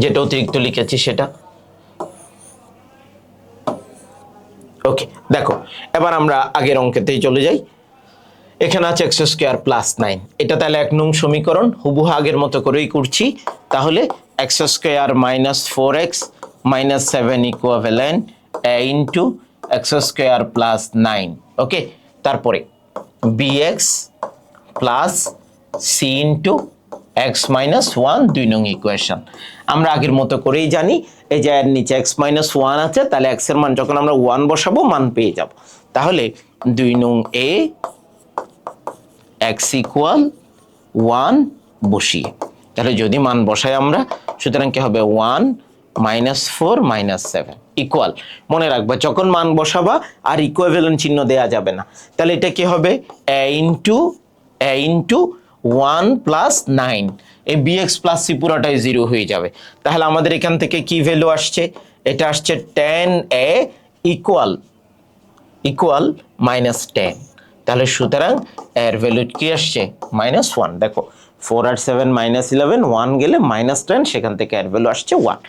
যেটা অতিরিক্ত লিখেছি সেটা। ওকে, দেখো এবার আমরা আগের অঙ্কেতেই চলে যাই। এখানে আছে এক্স স্কোয়ার প্লাস 9, এটা তাহলে 1 নং সমীকরণ, হুবহু আগের মতো করেই করছি। তাহলে X square minus 4x minus 7 equivalent a into X square plus 9। Okay, তারপরে bx plus C into X minus 1, 2 নং ইকুয়েশন। আমরা আগের মতো করেই জানি, এই যে এর নিচে এক্স মাইনাস 1 আছে, তাহলে এক্স এর মান যখন আমরা 1 বসাবো মান পেয়ে যাব। তাহলে 2 নং এ এক্স ইকুয়াল 1 বসিয়ে, তাহলে যদি মান বসাই আমরা, সুতরাং কি হবে 1 মাইনাস 4 মাইনাস 7 ইকুয়াল, মনে রাখবা যখন মান বসাবা আর ইকুইভ্যালেন্ট চিহ্ন দেয়া যাবে না, তাহলে এটা কি হবে a ইন্টু 1 প্লাস 9, এই bx প্লাস সি পুরোটাই 0 হয়ে যাবে। তাহলে আমাদের এখান থেকে কি ভ্যালু আসছে, এটা আসছে 10a ইকুয়াল মাইনাস 10। তাহলে সুতরাং এর ভ্যালু কি আসছে -1। দেখো 4 আর 7 -11, 1 গেলে -10, সেখান থেকে এর ভ্যালু আসছে 1।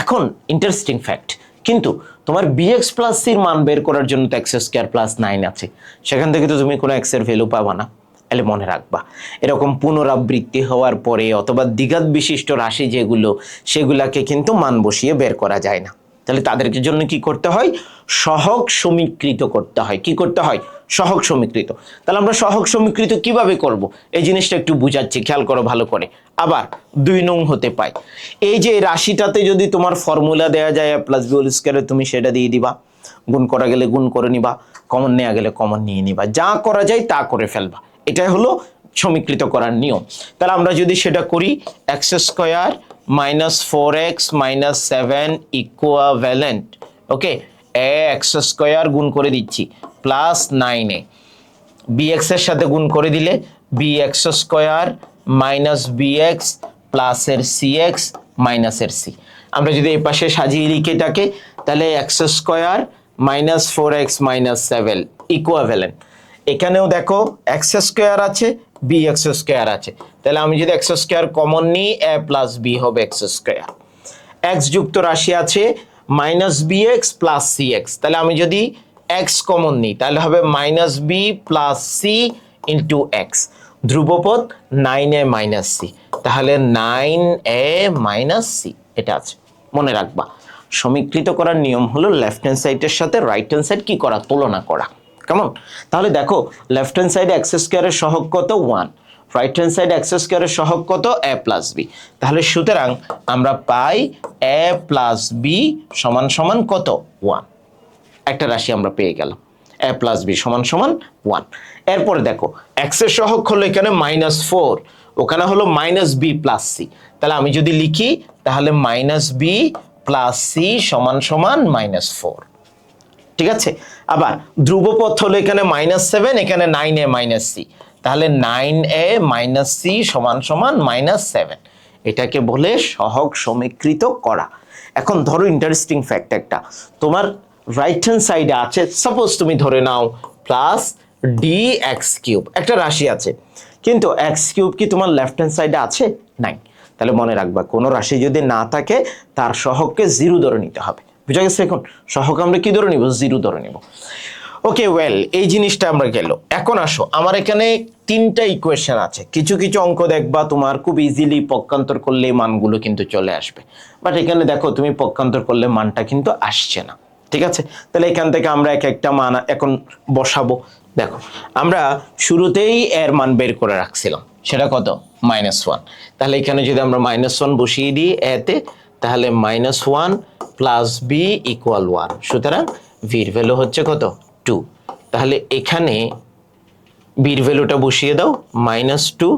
এখন ইন্টারেস্টিং ফ্যাক্ট, কিন্তু তোমার bx প্লাস সির মান বের করার জন্য তো এক্স স্কোয়ার প্লাস 9 আছে, সেখান থেকে তো তুমি কোনো এক্স এর ভ্যালু পাবা না। তাহলে মনে রাখবা, এরকম পুনরাবৃত্তি হওয়ার পরে অথবা দ্বিঘাত বিশিষ্ট রাশি যেগুলো, সেগুলাকে কিন্তু মান বসিয়ে বের করা যায় না। তাহলে তাদেরকে জন্য কি করতে হয়, সহগ সমীকৃত করতে হয়। কি করতে হয়, সহগ সমীকৃত। তাহলে আমরা সহগ সমীকৃত কিভাবে করব, এই জিনিসটা একটু বুঝাচ্ছি, খেয়াল করো ভালো করে। আবার 2 নং হতে পায়, এই যে রাশিটাতে যদি তোমার ফর্মুলা দেয়া যায় a প্লাস বি হোল স্কয়ারে, তুমি সেটা দিয়ে দিবা, গুণ করা গেলে গুণ করে নিবা, কমন নেওয়া গেলে কমন নিয়ে নিবা, যা করা যায় তা করে ফেলবা। এটাই হলো সমীকৃত করার নিয়ম। তাহলে আমরা যদি সেটা করি, X square minus 4x minus 7 equivalent, okay, A X square গুণ করে দিচ্ছি প্লাস 9a, বি এক্স এর সাথে গুণ করে দিলে B X square minus B X প্লাসের সি এক্স মাইনাসের সি। আমরা যদি এই পাশে সাজিয়ে লিখি এটাকে, তাহলে X square minus 4x minus 7 equivalent. এখানেও দেখো এক্স স্কোয়ার আছে, বি এক্স স্কোয়ার আছে, তাহলে আমি যদি এক্স স্কোয়ার কমন নিই এ প্লাস বি হবে এক্স স্কোয়ার। এক্স যুক্ত রাশি আছে minus B X plus C X, তাহলে আমি যদি এক্স কমন নিই তাহলে হবে minus B plus C into X. ধ্রুবপদ 9a মাইনাস সি, তাহলে 9a মাইনাস সি এটা আছে। মনে রাখবা সমীকৃত করার নিয়ম হলো লেফট হ্যান্ড সাইডের সাথে রাইট হ্যান্ড সাইড কি করা, তুলনা করা। কেমন? তাহলে দেখো লেফট হ্যান্ড সাইডে এক্স স্কোয়ারের সহগ কত 1, রাইট হ্যান্ড সাইডে এক্স স্কোয়ারের সহগ কত এ প্লাস বি। তাহলে সুতরাং আমরা পাই এ প্লাস বি সমান সমান কত 1, একটা রাশি আমরা পেয়ে গেলাম এ প্লাস বি সমান সমান 1। এরপরে দেখো এক্স এর সহগ হলো এখানে -4, ওখানে হলো মাইনাস বি প্লাস সি, তাহলে আমি যদি লিখি তাহলে মাইনাস বি প্লাস সি সমান সমান -4। ঠিক আছে? আবার ধ্রুবপদ হলো এখানে -7, এখানে 9a মাইনাস সি, তাহলে 9a মাইনাস সি সমান সমান -7। এটাকে বলে সহগ সমীকৃত করা। এখন ধরো ইন্টারেস্টিং ফ্যাক্ট একটা, তোমার রাইট হ্যান্ড সাইডে আছে, সাপোজ তুমি ধরে নাও প্লাস ডি এক্স কিউব, একটা রাশি আছে, কিন্তু এক্স কিউব কি তোমার লেফট হ্যান্ড সাইডে আছে? নাই। তাহলে মনে রাখবা কোনো রাশি যদি না থাকে তার সহগকে 0 ধরে নিতে হবে। বুঝা গেছে? এখন সহগ আমরা কি ধরে নিব? 0 ধরে নিব। ওকে, ওয়েল, এই জিনিসটা আমরা গেল। এখন আসো, আমার এখানে 3টা ইকুয়েশন আছে। কিছু কিছু অঙ্ক দেখবা তোমার খুব ইজিলি পক্ষান্তর করলে মানগুলো কিন্তু চলে আসবে, বাট এখানে দেখো তুমি পক্ষান্তর করলে মানটা কিন্তু আসছে না। ঠিক আছে? তাহলে এখান থেকে আমরা এক একটা মান এখন বসাবো। দেখো আমরা শুরুতেই এর মান বের করে রাখছিলাম, সেটা কত? -1। তাহলে এখানে যদি আমরা -1 বসিয়ে দিই এতে, তাহলে -1 প্লাস বি ইকুয়াল 1, সুতরাং ভির ভ্যালু হচ্ছে কত? 2। তাহলে এখানে বির ভ্যালুটা বসিয়ে দাও, -2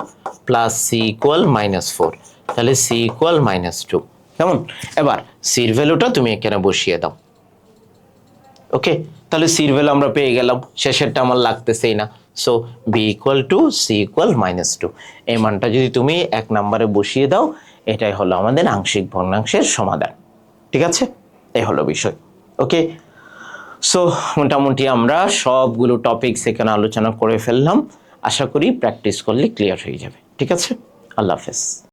প্লাস সি ইকুয়াল -4, তাহলে সি ইকুয়াল -2। কেমন? এবার সির ভ্যালুটা তুমি এখানে বসিয়ে দাও। ওকে, তাহলে সির ভ্যালু আমরা পেয়ে গেলাম, শেষেরটা আমার লাগতেছেই না, so B equal to C equal -2। এই মানটা যদি তুমি 1 নম্বরে বসিয়ে দাও, এটাই হলো আমাদের আংশিক ভগ্নাংশের সমাধান। ঠিক আছে? এই হলো বিষয়। ওকে, সো মোটামুটি আমরা সবগুলো টপিকস এখানে আলোচনা করে ফেললাম। আশা করি প্র্যাকটিস করলে ক্লিয়ার হয়ে যাবে। ঠিক আছে? আল্লাহ হাফেজ।